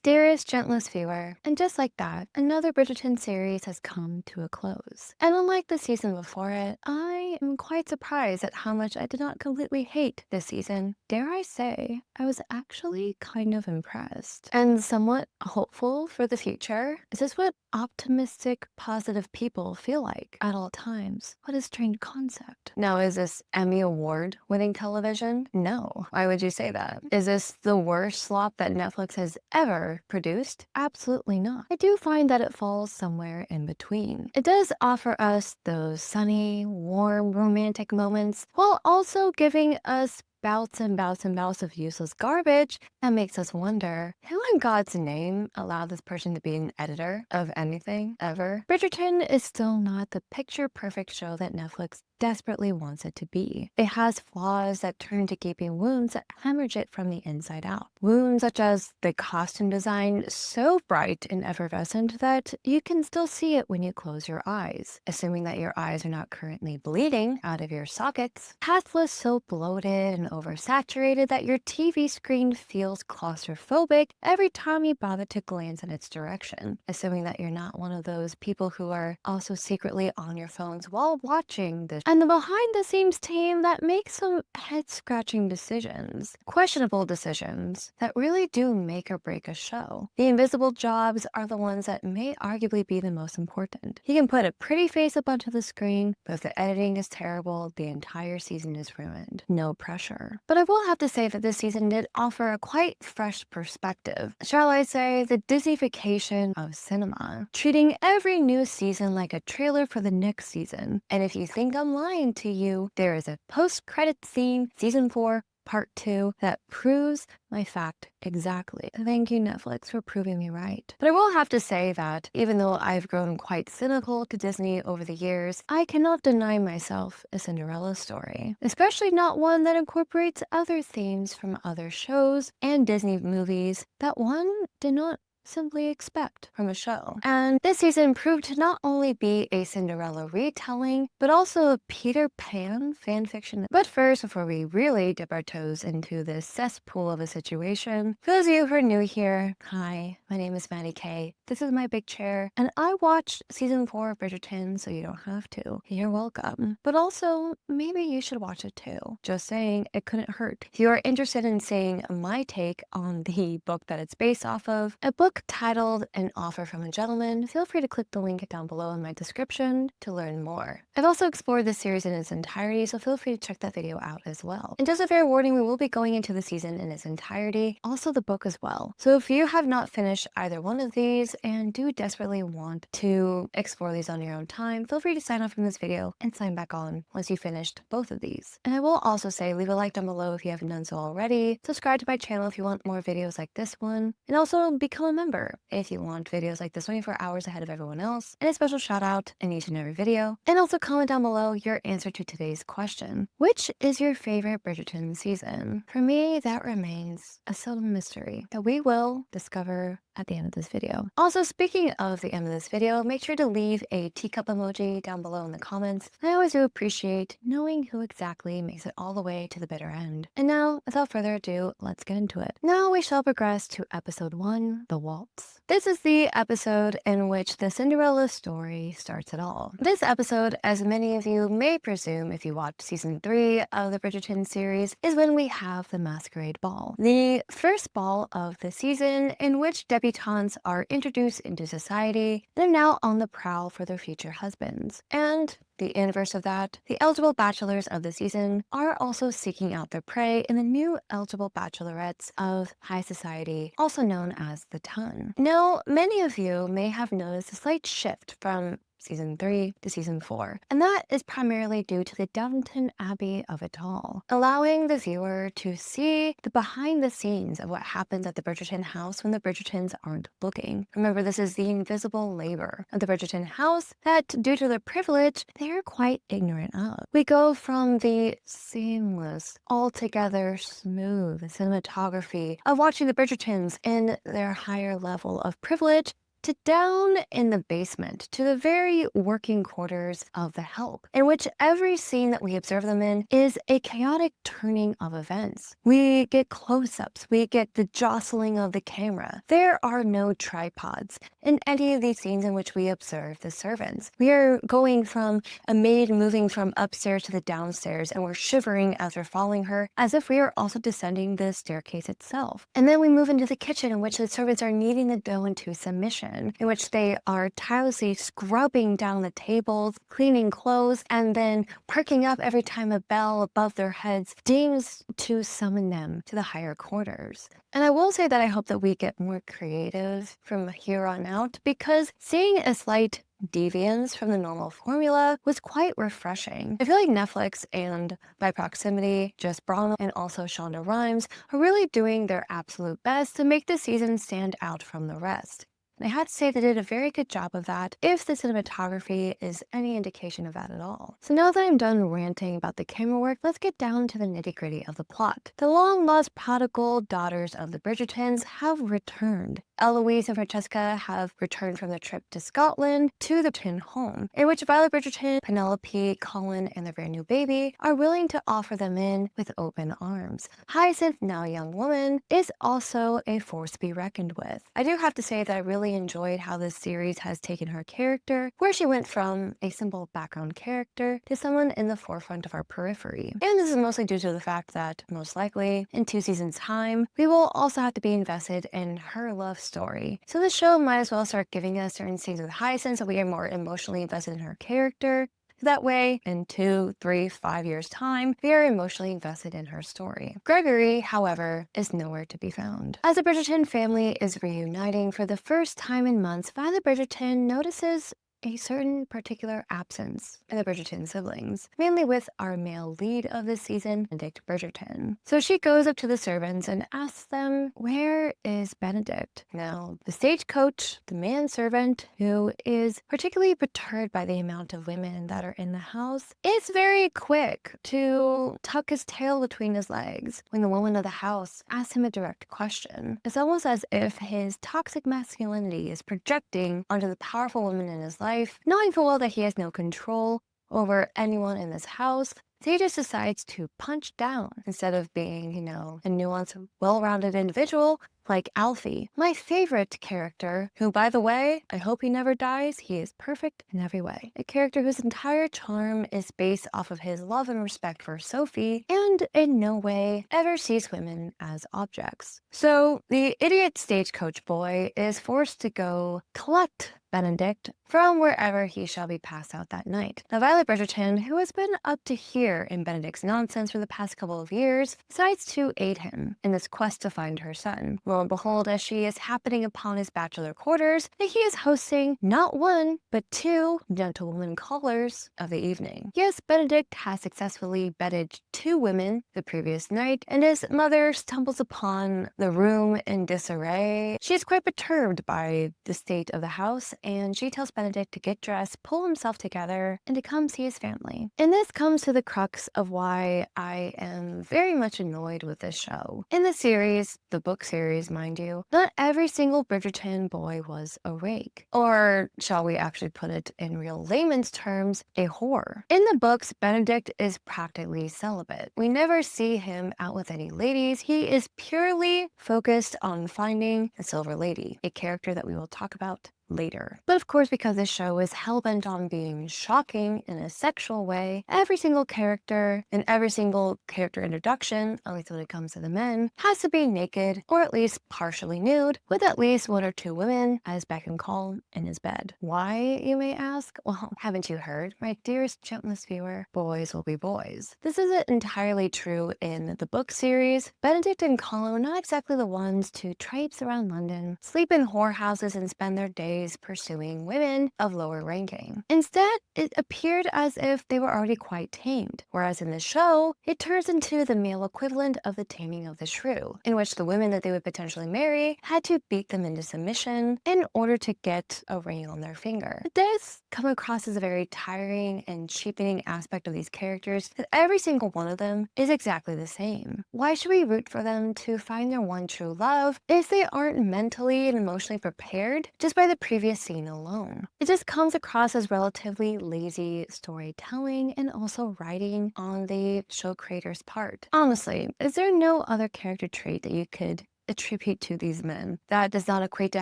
Dearest, gentlest viewer, and just like that, another Bridgerton series has come to a close. And unlike the season before it, I am quite surprised at how much I did not completely hate this season. Dare I say, I was actually kind of impressed and somewhat hopeful for the future. Is this what optimistic, positive people feel like at all times? What a strange concept. Now, is this Emmy Award winning television? No. Why would you say that? Is this the worst slop that Netflix has ever produced? Absolutely not. I do find that it falls somewhere in between. It does offer us those sunny, warm, romantic moments while also giving us bouts and bouts and bouts of useless garbage that makes us wonder, who in God's name allowed this person to be an editor of anything ever? Bridgerton is still not the picture-perfect show that Netflix desperately wants it to be. It has flaws that turn to gaping wounds that hemorrhage it from the inside out. Wounds such as the costume design so bright and effervescent that you can still see it when you close your eyes, assuming that your eyes are not currently bleeding out of your sockets. Cast list so bloated and oversaturated that your TV screen feels claustrophobic every time you bother to glance in its direction, assuming that you're not one of those people who are also secretly on your phones while watching this. And the behind the scenes team that makes some head scratching decisions, questionable decisions that really do make or break a show. The invisible jobs are the ones that may arguably be the most important. You can put a pretty face up onto the screen, but if the editing is terrible, the entire season is ruined. No pressure. But I will have to say that this season did offer a quite fresh perspective. Shall I say, the Disneyfication of cinema, treating every new season like a trailer for the next season. And if you think I'm lying to you, there is a post-credit scene, season 4, part 2, that proves my fact exactly. Thank you, Netflix, for proving me right. But I will have to say that even though I've grown quite cynical to Disney over the years, I cannot deny myself a Cinderella story, especially not one that incorporates other themes from other shows and Disney movies that one did not simply expect from a show. And this season proved to not only be a Cinderella retelling, but also a Peter Pan fanfiction. But first, before we really dip our toes into this cesspool of a situation, for those of you who are new here, hi, my name is Maddie K. This is my big chair, and I watched season 4 of Bridgerton, so you don't have to. You're welcome. But also, maybe you should watch it too. Just saying, it couldn't hurt. If you are interested in seeing my take on the book that it's based off of, a book titled An Offer from a Gentleman, feel free to click the link down below in my description to learn more. I've also explored this series in its entirety, so feel free to check that video out as well. And just a fair warning, we will be going into the season in its entirety, also the book as well. So if you have not finished either one of these and do desperately want to explore these on your own time, feel free to sign off from this video and sign back on once you've finished both of these. And I will also say, leave a like down below if you haven't done so already, subscribe to my channel if you want more videos like this one, and also become a member if you want videos like this 24 hours ahead of everyone else, and a special shout out in each and every video. And also comment down below your answer to today's question. Which is your favorite Bridgerton season? For me, that remains a solemn mystery that we will discover at the end of this video. Also, speaking of the end of this video, make sure to leave a teacup emoji down below in the comments. I always do appreciate knowing who exactly makes it all the way to the bitter end. And now, without further ado, let's get into it. Now we shall progress to episode 1, The Waltz. This is the episode in which the Cinderella story starts it all. This episode, as many of you may presume if you watched season 3 of the Bridgerton series, is when we have the masquerade ball. The first ball of the season in which debutantes are introduced into society and are now on the prowl for their future husbands. And the inverse of that, the eligible bachelors of the season are also seeking out their prey in the new eligible bachelorettes of high society, also known as the ton. Now, many of you may have noticed a slight shift from season 3 to season 4, and that is primarily due to the Downton Abbey of it all, allowing the viewer to see the behind the scenes of what happens at the Bridgerton house when the Bridgertons aren't looking. Remember, this is the invisible labor of the Bridgerton house that, due to their privilege, they're quite ignorant of. We go from the seamless, altogether smooth cinematography of watching the Bridgertons in their higher level of privilege to down in the basement to the very working quarters of the help, in which every scene that we observe them in is a chaotic turning of events. We get close-ups, we get the jostling of the camera. There are no tripods in any of these scenes in which we observe the servants. We are going from a maid moving from upstairs to the downstairs, and we're shivering as we're following her, as if we are also descending the staircase itself. And then we move into the kitchen, in which the servants are kneading the dough into submission, in which they are tirelessly scrubbing down the tables, cleaning clothes, and then perking up every time a bell above their heads deems to summon them to the higher quarters. And I will say that I hope that we get more creative from here on out, because seeing a slight deviance from the normal formula was quite refreshing. I feel like Netflix and, by proximity, Jess Brahma and also Shonda Rhimes are really doing their absolute best to make this season stand out from the rest. And I had to say they did a very good job of that, if the cinematography is any indication of that at all. So now that I'm done ranting about the camera work, let's get down to the nitty-gritty of the plot. The long-lost prodigal daughters of the Bridgertons have returned. Eloise and Francesca have returned from the trip to Scotland to the Bridgerton home, in which Violet Bridgerton, Penelope, Colin, and their very new baby are willing to offer them in with open arms. Hyacinth, now a young woman, is also a force to be reckoned with. I do have to say that I really enjoyed how this series has taken her character, where she went from a simple background character to someone in the forefront of our periphery. And this is mostly due to the fact that, most likely, in 2 seasons' time, we will also have to be invested in her love story. So the show might as well start giving us certain scenes with Hyacinth so we are more emotionally invested in her character. That way, in 2, 3, 5 years' time, we are emotionally invested in her story. Gregory, however, is nowhere to be found. As the Bridgerton family is reuniting for the first time in months, Violet Bridgerton notices a certain particular absence in the Bridgerton siblings, mainly with our male lead of this season, Benedict Bridgerton. So she goes up to the servants and asks them, where is Benedict? Now, the stagecoach, the manservant, who is particularly perturbed by the amount of women that are in the house, is very quick to tuck his tail between his legs when the woman of the house asks him a direct question. It's almost as if his toxic masculinity is projecting onto the powerful woman in his life, knowing full well that he has no control over anyone in this house. So he just decides to punch down instead of being, a nuanced, well-rounded individual like Alfie, my favorite character, who, by the way, I hope he never dies. He is perfect in every way. A character whose entire charm is based off of his love and respect for Sophie, and in no way ever sees women as objects. So the idiot stagecoach boy is forced to go collect Benedict from wherever he shall be passed out that night. Now, Violet Bridgerton, who has been up to here in Benedict's nonsense for the past couple of years, decides to aid him in this quest to find her son. Lo and behold, as she is happening upon his bachelor quarters, that he is hosting not 1, but 2 gentlewoman callers of the evening. Yes, Benedict has successfully bedded 2 women the previous night, and his mother stumbles upon the room in disarray. She is quite perturbed by the state of the house, and she tells Benedict to get dressed, pull himself together, and to come see his family. And this comes to the crux of why I am very much annoyed with this show. In the series, the book series, mind you, not every single Bridgerton boy was a rake. Or, shall we actually put it in real layman's terms, a whore. In the books, Benedict is practically celibate. We never see him out with any ladies. He is purely focused on finding the Silver Lady, a character that we will talk about later. But of course, because this show is hellbent on being shocking in a sexual way, every single character and every single character introduction, at least when it comes to the men, has to be naked or at least partially nude, with at least 1 or 2 women as beck and call in his bed. Why, you may ask? Well, haven't you heard, my dearest gentlest viewer? Boys will be boys. This isn't entirely true in the book series. Benedict and Colin were not exactly the ones to traipse around London, sleep in whorehouses, and spend their days pursuing women of lower ranking. Instead, it appeared as if they were already quite tamed, whereas in the show, it turns into the male equivalent of the taming of the shrew, in which the women that they would potentially marry had to beat them into submission in order to get a ring on their finger. It does come across as a very tiring and cheapening aspect of these characters that every single one of them is exactly the same. Why should we root for them to find their one true love if they aren't mentally and emotionally prepared just by the previous scene alone. It just comes across as relatively lazy storytelling and also writing on the show creator's part. Honestly, is there no other character trait that you could attribute to these men that does not equate to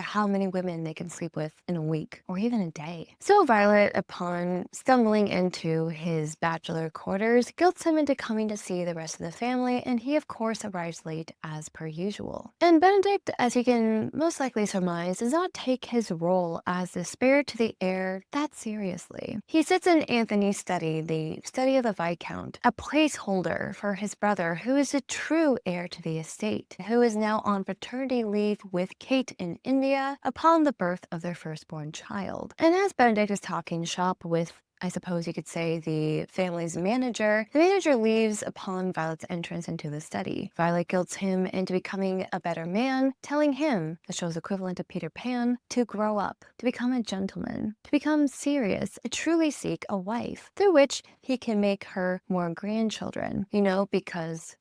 how many women they can sleep with in a week or even a day? So Violet, upon stumbling into his bachelor quarters, guilts him into coming to see the rest of the family, and he of course arrives late as per usual. And Benedict, as you can most likely surmise, does not take his role as the spare to the heir that seriously. He sits in Anthony's study, the study of the Viscount, a placeholder for his brother, who is the true heir to the estate, who is now on paternity leave with Kate in India upon the birth of their firstborn child. And as Benedict is talking shop with, I suppose you could say, the family's manager, the manager leaves upon Violet's entrance into the study. Violet guilts him into becoming a better man, telling him, the show's equivalent to Peter Pan, to grow up, to become a gentleman, to become serious, and truly seek a wife, through which he can make her more grandchildren, because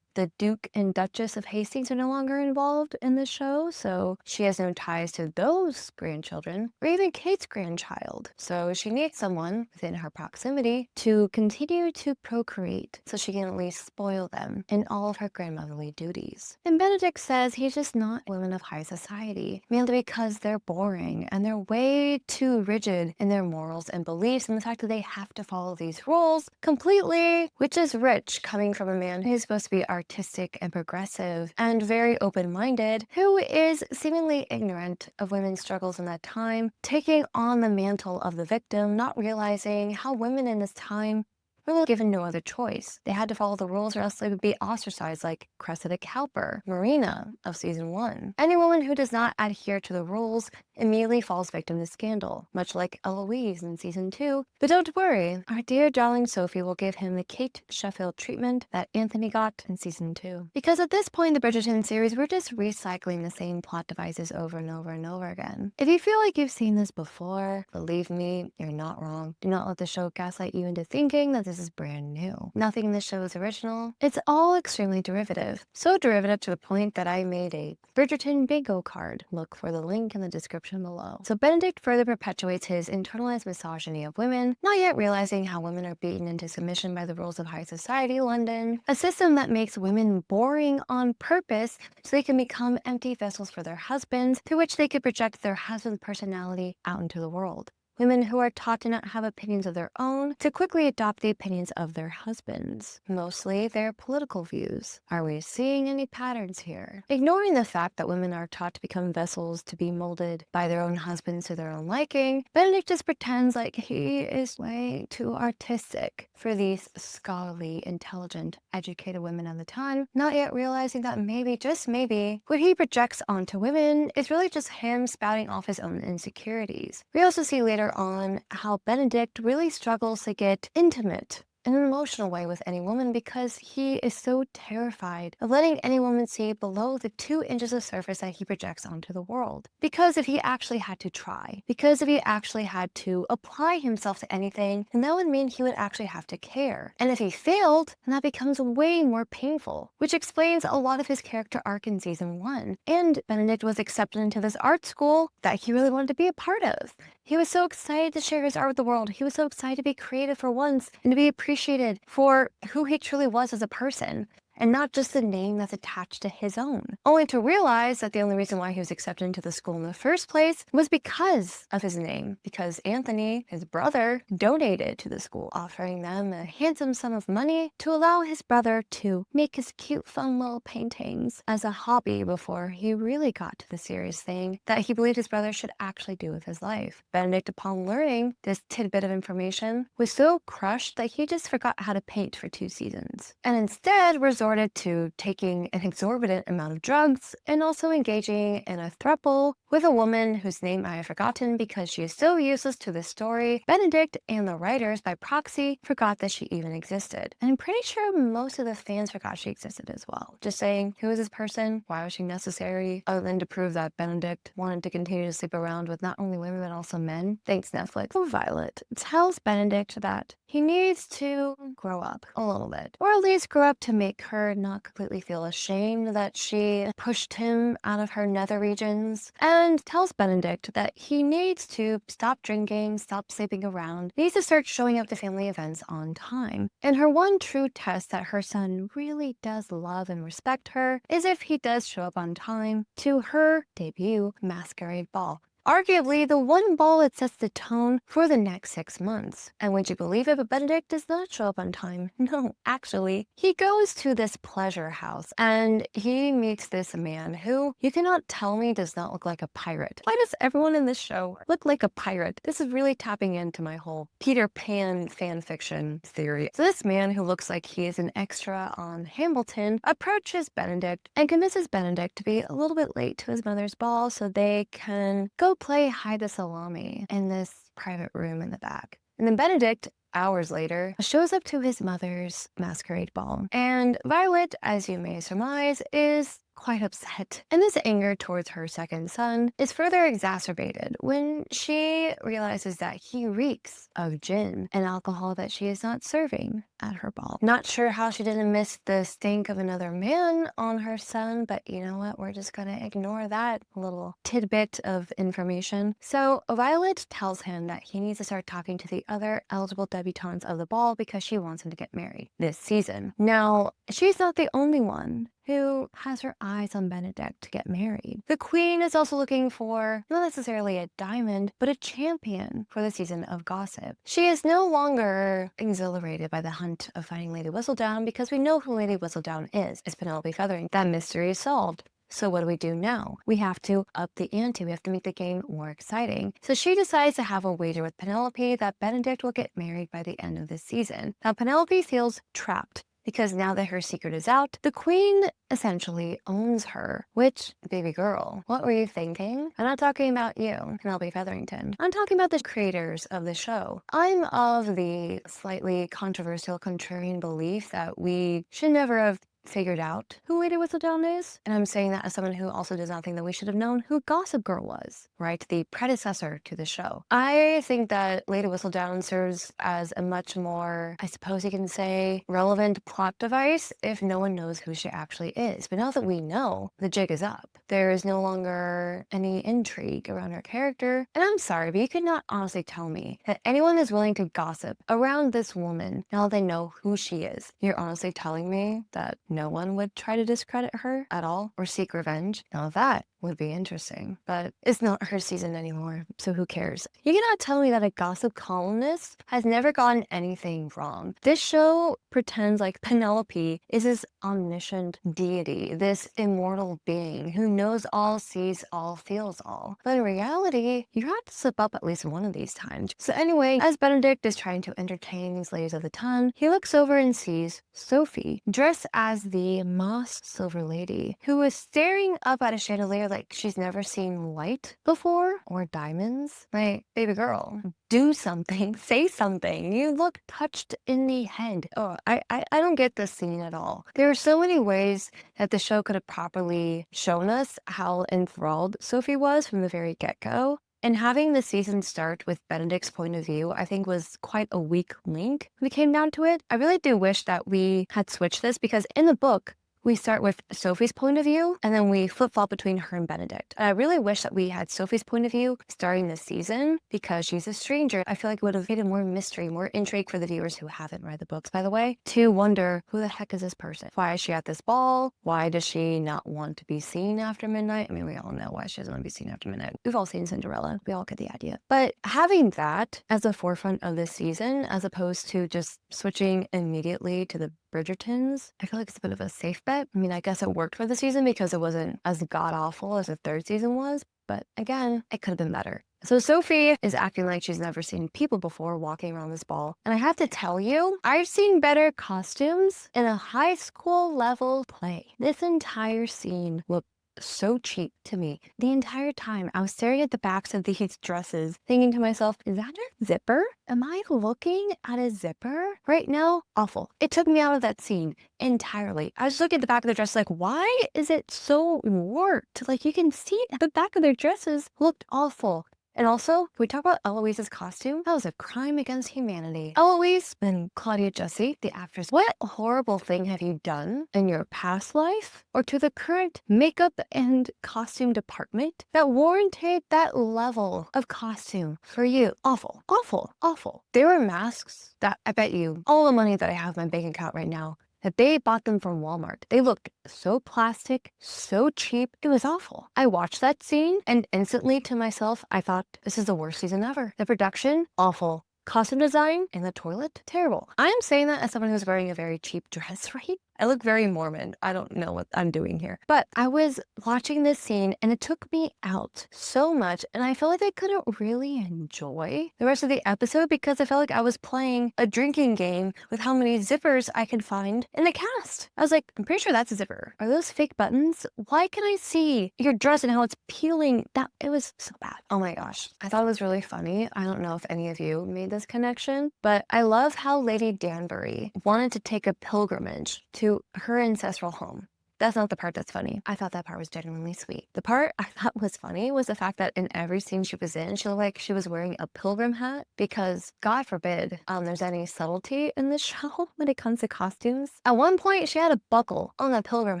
the Duke and Duchess of Hastings are no longer involved in the show, so she has no ties to those grandchildren, or even Kate's grandchild. So she needs someone within her proximity to continue to procreate, so she can at least spoil them in all of her grandmotherly duties. And Benedict says he's just not women of high society, mainly because they're boring and they're way too rigid in their morals and beliefs, and the fact that they have to follow these rules completely, which is rich coming from a man who's supposed to be artistic and progressive and very open-minded, who is seemingly ignorant of women's struggles in that time, taking on the mantle of the victim, not realizing how women in this time were given no other choice. They had to follow the rules or else they would be ostracized, like Cressida Cowper, Marina of season 1. Any woman who does not adhere to the rules immediately falls victim to scandal, much like Eloise in season 2. But don't worry, our dear darling Sophie will give him the Kate Sheffield treatment that Anthony got in season 2. Because at this point in the Bridgerton series, we're just recycling the same plot devices over and over and over again. If you feel like you've seen this before, believe me, you're not wrong. Do not let the show gaslight you into thinking that this is brand new. Nothing in this show is original. It's all extremely derivative. So derivative to the point that I made a Bridgerton bingo card. Look for the link in the description below. So Benedict further perpetuates his internalized misogyny of women, not yet realizing how women are beaten into submission by the rules of high society London, a system that makes women boring on purpose so they can become empty vessels for their husbands, through which they could project their husband's personality out into the world. Women who are taught to not have opinions of their own, to quickly adopt the opinions of their husbands, mostly their political views. Are we seeing any patterns here? Ignoring the fact that women are taught to become vessels to be molded by their own husbands to their own liking, Benedict just pretends like he is way too artistic for these scholarly, intelligent, educated women at the time, not yet realizing that maybe, just maybe, what he projects onto women is really just him spouting off his own insecurities. We also see later on how Benedict really struggles to get intimate in an emotional way with any woman because he is so terrified of letting any woman see below the 2 inches of surface that he projects onto the world. Because if he actually had to try, because if he actually had to apply himself to anything, then that would mean he would actually have to care. And if he failed, then that becomes way more painful, which explains a lot of his character arc in season 1. And Benedict was accepted into this art school that he really wanted to be a part of. He was so excited to share his art with the world. He was so excited to be creative for once and to be appreciated for who he truly was as a person, and not just the name that's attached to his own. Only to realize that the only reason why he was accepted into the school in the first place was because of his name, because Anthony, his brother, donated to the school, offering them a handsome sum of money to allow his brother to make his cute, fun little paintings as a hobby before he really got to the serious thing that he believed his brother should actually do with his life. Benedict, upon learning this tidbit of information, was so crushed that he just forgot how to paint for 2 seasons, and instead resorted to taking an exorbitant amount of drugs and also engaging in a throuple with a woman whose name I have forgotten because she is so useless to this story. Benedict and the writers by proxy forgot that she even existed. And I'm pretty sure most of the fans forgot she existed as well. Just saying, who is this person? Why was she necessary? Other than to prove that Benedict wanted to continue to sleep around with not only women but also men. Thanks, Netflix. So Violet tells Benedict that he needs to grow up a little bit, or at least grow up to make her not completely feel ashamed that she pushed him out of her nether regions, and tells Benedict that he needs to stop drinking, stop sleeping around, needs to start showing up to family events on time. And her one true test that her son really does love and respect her is if he does show up on time to her debut masquerade ball. Arguably, the one ball that sets the tone for the next 6 months. And would you believe it, but Benedict does not show up on time. No, actually, he goes to this pleasure house and he meets this man who you cannot tell me does not look like a pirate. Why does everyone in this show look like a pirate? This is really tapping into my whole Peter Pan fan fiction theory. So this man who looks like he is an extra on Hamilton approaches Benedict and convinces Benedict to be a little bit late to his mother's ball so they can go play hide the salami in this private room in the back. And then Benedict, hours later, shows up to his mother's masquerade ball. And Violet, as you may surmise, is quite upset. And this anger towards her second son is further exacerbated when she realizes that he reeks of gin and alcohol that she is not serving at her ball. Not sure how she didn't miss the stink of another man on her son, but you know what? We're just gonna ignore that little tidbit of information. So Violet tells him that he needs to start talking to the other eligible debutantes of the ball because she wants him to get married this season. Now, she's not the only one who has her eyes on Benedict to get married. The queen is also looking for not necessarily a diamond, but a champion for the season of gossip. She is no longer exhilarated by the hunt of finding Lady Whistledown because we know who Lady Whistledown is. It's Penelope Feathering. That mystery is solved. So what do we do now? We have to up the ante. We have to make the game more exciting. So she decides to have a wager with Penelope that Benedict will get married by the end of this season. Now Penelope feels trapped because now that her secret is out, the queen essentially owns her. Which, baby girl, what were you thinking? I'm not talking about you, Penelope Featherington. I'm talking about the creators of the show. I'm of the slightly controversial contrarian belief that we should never have figured out who Lady Whistledown is. And I'm saying that as someone who also does not think that we should have known who Gossip Girl was, right? The predecessor to the show. I think that Lady Whistledown serves as a much more, I suppose you can say, relevant plot device if no one knows who she actually is. But now that we know, the jig is up. There is no longer any intrigue around her character. And I'm sorry, but you could not honestly tell me that anyone is willing to gossip around this woman now they know who she is. You're honestly telling me that no one would try to discredit her at all or seek revenge? Now that would be interesting, but it's not her season anymore, so who cares? You cannot tell me that a gossip columnist has never gotten anything wrong. This show pretends like Penelope is this omniscient deity, this immortal being who knows all, sees all, feels all. But in reality, you have to slip up at least one of these times. So anyway, as Benedict is trying to entertain these ladies of the ton, he looks over and sees Sophie, dressed as the moss silver lady, who is staring up at a chandelier like she's never seen light before or diamonds. Like, baby girl, do something, say something. You look touched in the head. Oh, I don't get this scene at all. There are so many ways that the show could have properly shown us how enthralled Sophie was from the very get-go. And having the season start with Benedict's point of view, I think was quite a weak link when it came down to it. I really do wish that we had switched this because in the book, we start with Sophie's point of view, and then we flip-flop between her and Benedict. And I really wish that we had Sophie's point of view starting this season because she's a stranger. I feel like it would have created more mystery, more intrigue for the viewers who haven't read the books, by the way, to wonder, who the heck is this person? Why is she at this ball? Why does she not want to be seen after midnight? I mean, we all know why she doesn't want to be seen after midnight. We've all seen Cinderella. We all get the idea. But having that as the forefront of this season, as opposed to just switching immediately to the Bridgertons, I feel like it's a bit of a safe bet. I mean, I guess it worked for the season because it wasn't as god-awful as the third season was, but again, it could have been better. So Sophie is acting like she's never seen people before walking around this ball. And I have to tell you, I've seen better costumes in a high school level play. This entire scene looked so cheap to me. The entire time I was staring at the backs of these dresses, thinking to myself, is that a zipper? Am I looking at a zipper right now? Awful. It took me out of that scene entirely. I was looking at the back of the dress like, why is it so warped? Like, you can see the back of their dresses looked awful. And also, can we talk about Eloise's costume? That was a crime against humanity. Eloise and Claudia Jessie, the actress, what horrible thing have you done in your past life or to the current makeup and costume department that warranted that level of costume for you? Awful, awful, awful. There were masks that I bet you all the money that I have in my bank account right now that they bought them from Walmart. They looked so plastic, so cheap. It was awful. I watched that scene and instantly to myself, I thought, this is the worst season ever. The production, awful. Costume design in the toilet, terrible. I am saying that as someone who's wearing a very cheap dress, right? I look very Mormon. I don't know what I'm doing here. But I was watching this scene and it took me out so much. And I felt like I couldn't really enjoy the rest of the episode because I felt like I was playing a drinking game with how many zippers I could find in the cast. I was like, I'm pretty sure that's a zipper. Are those fake buttons? Why can I see your dress and how it's peeling? It was so bad. Oh my gosh. I thought it was really funny. I don't know if any of you made this connection, but I love how Lady Danbury wanted to take a pilgrimage to her ancestral home. That's not the part that's funny. I thought that part was genuinely sweet. The part I thought was funny was the fact that in every scene she was in, she looked like she was wearing a pilgrim hat because God forbid there's any subtlety in this show when it comes to costumes. At one point, she had a buckle on that pilgrim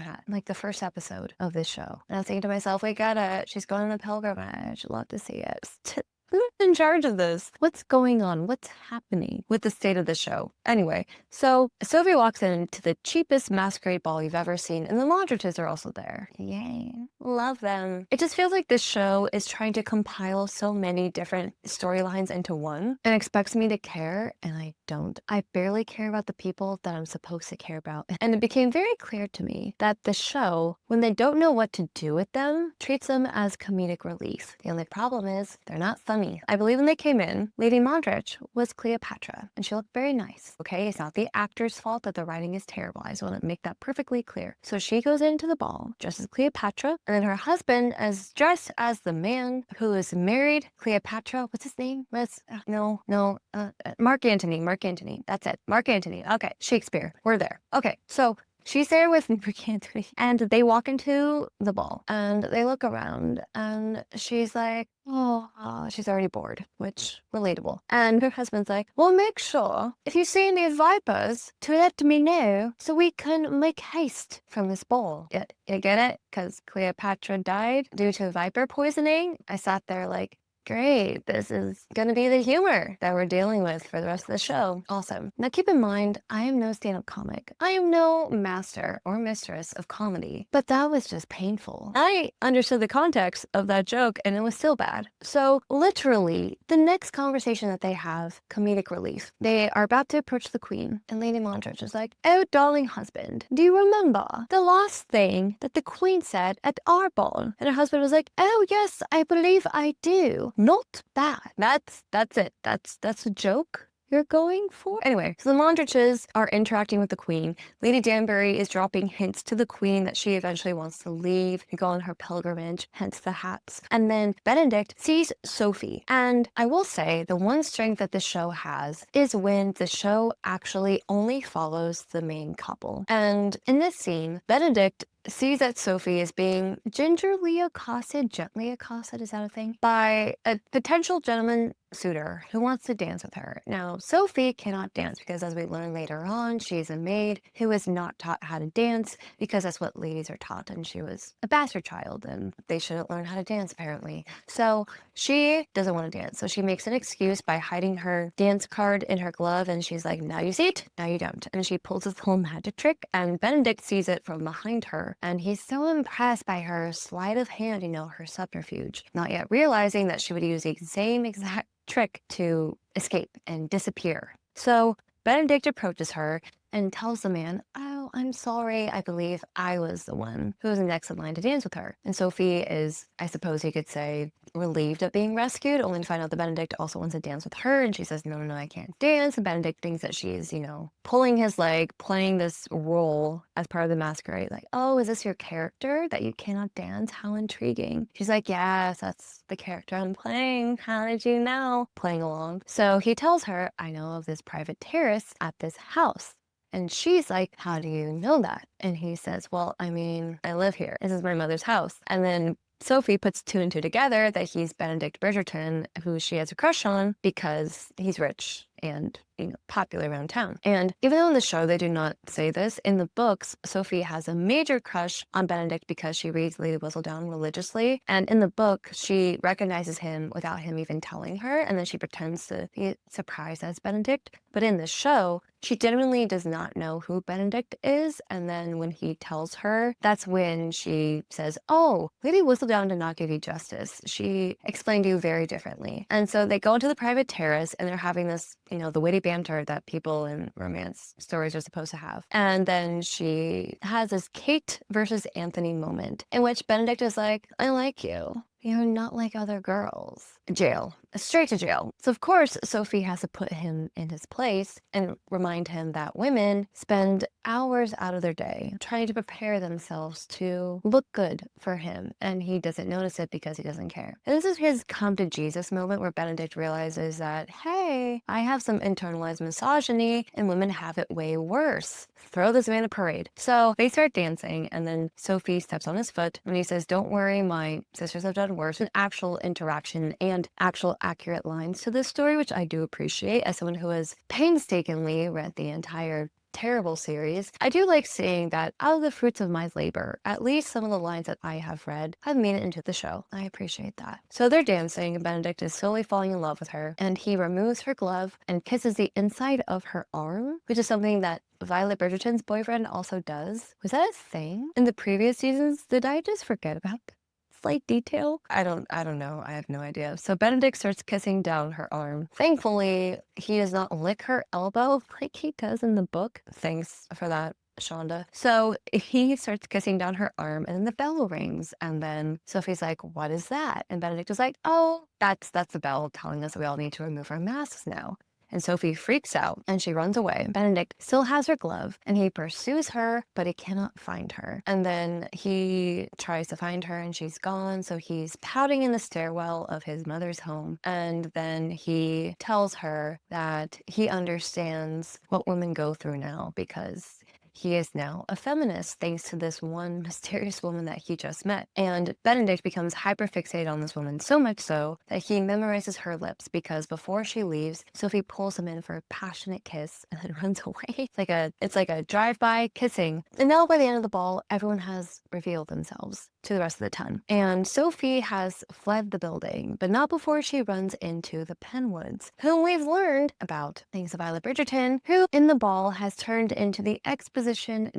hat, like the first episode of this show. And I was thinking to myself, we got it. She's going on a pilgrimage. Love to see it. Who's in charge of this? What's going on? What's happening with the state of the show? Anyway, so Sophie walks into the cheapest masquerade ball you've ever seen, and the Laundrettes are also there. Yay. Love them. It just feels like this show is trying to compile so many different storylines into one and expects me to care, and I don't. I barely care about the people that I'm supposed to care about. And it became very clear to me that the show, when they don't know what to do with them, treats them as comedic relief. The only problem is they're not funny. I believe when they came in, Lady Mondrich was Cleopatra, and she looked very nice. Okay, it's not the actor's fault that the writing is terrible. I just want to make that perfectly clear. So she goes into the ball dressed as Cleopatra, and then her husband is dressed as the man who is married Cleopatra. What's his name? Mark Antony. Mark Antony. That's it. Mark Antony. Okay, Shakespeare. We're there. Okay, so she's there with Mark Antony, and they walk into the ball, and they look around, and she's like, she's already bored, which relatable. And her husband's like, well, make sure if you see any vipers to let me know so we can make haste from this ball. You get it? Because Cleopatra died due to viper poisoning. I sat there like, great, this is gonna be the humor that we're dealing with for the rest of the show. Awesome. Now keep in mind, I am no stand-up comic. I am no master or mistress of comedy, but that was just painful. I understood the context of that joke and it was still bad. So literally, the next conversation that they have, comedic relief, they are about to approach the queen and Lady Mondrich is like, oh, darling husband, do you remember the last thing that the queen said at our ball? And her husband was like, oh yes, I believe I do. Not bad. That's it. That's a joke you're going for? Anyway, so the Mondriches are interacting with the queen. Lady Danbury is dropping hints to the queen that she eventually wants to leave and go on her pilgrimage, hence the hats. And then Benedict sees Sophie. And I will say the one strength that the show has is when the show actually only follows the main couple. And in this scene, Benedict sees that Sophie is being gingerly accosted, gently accosted, is that a thing? By a potential gentleman suitor who wants to dance with her. Now, Sophie cannot dance because as we learn later on, she's a maid who is not taught how to dance because that's what ladies are taught and she was a bastard child and they shouldn't learn how to dance apparently. So she doesn't want to dance. So she makes an excuse by hiding her dance card in her glove and she's like, now you see it, now you don't. And she pulls this little magic trick and Benedict sees it from behind her and he's so impressed by her sleight of hand, her subterfuge, not yet realizing that she would use the same exact trick to escape and disappear. So Benedict approaches her and tells the man, oh, I'm sorry, I believe I was the one who was next in line to dance with her. And Sophie is, I suppose you could say, relieved at being rescued, only to find out that Benedict also wants to dance with her. And she says, no, I can't dance. And Benedict thinks that she's, pulling his leg, playing this role as part of the masquerade. Like, oh, is this your character that you cannot dance? How intriguing. She's like, yes, that's the character I'm playing. How did you know? Playing along. So he tells her, I know of this private terrace at this house. And she's like, how do you know that? And he says, well, I live here. This is my mother's house. And then Sophie puts two and two together that he's Benedict Bridgerton, who she has a crush on because he's rich and popular around town. And even though in the show they do not say this, in the books, Sophie has a major crush on Benedict because she reads Lady Whistledown religiously. And in the book, she recognizes him without him even telling her, and then she pretends to be surprised as Benedict. But in the show, she genuinely does not know who Benedict is, and then when he tells her, that's when she says, "Oh, Lady Whistledown did not give you justice. She explained you very differently." And so they go into the private terrace, and they're having this, the witty banter that people in romance stories are supposed to have. And then she has this Kate versus Anthony moment in which Benedict is like, "I like you. You're not like other girls." Jail. Straight to jail. So of course, Sophie has to put him in his place and remind him that women spend hours out of their day trying to prepare themselves to look good for him. And he doesn't notice it because he doesn't care. And this is his come to Jesus moment where Benedict realizes that, hey, I have some internalized misogyny and women have it way worse. Throw this man a parade. So they start dancing, and then Sophie steps on his foot and he says, "Don't worry, my sisters have done worse." An actual interaction and actual accurate lines to this story, which I do appreciate as someone who has painstakingly read the entire terrible series. I do like seeing that out of the fruits of my labor, at least some of the lines that I have read have made it into the show. I appreciate that. So they're dancing, and Benedict is slowly falling in love with her, and he removes her glove and kisses the inside of her arm, which is something that Violet Bridgerton's boyfriend also does. Was that a thing in the previous seasons? Did I just forget about that slight detail? I don't know. I have no idea. So Benedict starts kissing down her arm. Thankfully, he does not lick her elbow like he does in the book. Thanks for that, Shonda. So he starts kissing down her arm, and then the bell rings, and then Sophie's like, "What is that?" And Benedict is like, "Oh, that's the bell telling us that we all need to remove our masks now." And Sophie freaks out and she runs away. Benedict still has her glove and he pursues her, but he cannot find her. And then he tries to find her and she's gone. So he's pouting in the stairwell of his mother's home. And then he tells her that he understands what women go through now because he is now a feminist thanks to this one mysterious woman that he just met. And Benedict becomes hyperfixated on this woman, so much so that he memorizes her lips because before she leaves, Sophie pulls him in for a passionate kiss and then runs away. It's like a drive-by kissing. And now by the end of the ball, everyone has revealed themselves to the rest of the ton. And Sophie has fled the building, but not before she runs into the Penwoods, whom we've learned about thanks to Violet Bridgerton, who in the ball has turned into the exposition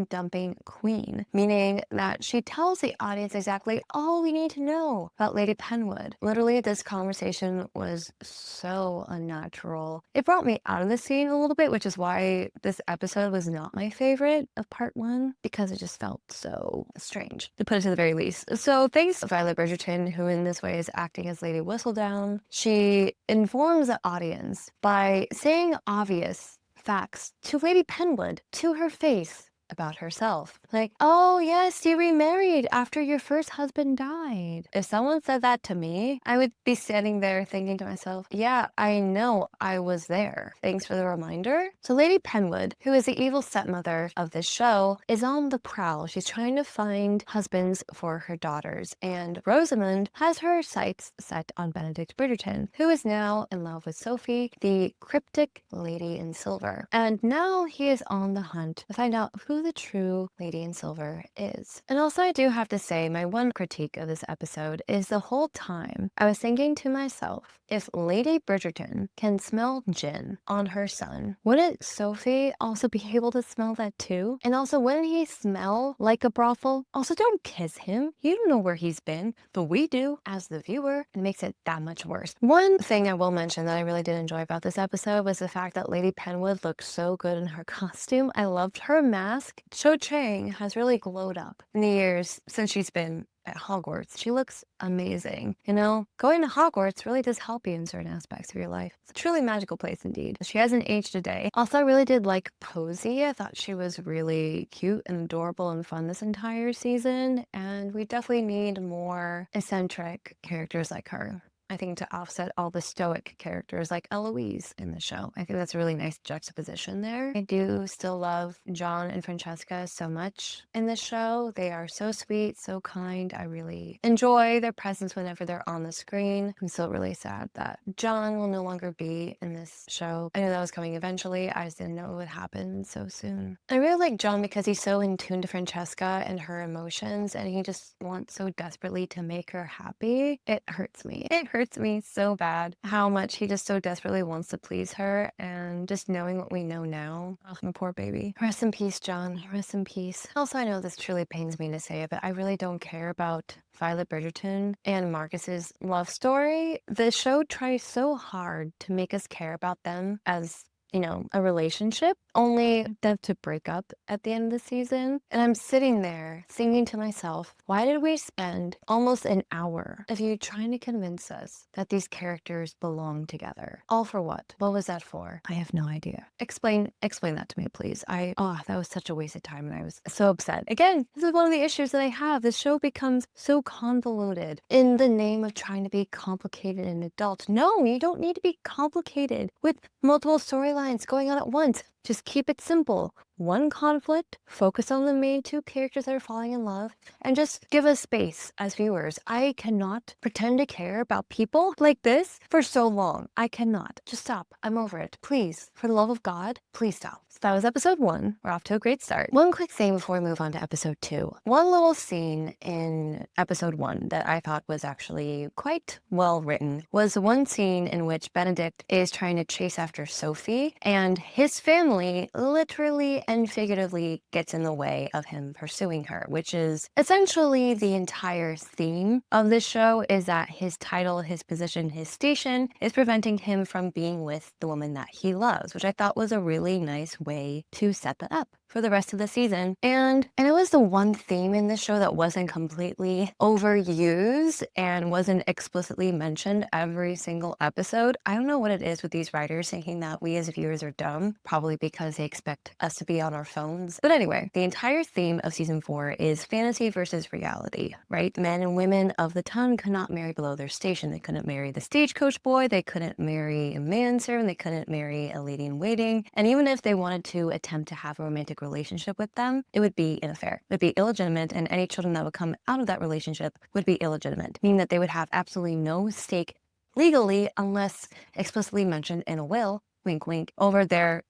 dumping queen, meaning that she tells the audience exactly all we need to know about Lady Penwood. Literally, this conversation was so unnatural. It brought me out of the scene a little bit, which is why this episode was not my favorite of part one, because it just felt so strange, to put it to the very least. So thanks to Violet Bridgerton, who in this way is acting as Lady Whistledown, she informs the audience by saying obvious facts to Lady Penwood to her face about herself. Like, "Oh yes, you remarried after your first husband died." If someone said that to me, I would be standing there thinking to myself, yeah, I know I was there. Thanks for the reminder. So Lady Penwood, who is the evil stepmother of this show, is on the prowl. She's trying to find husbands for her daughters. And Rosamund has her sights set on Benedict Bridgerton, who is now in love with Sophie, the cryptic lady in silver. And now he is on the hunt to find out who the true Lady in Silver is. And also I do have to say, my one critique of this episode is the whole time I was thinking to myself, if Lady Bridgerton can smell gin on her son, wouldn't Sophie also be able to smell that too? And also, wouldn't he smell like a brothel? Also, don't kiss him. You don't know where he's been, but we do as the viewer. It makes it that much worse. One thing I will mention that I really did enjoy about this episode was the fact that Lady Penwood looked so good in her costume. I loved her mask. Cho Chang has really glowed up in the years since she's been at Hogwarts. She looks amazing. Going to Hogwarts really does help you in certain aspects of your life. It's a truly magical place indeed. She hasn't aged a day. Also, I really did like Posey. I thought she was really cute and adorable and fun this entire season, and we definitely need more eccentric characters like her. I think to offset all the stoic characters like Eloise in the show. I think that's a really nice juxtaposition there. I do still love John and Francesca so much in the show. They are so sweet, so kind. I really enjoy their presence whenever they're on the screen. I'm still really sad that John will no longer be in this show. I knew that was coming eventually. I just didn't know it would happen so soon. I really like John because he's so in tune to Francesca and her emotions, and he just wants so desperately to make her happy. It hurts me. It hurts me so bad how much he just so desperately wants to please her, and just knowing what we know now. Oh, my poor baby. Rest in peace, John. Rest in peace. Also, I know this truly pains me to say it, but I really don't care about Violet Bridgerton and Marcus's love story. The show tries so hard to make us care about them as, you know, a relationship, only them to break up at the end of the season. And I'm sitting there thinking to myself, why did we spend almost an hour of you trying to convince us that these characters belong together? All for what? What was that for? I have no idea. Explain that to me, please. That was such a waste of time, and I was so upset. Again, this is one of the issues that I have. This show becomes so convoluted in the name of trying to be complicated and adult. No, you don't need to be complicated with multiple storylines going on at once. Just keep it simple. One conflict, focus on the main two characters that are falling in love, and just give us space as viewers. I cannot pretend to care about people like this for so long. I cannot. Just stop. I'm over it. Please, for the love of God, please stop. So that was episode 1. We're off to a great start. One quick thing before we move on to episode 2. One little scene in episode 1 that I thought was actually quite well written was one scene in which Benedict is trying to chase after Sophie, and his family literally and figuratively gets in the way of him pursuing her, which is essentially the entire theme of this show, is that his title, his position, his station is preventing him from being with the woman that he loves, which I thought was a really nice way to set that up for the rest of the season. And it was the one theme in this show that wasn't completely overused and wasn't explicitly mentioned every single episode. I don't know what it is with these writers thinking that we as viewers are dumb, probably because they expect us to be on our phones. But anyway, the entire theme of season 4 is fantasy versus reality, right? Men and women of the town could not marry below their station. They couldn't marry the stagecoach boy, they couldn't marry a manservant, they couldn't marry a lady in waiting. And even if they wanted to attempt to have a romantic relationship with them, it would be an affair. It would be illegitimate, and any children that would come out of that relationship would be illegitimate, meaning that they would have absolutely no stake legally unless explicitly mentioned in a will, wink wink, over their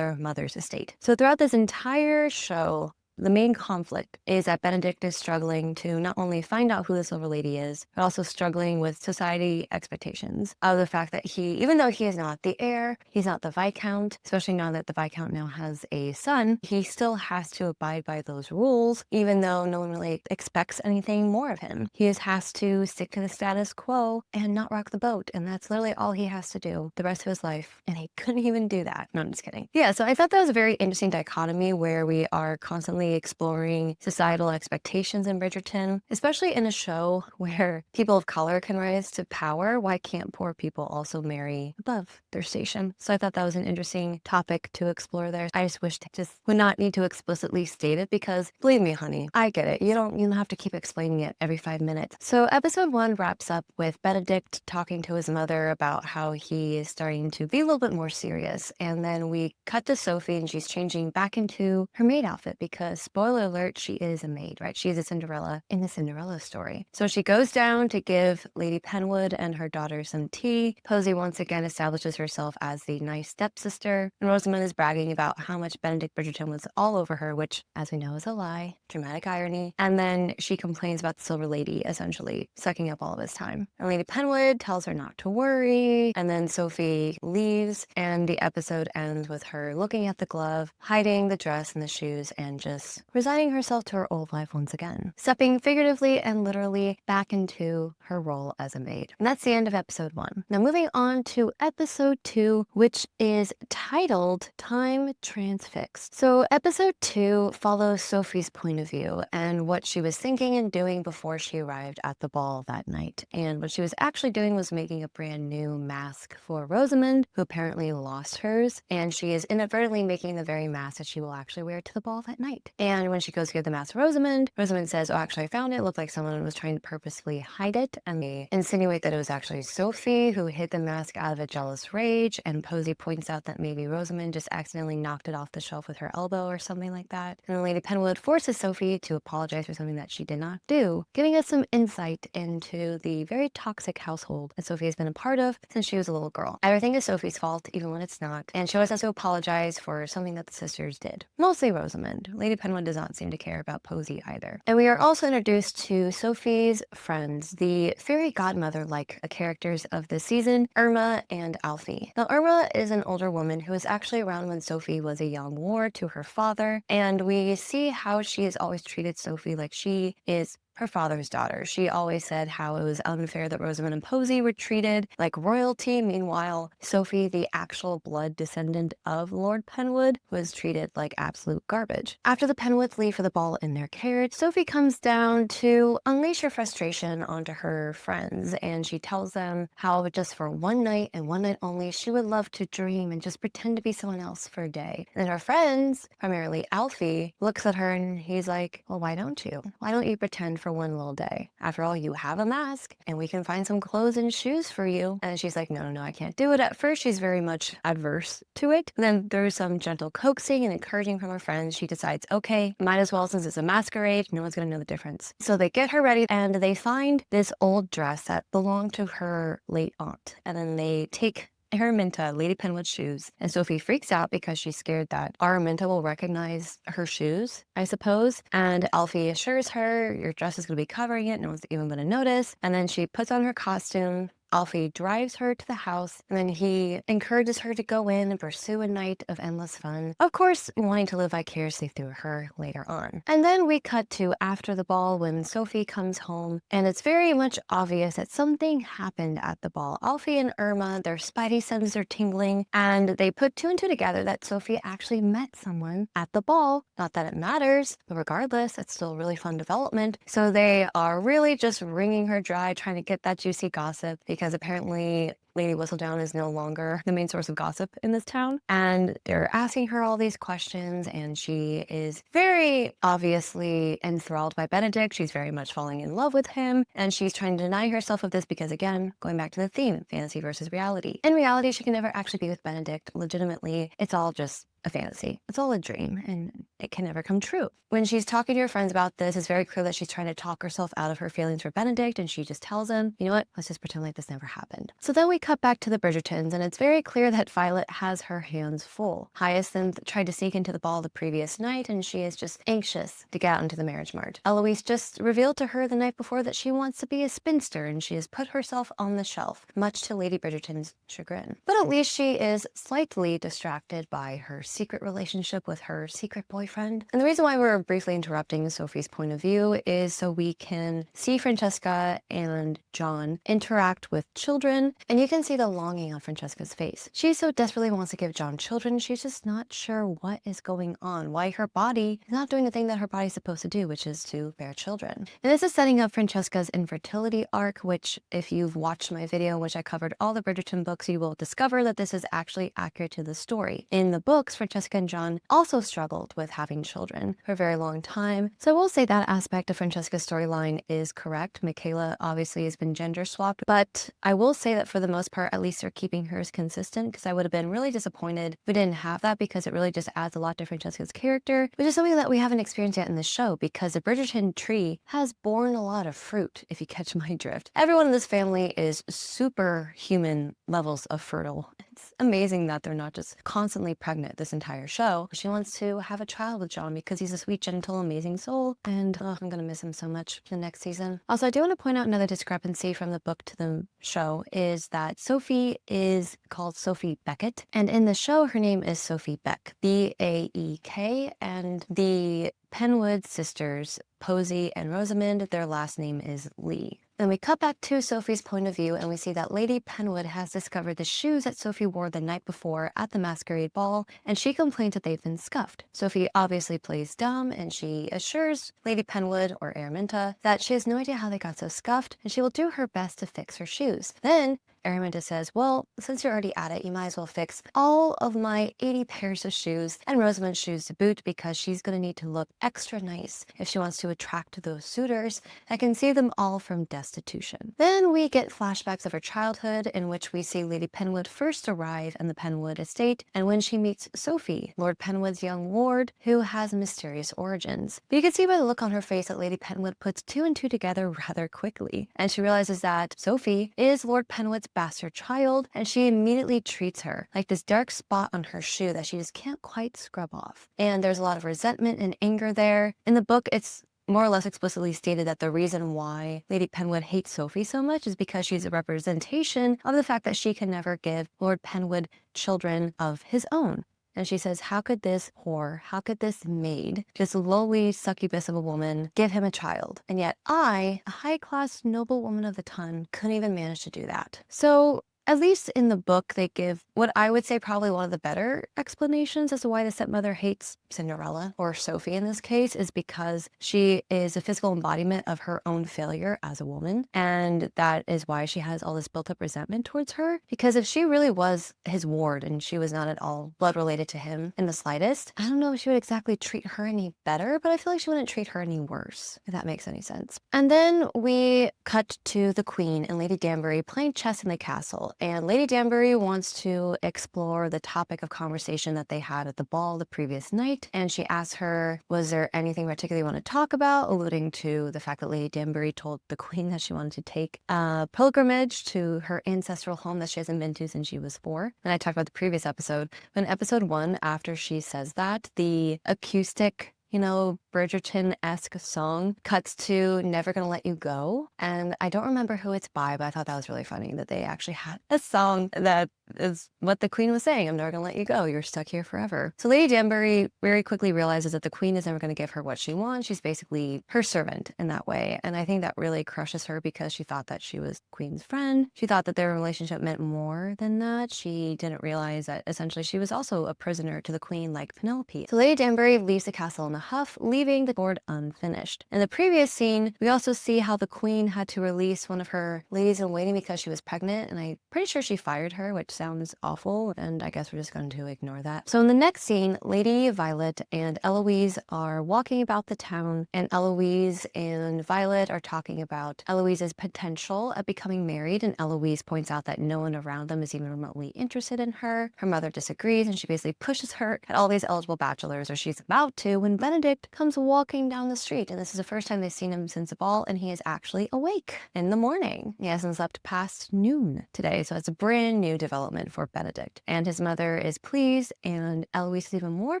mother's estate. So throughout this entire show, the main conflict is that Benedict is struggling to not only find out who the Silver Lady is, but also struggling with society expectations of the fact that he, even though he is not the heir, he's not the Viscount, especially now that the Viscount now has a son, he still has to abide by those rules, even though no one really expects anything more of him. He just has to stick to the status quo and not rock the boat, and that's literally all he has to do the rest of his life, and he couldn't even do that. No, I'm just kidding. Yeah, so I thought that was a very interesting dichotomy where we are constantly exploring societal expectations in Bridgerton, especially in a show where people of color can rise to power. Why can't poor people also marry above their station? So I thought that was an interesting topic to explore there. I just wish they just would not need to explicitly state it, because believe me, honey, I get it. You don't have to keep explaining it every 5 minutes. So episode 1 wraps up with Benedict talking to his mother about how he is starting to be a little bit more serious. And then we cut to Sophie, and she's changing back into her maid outfit because, spoiler alert, she is a maid, right? She's a Cinderella in the Cinderella story. So she goes down to give Lady Penwood and her daughter some tea. Posey once again establishes herself as the nice stepsister, and Rosamund is bragging about how much Benedict Bridgerton was all over her, which, as we know, is a lie. Dramatic irony. And then she complains about the Silver Lady essentially sucking up all of his time. And Lady Penwood tells her not to worry, and then Sophie leaves, and the episode ends with her looking at the glove, hiding the dress and the shoes, and just resigning herself to her old life once again, stepping figuratively and literally back into her role as a maid. And that's the end of episode 1. Now moving on to episode 2, which is titled Time Transfixed. So episode 2 follows Sophie's point of view and what she was thinking and doing before she arrived at the ball that night. And what she was actually doing was making a brand new mask for Rosamund, who apparently lost hers, and she is inadvertently making the very mask that she will actually wear to the ball that night. And when she goes to give the mask to Rosamond, Rosamond says, oh, actually I found it. It looked like someone was trying to purposefully hide it. And they insinuate that it was actually Sophie who hid the mask out of a jealous rage. And Posey points out that maybe Rosamond just accidentally knocked it off the shelf with her elbow or something like that. And then Lady Penwood forces Sophie to apologize for something that she did not do, giving us some insight into the very toxic household that Sophie has been a part of since she was a little girl. Everything is Sophie's fault, even when it's not. And she always has to apologize for something that the sisters did. Mostly Rosamond. Lady Penwood does not seem to care about Posey either. And we are also introduced to Sophie's friends, the fairy godmother-like characters of this season, Irma and Alfie. Now, Irma is an older woman who was actually around when Sophie was a young ward to her father, and we see how she has always treated Sophie like she is her father's daughter. She always said how it was unfair that Rosamond and Posey were treated like royalty. Meanwhile, Sophie, the actual blood descendant of Lord Penwood, was treated like absolute garbage. After the Penwoods leave for the ball in their carriage, Sophie comes down to unleash her frustration onto her friends, and she tells them how just for one night and one night only, she would love to dream and just pretend to be someone else for a day. And her friends, primarily Alfie, looks at her and he's like, well, why don't you? Why don't you pretend for one little day? After all, you have a mask and we can find some clothes and shoes for you. And she's like, no, I can't do it. At first, she's very much adverse to it. And then there's some gentle coaxing and encouraging from her friends. She decides, okay, might as well, since it's a masquerade, no one's going to know the difference. So they get her ready and they find this old dress that belonged to her late aunt. And then they take Araminta, Lady Penwood's shoes, and Sophie freaks out because she's scared that Araminta will recognize her shoes, I suppose. And Alfie assures her, your dress is going to be covering it, no one's even going to notice. And then she puts on her costume. Alfie drives her to the house, and then he encourages her to go in and pursue a night of endless fun. Of course, wanting to live vicariously through her later on. And then we cut to after the ball when Sophie comes home, and it's very much obvious that something happened at the ball. Alfie and Irma, their spidey senses are tingling, and they put two and two together that Sophie actually met someone at the ball. Not that it matters, but regardless, it's still really fun development. So they are really just wringing her dry, trying to get that juicy gossip, because apparently Lady Whistledown is no longer the main source of gossip in this town. And they're asking her all these questions, and she is very obviously enthralled by Benedict. She's very much falling in love with him, and she's trying to deny herself of this because, again, going back to the theme, fantasy versus reality. In reality, she can never actually be with Benedict. Legitimately, it's all just a fantasy. It's all a dream, and it can never come true. When she's talking to her friends about this, it's very clear that she's trying to talk herself out of her feelings for Benedict, and she just tells him, you know what, let's just pretend like this never happened. So then we cut back to the Bridgertons, and it's very clear that Violet has her hands full. Hyacinth tried to sneak into the ball the previous night, and she is just anxious to get out into the marriage mart. Eloise just revealed to her the night before that she wants to be a spinster, and she has put herself on the shelf, much to Lady Bridgerton's chagrin. But at least she is slightly distracted by her secret relationship with her secret boyfriend. And the reason why we're briefly interrupting Sophie's point of view is so we can see Francesca and John interact with children, and you can see the longing on Francesca's face. She so desperately wants to give John children, she's just not sure what is going on, why her body is not doing the thing that her body's supposed to do, which is to bear children. And this is setting up Francesca's infertility arc, which if you've watched my video, which I covered all the Bridgerton books, you will discover that this is actually accurate to the story. In the books, Francesca and John also struggled with having children for a very long time. So I will say that aspect of Francesca's storyline is correct. Michaela obviously has been gender swapped, but I will say that for the most part, at least they're keeping hers consistent, because I would have been really disappointed if we didn't have that, because it really just adds a lot to Francesca's character, which is something that we haven't experienced yet in the show, because the Bridgerton tree has borne a lot of fruit, if you catch my drift. Everyone in this family is superhuman levels of fertile. It's amazing that they're not just constantly pregnant this entire show. She wants to have a child with John because he's a sweet, gentle, amazing soul, and I'm gonna miss him so much the next season. Also, I do want to point out another discrepancy from the book to the show is that Sophie is called Sophie Beckett, and in the show her name is Sophie Beck, B-A-E-K, and the Penwood sisters, Posey and Rosamond, their last name is Lee. Then we cut back to Sophie's point of view, and we see that Lady Penwood has discovered the shoes that Sophie wore the night before at the masquerade ball, and she complains that they've been scuffed. Sophie obviously plays dumb, and she assures Lady Penwood, or Araminta, that she has no idea how they got so scuffed, and she will do her best to fix her shoes. Then Araminta says, well, since you're already at it, you might as well fix all of my 80 pairs of shoes and Rosamund's shoes to boot, because she's going to need to look extra nice if she wants to attract those suitors that can save them all from destitution. Then we get flashbacks of her childhood, in which we see Lady Penwood first arrive in the Penwood estate, and when she meets Sophie, Lord Penwood's young ward, who has mysterious origins. But you can see by the look on her face that Lady Penwood puts two and two together rather quickly, and she realizes that Sophie is Lord Penwood's bastard child, and she immediately treats her like this dark spot on her shoe that she just can't quite scrub off. And there's a lot of resentment and anger there. In the book, it's more or less explicitly stated that the reason why Lady Penwood hates Sophie so much is because she's a representation of the fact that she can never give Lord Penwood children of his own. And she says, how could this whore, how could this maid, this lowly succubus of a woman, give him a child? And yet I, a high-class noble woman of the ton, couldn't even manage to do that. So at least in the book, they give what I would say probably one of the better explanations as to why the stepmother hates Cinderella, or Sophie in this case, is because she is a physical embodiment of her own failure as a woman. And that is why she has all this built-up resentment towards her. Because if she really was his ward and she was not at all blood related to him in the slightest, I don't know if she would exactly treat her any better, but I feel like she wouldn't treat her any worse, if that makes any sense. And then we cut to the Queen and Lady Danbury playing chess in the castle. And Lady Danbury wants to explore the topic of conversation that they had at the ball the previous night. And she asks her, was there anything particular you want to talk about? Alluding to the fact that Lady Danbury told the Queen that she wanted to take a pilgrimage to her ancestral home that she hasn't been to since she was 4. And I talked about the previous episode. But in episode 1, after she says that, the acoustic, Bridgerton-esque song cuts to Never Gonna Let You Go. And I don't remember who it's by, but I thought that was really funny that they actually had a song that is what the Queen was saying. I'm never gonna let you go. You're stuck here forever. So Lady Danbury very quickly realizes that the Queen is never gonna give her what she wants. She's basically her servant in that way. And I think that really crushes her because she thought that she was Queen's friend. She thought that their relationship meant more than that. She didn't realize that essentially she was also a prisoner to the Queen like Penelope. So Lady Danbury leaves the castle in a huff, leaving the board unfinished. In the previous scene, we also see how the Queen had to release one of her ladies in waiting because she was pregnant, and I'm pretty sure she fired her, which sounds awful, and I guess we're just going to ignore that. So in the next scene, Lady Violet and Eloise are walking about the town, and Eloise and Violet are talking about Eloise's potential at becoming married, and Eloise points out that no one around them is even remotely interested in her. Her mother disagrees, and she basically pushes her at all these eligible bachelors, or she's about to, when Benedict comes walking down the street, and this is the first time they've seen him since the ball, and he is actually awake in the morning. He hasn't slept past noon today, so it's a brand new development for Benedict. And his mother is pleased, and Eloise is even more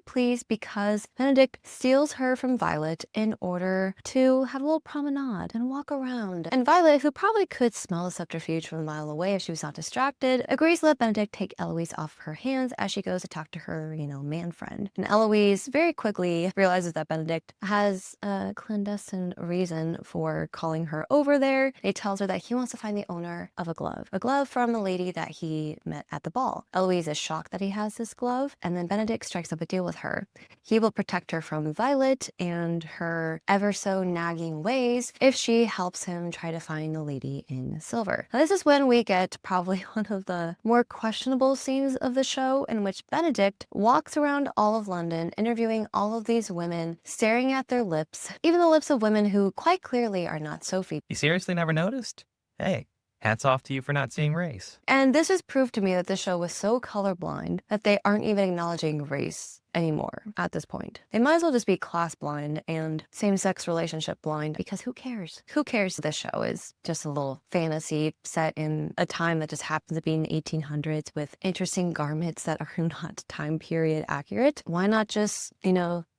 pleased because Benedict steals her from Violet in order to have a little promenade and walk around. And Violet, who probably could smell the subterfuge from a mile away if she was not distracted, agrees to let Benedict take Eloise off her hands as she goes to talk to her, man friend. And Eloise very quickly realizes that Benedict has a clandestine reason for calling her over there. He tells her that he wants to find the owner of a glove from the lady that he met at the ball. Eloise is shocked that he has this glove, and then Benedict strikes up a deal with her. He will protect her from Violet and her ever so nagging ways if she helps him try to find the lady in silver. Now, this is when we get probably one of the more questionable scenes of the show, in which Benedict walks around all of London interviewing all of these women, staring at their lips, even the lips of women who quite clearly are not Sophie. You seriously never noticed? Hey, hats off to you for not seeing race. And this has proved to me that the show was so colorblind that they aren't even acknowledging race anymore at this point. They might as well just be class blind and same-sex relationship blind, because who cares? Who cares? This show is just a little fantasy set in a time that just happens to be in the 1800s with interesting garments that are not time period accurate. Why not just,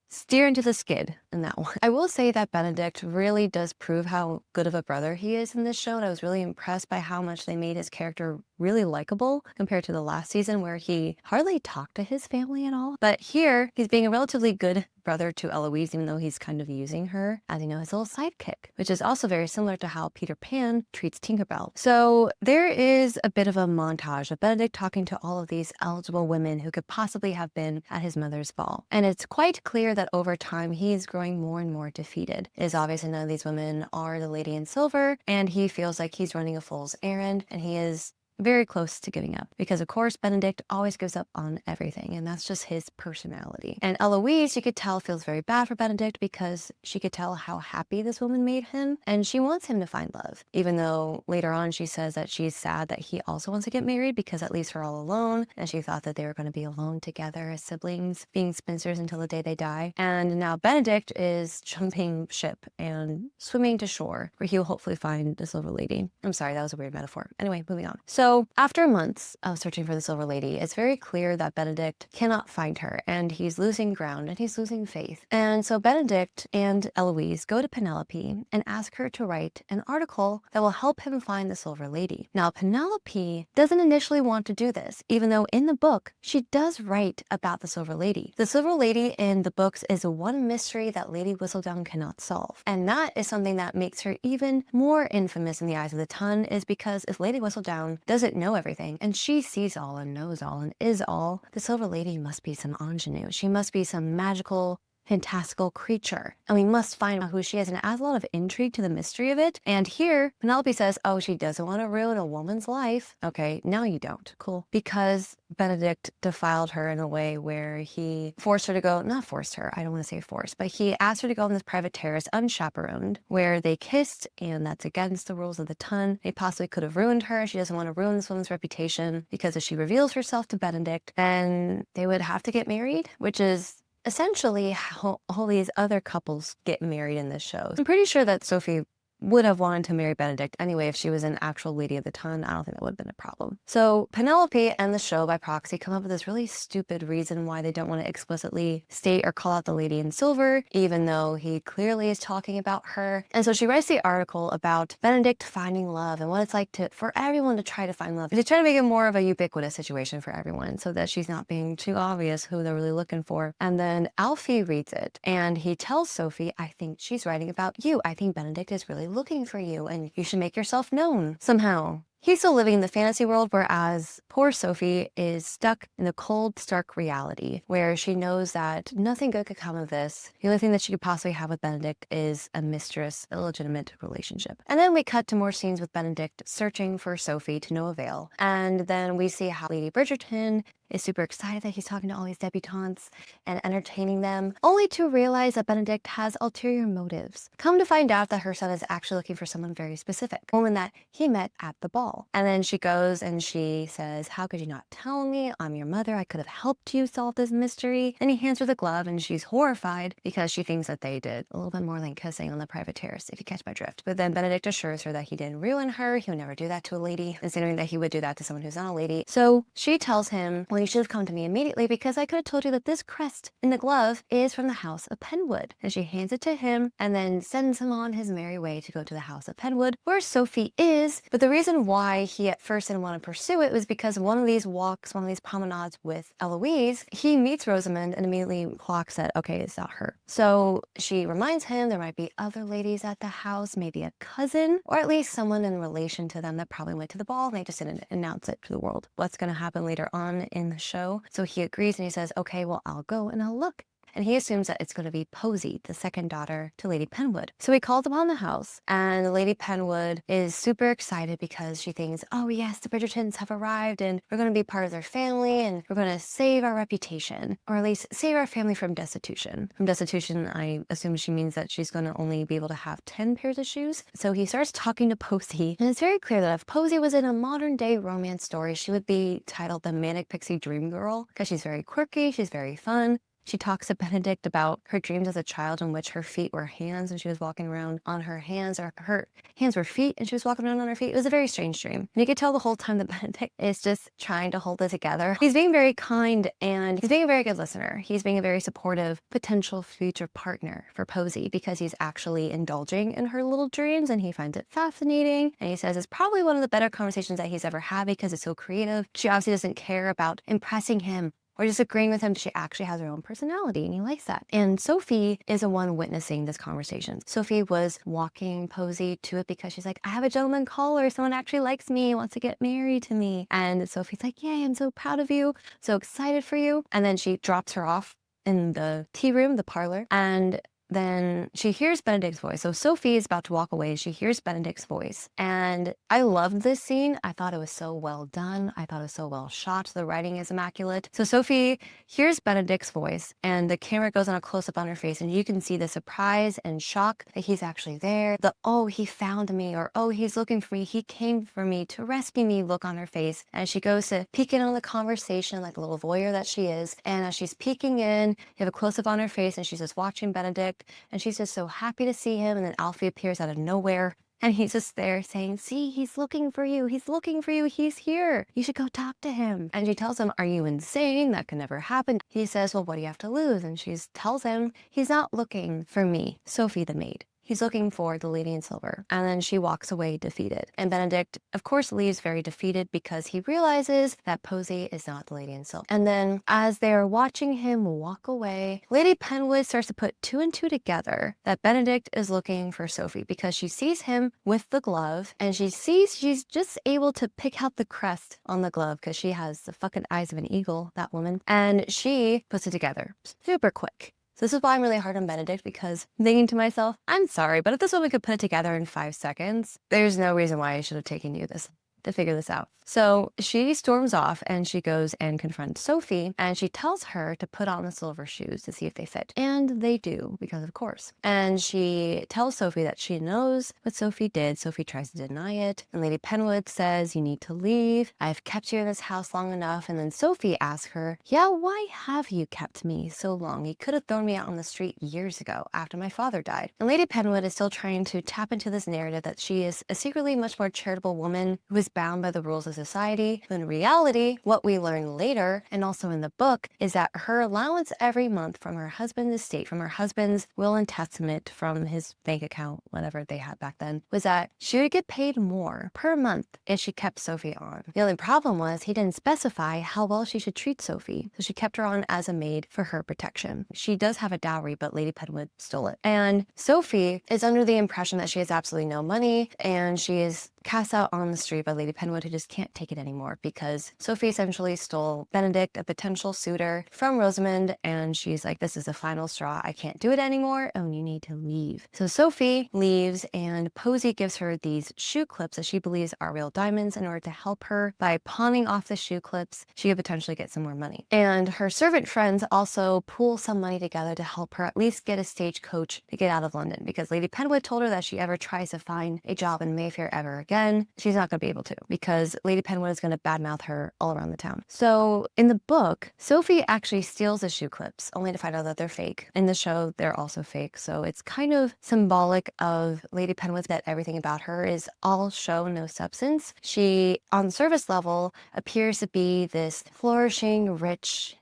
steer into the skid in that one? I will say that Benedict really does prove how good of a brother he is in this show, and I was really impressed by how much they made his character really likable compared to the last season, where he hardly talked to his family at all. But here, he's being a relatively good brother to Eloise, even though he's kind of using her as, his little sidekick, which is also very similar to how Peter Pan treats Tinkerbell. So there is a bit of a montage of Benedict talking to all of these eligible women who could possibly have been at his mother's ball. And it's quite clear that over time, he's growing more and more defeated. It is obvious that none of these women are the lady in silver, and he feels like he's running a fool's errand, and he is very close to giving up because, of course, Benedict always gives up on everything, and that's just his personality. And Eloise, you could tell, feels very bad for Benedict because she could tell how happy this woman made him, and she wants him to find love, even though later on she says that she's sad that he also wants to get married because that leaves her all alone, and she thought that they were going to be alone together as siblings, being spinsters until the day they die. And now Benedict is jumping ship and swimming to shore, where he will hopefully find the Silver Lady. I'm sorry, that was a weird metaphor. Anyway, moving on. So after months of searching for the Silver Lady, it's very clear that Benedict cannot find her, and he's losing ground and he's losing faith. And so Benedict and Eloise go to Penelope and ask her to write an article that will help him find the Silver Lady. Now, Penelope doesn't initially want to do this, even though in the book, she does write about the Silver Lady. The Silver Lady in the books is one mystery that Lady Whistledown cannot solve. And that is something that makes her even more infamous in the eyes of the Ton, is because if Lady Whistledown doesn't know everything, and she sees all and knows all and is all, the Silver Lady must be some ingenue. She must be some magical, fantastical creature, and we must find out who she is, and it adds a lot of intrigue to the mystery of it. And here Penelope says, oh, she doesn't want to ruin a woman's life. Okay, now you don't. Cool. Because Benedict defiled her in a way where he forced her to go, not forced her, I don't want to say forced, but he asked her to go on this private terrace unchaperoned where they kissed, and that's against the rules of the Ton. They possibly could have ruined her. She doesn't want to ruin this woman's reputation because if she reveals herself to Benedict, then they would have to get married, which is essentially how all these other couples get married in this show. I'm pretty sure that Sophie would have wanted to marry Benedict anyway if she was an actual Lady of the Ton. I don't think that would have been a problem. So Penelope and the show by proxy come up with this really stupid reason why they don't want to explicitly state or call out the Lady in Silver, even though he clearly is talking about her. And so she writes the article about Benedict finding love and what it's like for everyone to try to find love. To try to make it more of a ubiquitous situation for everyone so that she's not being too obvious who they're really looking for. And then Alfie reads it and he tells Sophie, I think she's writing about you. I think Benedict is really looking for you and you should make yourself known somehow. He's still living in the fantasy world, whereas poor Sophie is stuck in the cold, stark reality where she knows that nothing good could come of this. The only thing that she could possibly have with Benedict is a mistress, illegitimate relationship. And then we cut to more scenes with Benedict searching for Sophie to no avail. And then we see how Lady Bridgerton is super excited that he's talking to all these debutantes and entertaining them, only to realize that Benedict has ulterior motives. Come to find out that her son is actually looking for someone very specific, a woman that he met at the ball. And then she goes and she says, how could you not tell me? I'm your mother. I could have helped you solve this mystery. And he hands her the glove and she's horrified because she thinks that they did a little bit more than kissing on the private terrace, if you catch my drift. But then Benedict assures her that he didn't ruin her. He would never do that to a lady, considering that he would do that to someone who's not a lady. So she tells him, well, you should have come to me immediately because I could have told you that this crest in the glove is from the house of Penwood. And she hands it to him and then sends him on his merry way to go to the house of Penwood, where Sophie is. But the reason why he at first didn't want to pursue it was because one of these walks, one of these promenades with Eloise, he meets Rosamond and immediately clocks that, okay, it's not her. So she reminds him there might be other ladies at the house, maybe a cousin, or at least someone in relation to them that probably went to the ball and they just didn't announce it to the world. What's going to happen later on in the show? So he agrees and he says, okay, well, I'll go and I'll look. And he assumes that it's going to be Posy, the second daughter to Lady Penwood. So he calls upon the house, and Lady Penwood is super excited because she thinks, oh yes, the Bridgertons have arrived and we're going to be part of their family and we're going to save our reputation, or at least save our family from destitution. From destitution, I assume she means that she's going to only be able to have 10 pairs of shoes. So he starts talking to Posy, and it's very clear that if Posy was in a modern day romance story, she would be titled the Manic Pixie Dream Girl because she's very quirky, she's very fun. She talks to Benedict about her dreams as a child in which her feet were hands and she was walking around on her hands, or her hands were feet and she was walking around on her feet. It was a very strange dream. And you could tell the whole time that Benedict is just trying to hold it together. He's being very kind and he's being a very good listener. He's being a very supportive potential future partner for Posy because he's actually indulging in her little dreams and he finds it fascinating. And he says it's probably one of the better conversations that he's ever had because it's so creative. She obviously doesn't care about impressing him or just agreeing with him. She actually has her own personality and he likes that. And Sophie is the one witnessing this conversation. Sophie was walking Posy to it because she's like, I have a gentleman caller. Someone actually likes me, wants to get married to me. And Sophie's like, yay, I'm so proud of you. So excited for you. And then she drops her off in the tea room, the parlor. And then she hears Benedict's voice. So Sophie is about to walk away. She hears Benedict's voice. And I loved this scene. I thought it was so well done. I thought it was so well shot. The writing is immaculate. So Sophie hears Benedict's voice and the camera goes on a close-up on her face and you can see the surprise and shock that he's actually there. The, oh, he found me, or oh, he's looking for me. He came for me to rescue me look on her face. And she goes to peek in on the conversation like a little voyeur that she is. And as she's peeking in, you have a close-up on her face and she's just watching Benedict and she's just so happy to see him. And then Alfie appears out of nowhere. And he's just there saying, see, he's looking for you. He's looking for you. He's here. You should go talk to him. And she tells him, are you insane? That can never happen. He says, well, what do you have to lose? And she tells him, he's not looking for me, Sophie the maid. He's looking for the lady in silver. And then she walks away defeated. And Benedict, of course, leaves very defeated because he realizes that Posey is not the lady in silver. And then as they're watching him walk away, Lady Penwood starts to put two and two together that Benedict is looking for Sophie because she sees him with the glove and she sees she's just able to pick out the crest on the glove because she has the fucking eyes of an eagle, that woman. And she puts it together super quick. So this is why I'm really hard on Benedict, because I'm thinking to myself, I'm sorry, but if this woman could put it together in 5 seconds, there's no reason why I should have taken you to figure this out. So she storms off and she goes and confronts Sophie and she tells her to put on the silver shoes to see if they fit. And they do, because of course. And she tells Sophie that she knows what Sophie did. Sophie tries to deny it. And Lady Penwood says, you need to leave. I've kept you in this house long enough. And then Sophie asks her, yeah, why have you kept me so long? You could have thrown me out on the street years ago after my father died. And Lady Penwood is still trying to tap into this narrative that she is a secretly much more charitable woman who is bound by the rules of society. But in reality, what we learn later, and also in the book, is that her allowance every month from her husband's estate, from her husband's will and testament, from his bank account, whatever they had back then, was that she would get paid more per month if she kept Sophie on. The only problem was he didn't specify how well she should treat Sophie, so she kept her on as a maid for her protection. She does have a dowry, but Lady Penwood stole it. And Sophie is under the impression that she has absolutely no money, and she is cast out on the street by Lady Penwood, who just can't take it anymore because Sophie essentially stole Benedict, a potential suitor, from Rosamond, and she's like, this is the final straw. I can't do it anymore, and you need to leave. So Sophie leaves, and Posey gives her these shoe clips that she believes are real diamonds in order to help her. By pawning off the shoe clips, she could potentially get some more money. And her servant friends also pool some money together to help her at least get a stagecoach to get out of London, because Lady Penwood told her that if she ever tries to find a job in Mayfair ever again, she's not going to be able to, because Lady Penwood is going to badmouth her all around the town. So in the book, Sophie actually steals the shoe clips only to find out that they're fake. In the show, they're also fake. So it's kind of symbolic of Lady Penwood that everything about her is all show, no substance. She, on surface level, appears to be this flourishing, rich,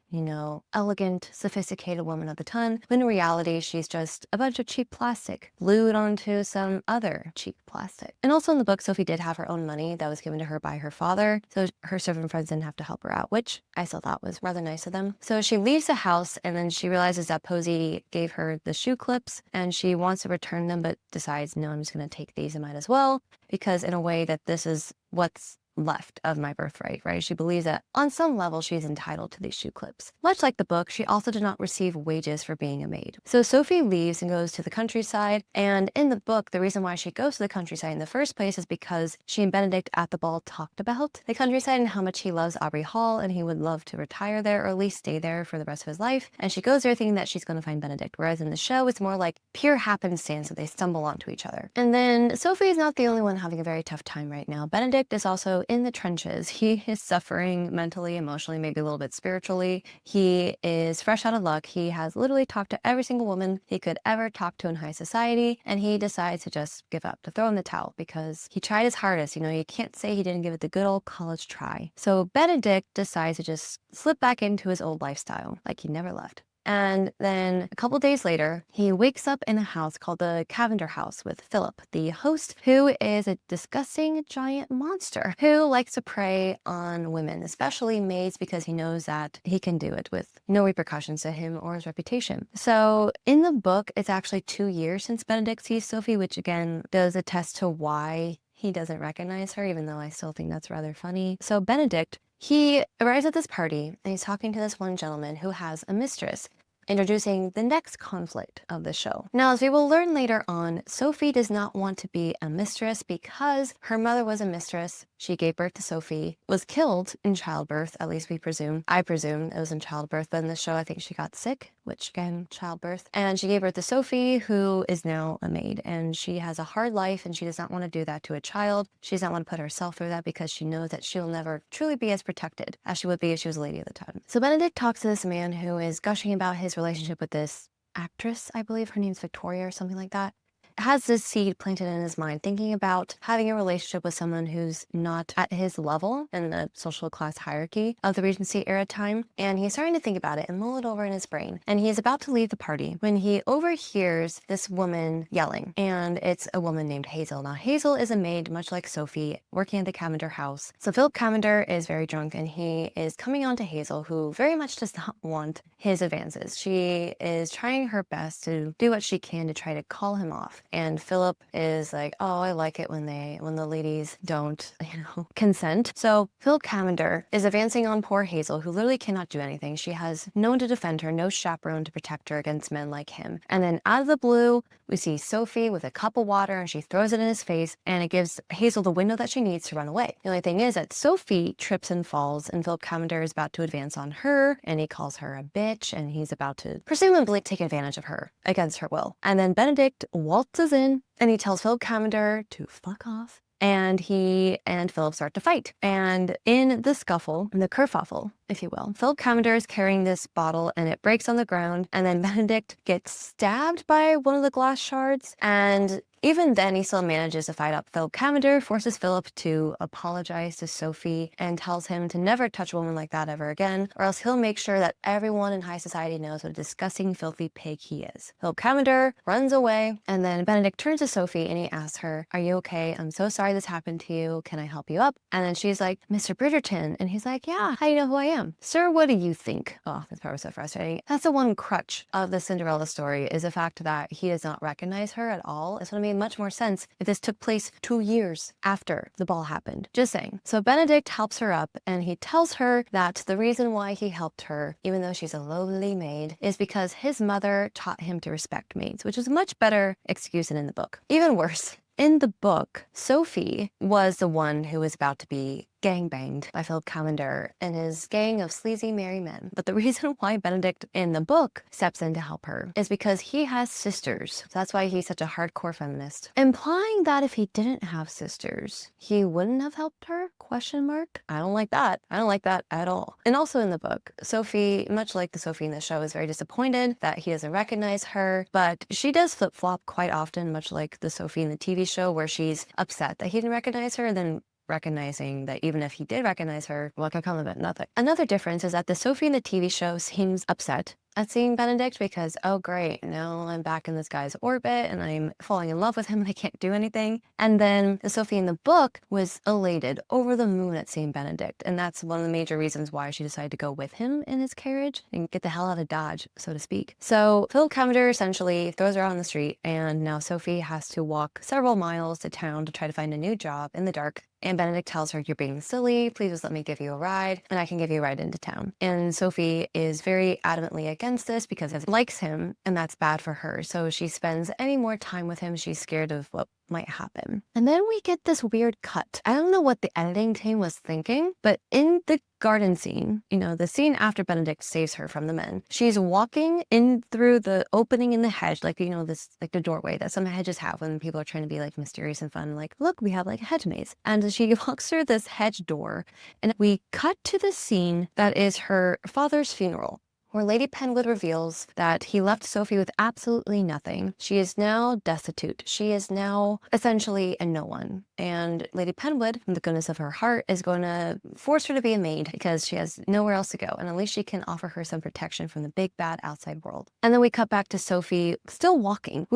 elegant, sophisticated woman of the ton, when in reality, she's just a bunch of cheap plastic glued onto some other cheap plastic. And also in the book, Sophie did have her own money that was given to her by her father, so her servant friends didn't have to help her out, which I still thought was rather nice of them. So she leaves the house, and then she realizes that Posey gave her the shoe clips, and she wants to return them, but decides, no, I'm just going to take these, I might as well, because in a way that this is what's left of my birthright, right? She believes that on some level she's entitled to these shoe clips. Much like the book, she also did not receive wages for being a maid. So Sophie leaves and goes to the countryside, and in the book, the reason why she goes to the countryside in the first place is because she and Benedict at the ball talked about the countryside and how much he loves Aubrey Hall and he would love to retire there or at least stay there for the rest of his life. And she goes there thinking that she's going to find Benedict, whereas in the show, it's more like pure happenstance that they stumble onto each other. And then Sophie is not the only one having a very tough time right now. Benedict is also in the trenches. He is suffering mentally, emotionally, maybe a little bit spiritually. He is fresh out of luck. He has literally talked to every single woman he could ever talk to in high society, and he decides to just give up, to throw in the towel, because he tried his hardest. You can't say he didn't give it the good old college try. So Benedict decides to just slip back into his old lifestyle, like he never left. And then a couple days later, he wakes up in a house called the Cavender House with Philip, the host, who is a disgusting giant monster who likes to prey on women, especially maids, because he knows that he can do it with no repercussions to him or his reputation. So in the book, it's actually 2 years since Benedict sees Sophie, which again does attest to why he doesn't recognize her, even though I still think that's rather funny. So Benedict, he arrives at this party and he's talking to this one gentleman who has a mistress. introducing the next conflict of the show. Now, as we will learn later on, Sophie does not want to be a mistress because her mother was a mistress. She gave birth to Sophie, was killed in childbirth, at least we presume. I presume it was in childbirth, but in the show I think she got sick, which again, childbirth. And she gave birth to Sophie, who is now a maid, and she has a hard life and she does not want to do that to a child. She does not want to put herself through that because she knows that she'll never truly be as protected as she would be if she was a lady at the time. So Benedict talks to this man who is gushing about his relationship with this actress, I believe her name's Victoria or something like that. Has this seed planted in his mind, thinking about having a relationship with someone who's not at his level in the social class hierarchy of the Regency era time. And he's starting to think about it and mull it over in his brain. And he's about to leave the party when he overhears this woman yelling. And it's a woman named Hazel. Now, Hazel is a maid, much like Sophie, working at the Cavender house. So Philip Cavender is very drunk and he is coming on to Hazel, who very much does not want his advances. She is trying her best to do what she can to try to call him off. And Philip is like, oh, I like it when the ladies don't, consent. So Philip Cavender is advancing on poor Hazel, who literally cannot do anything. She has no one to defend her, no chaperone to protect her against men like him. And then out of the blue, we see Sophie with a cup of water and she throws it in his face and it gives Hazel the window that she needs to run away. The only thing is that Sophie trips and falls and Philip Cavender is about to advance on her and he calls her a bitch and he's about to presumably take advantage of her against her will. And then Benedict waltzes in and he tells Philip Cavender to fuck off. And he and Philip start to fight. And in the scuffle, in the kerfuffle, if you will, Philip Cavender is carrying this bottle and it breaks on the ground. And then Benedict gets stabbed by one of the glass shards. And even then, he still manages to fight up Philip Cavender, forces Philip to apologize to Sophie, and tells him to never touch a woman like that ever again, or else he'll make sure that everyone in high society knows what a disgusting, filthy pig he is. Philip Cavender runs away, and then Benedict turns to Sophie and he asks her, "Are you okay? I'm so sorry this happened to you. Can I help you up?" And then she's like, "Mr. Bridgerton." And he's like, "Yeah, how do you know who I am?" "Sir, what do you think?" Oh, this part was so frustrating. That's the one crutch of the Cinderella story, is the fact that he does not recognize her at all. It's going to make much more sense if this took place 2 years after the ball happened. Just saying. So Benedict helps her up and he tells her that the reason why he helped her, even though she's a lowly maid, is because his mother taught him to respect maids, which is a much better excuse than in the book. Even worse. In the book, Sophie was the one who was about to be gangbanged by Philip Cavender and his gang of sleazy merry men. But the reason why Benedict in the book steps in to help her is because he has sisters. So that's why he's such a hardcore feminist. Implying that if he didn't have sisters, he wouldn't have helped her? Question mark. I don't like that. I don't like that at all. And also in the book, Sophie, much like the Sophie in the show, is very disappointed that he doesn't recognize her, but she does flip-flop quite often, much like the Sophie in the TV show, where she's upset that he didn't recognize her and then recognizing that even if he did recognize her, what could come of it? Nothing. Another difference is that the Sophie in the TV show seems upset at seeing Benedict because, oh great, now I'm back in this guy's orbit and I'm falling in love with him and I can't do anything. And then the Sophie in the book was elated, over the moon at seeing Benedict. And that's one of the major reasons why she decided to go with him in his carriage and get the hell out of Dodge, so to speak. So Philip Cavender essentially throws her out on the street and now Sophie has to walk several miles to town to try to find a new job in the dark. And Benedict tells her, "You're being silly. Please just let me give you a ride and I can give you a ride into town." And Sophie is very adamantly against this because she likes him and that's bad for her. So she spends any more time with him, she's scared of what might happen. And then we get this weird cut. I don't know what the editing team was thinking, but in the garden scene, the scene after Benedict saves her from the men, she's walking in through the opening in the hedge, like, this, like the doorway that some hedges have when people are trying to be like mysterious and fun. Like, look, we have like a hedge maze. And she walks through this hedge door and we cut to the scene that is her father's funeral, where Lady Penwood reveals that he left Sophie with absolutely nothing. She is now destitute. She is now essentially a no one. And Lady Penwood, from the goodness of her heart, is going to force her to be a maid because she has nowhere else to go. And at least she can offer her some protection from the big bad outside world. And then we cut back to Sophie still walking.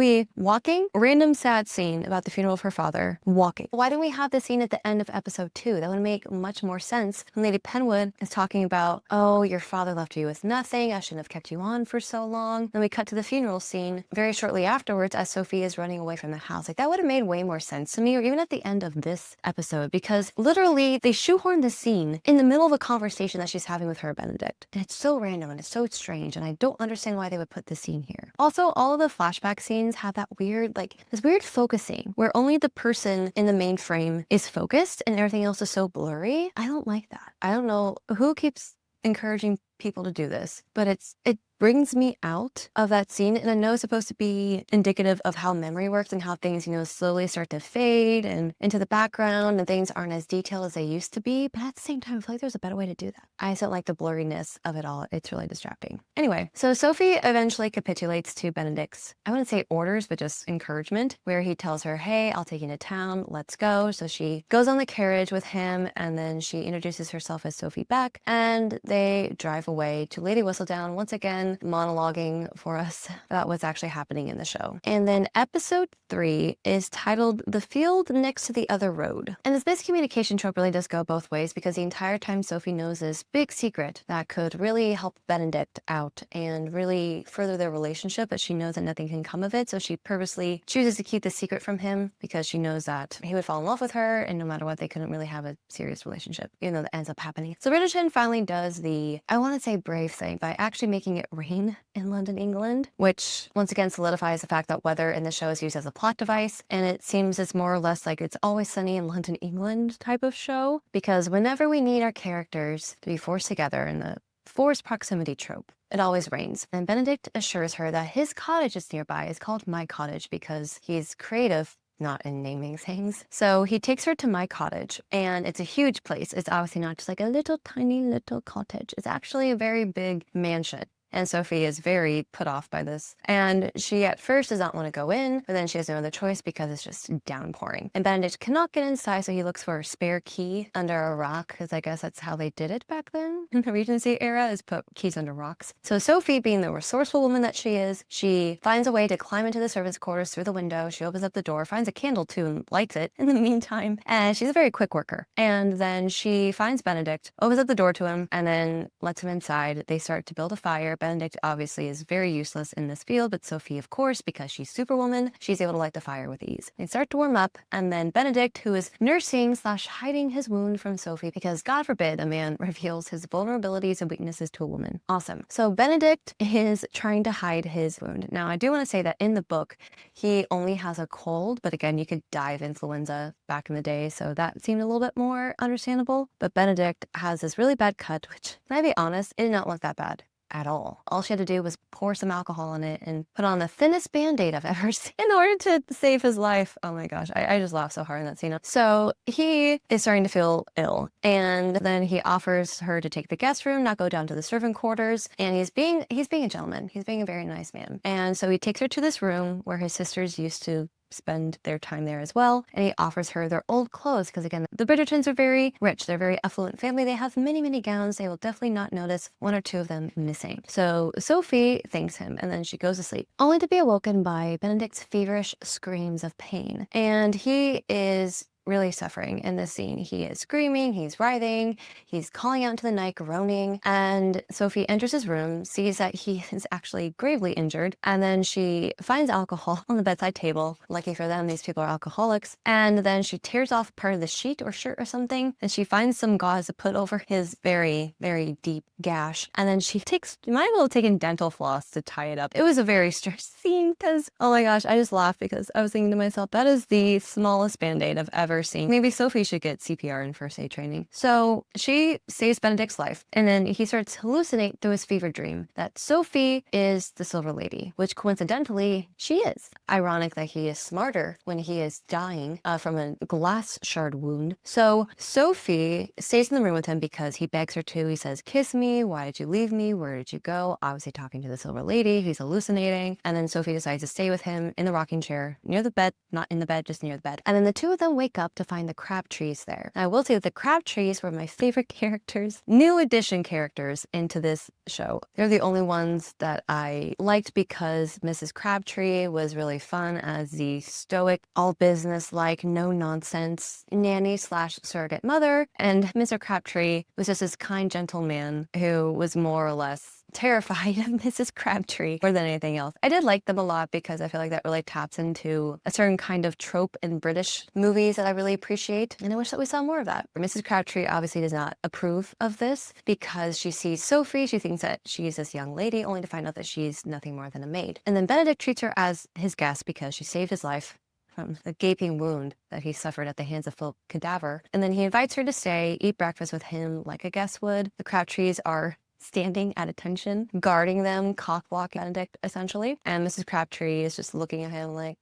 Random sad scene about the funeral of her father, walking. Why don't we have the scene at the end of episode 2? That would make much more sense when Lady Penwood is talking about, oh, your father left you with nothing. morning. I shouldn't have kept you on for so long. Then we cut to the funeral scene very shortly afterwards as Sophie is running away from the house. Like, that would have made way more sense to me, or even at the end of this episode, because literally they shoehorn this scene in the middle of a conversation that she's having with her Benedict. And it's so random and it's so strange, and I don't understand why they would put this scene here. Also, all of the flashback scenes have that weird, like, this weird focusing where only the person in the main frame is focused and everything else is so blurry. I don't like that. I don't know who keeps encouraging people to do this, but it brings me out of that scene. And I know it's supposed to be indicative of how memory works and how things, slowly start to fade and into the background and things aren't as detailed as they used to be. But at the same time, I feel like there's a better way to do that. I just don't like the blurriness of it all. It's really distracting. Anyway, so Sophie eventually capitulates to Benedict's, I wouldn't say orders, but just encouragement, where he tells her, hey, I'll take you to town. Let's go. So she goes on the carriage with him, and then she introduces herself as Sophie Beck, and they drive away to Lady Whistledown once again, monologuing for us about what's actually happening in the show. And then episode 3 is titled The Field Next to the Other Road. And this miscommunication trope really does go both ways, because the entire time Sophie knows this big secret that could really help Benedict out and really further their relationship, but she knows that nothing can come of it. So she purposely chooses to keep the secret from him because she knows that he would fall in love with her, and no matter what, they couldn't really have a serious relationship, even though that ends up happening. So Bridgerton finally does the, I want to say brave thing, by actually making it rain in London, England, which once again solidifies the fact that weather in the show is used as a plot device. And it seems it's more or less like It's Always Sunny in London, England type of show, because whenever we need our characters to be forced together in the forced proximity trope, it always rains. And Benedict assures her that his cottage is nearby. It's called My Cottage because he's creative, not in naming things. So he takes her to My Cottage, and it's a huge place. It's obviously not just like a little tiny little cottage. It's actually a very big mansion. And Sophie is very put off by this. And she at first does not want to go in, but then she has no other choice because it's just downpouring. And Benedict cannot get inside, so he looks for a spare key under a rock, because I guess that's how they did it back then in the Regency era, is put keys under rocks. So Sophie, being the resourceful woman that she is, she finds a way to climb into the servants' quarters through the window. She opens up the door, finds a candle too, and lights it in the meantime. And she's a very quick worker. And then she finds Benedict, opens up the door to him, and then lets him inside. They start to build a fire. Benedict obviously is very useless in this field, but Sophie, of course, because she's Superwoman, she's able to light the fire with ease. They start to warm up, and then Benedict, who is nursing/hiding his wound from Sophie, because God forbid a man reveals his vulnerabilities and weaknesses to a woman. Awesome. So Benedict is trying to hide his wound. Now, I do want to say that in the book, he only has a cold, but again, you could die of influenza back in the day, so that seemed a little bit more understandable. But Benedict has this really bad cut, which, can I be honest, it did not look that bad at all. All she had to do was pour some alcohol on it and put on the thinnest band-aid I've ever seen in order to save his life. Oh my gosh, I just laughed so hard in that scene. So he is starting to feel ill, and then he offers her to take the guest room, not go down to the servant quarters, and he's being a gentleman. He's being a very nice man. And so he takes her to this room where his sisters used to spend their time there as well, and he offers her their old clothes, because again, the Bridgertons are very rich. They're a very affluent family. They have many gowns. They will definitely not notice one or two of them missing. So Sophie thanks him, and then she goes to sleep, only to be awoken by Benedict's feverish screams of pain. And he is really suffering in this scene. He is screaming, he's writhing, he's calling out into the night, groaning, and Sophie enters his room, sees that he is actually gravely injured, and then she finds alcohol on the bedside table. Lucky for them, these people are alcoholics. And then she tears off part of the sheet or shirt or something, and she finds some gauze to put over his very deep gash, and then she might as well have taken dental floss to tie it up. It was a very strange scene, because, oh my gosh, I just laughed because I was thinking to myself, that is the smallest band-aid I've ever seen. Maybe Sophie should get CPR and first aid training. So she saves Benedict's life, and then he starts to hallucinate through his fever dream that Sophie is the Silver Lady, which coincidentally she is. Ironic that he is smarter when he is dying from a glass shard wound. So Sophie stays in the room with him because he begs her to. He says, kiss me, why did you leave me, where did you go? Obviously talking to the Silver Lady, who's hallucinating. And then Sophie decides to stay with him in the rocking chair near the bed, not in the bed, just near the bed. And then the two of them wake up to find the Crabtrees there. I will say that the Crabtrees were my favorite characters, new addition characters into this show. They're the only ones that I liked because Mrs. Crabtree was really fun as the stoic, all business-like, no-nonsense nanny/surrogate mother, and Mr. Crabtree was just this kind, gentle man who was more or less terrified of Mrs. Crabtree more than anything else. I did like them a lot because I feel like that really taps into a certain kind of trope in British movies that I really appreciate, and I wish that we saw more of that. Mrs. Crabtree obviously does not approve of this because she sees Sophie, she thinks that she's this young lady, only to find out that she's nothing more than a maid. And then Benedict treats her as his guest because she saved his life from the gaping wound that he suffered at the hands of Philip Cadaver. And then he invites her to stay, eat breakfast with him like a guest would. The Crabtrees are standing at attention, guarding them, cock-blocking Benedict, essentially. And Mrs. Crabtree is just looking at him like,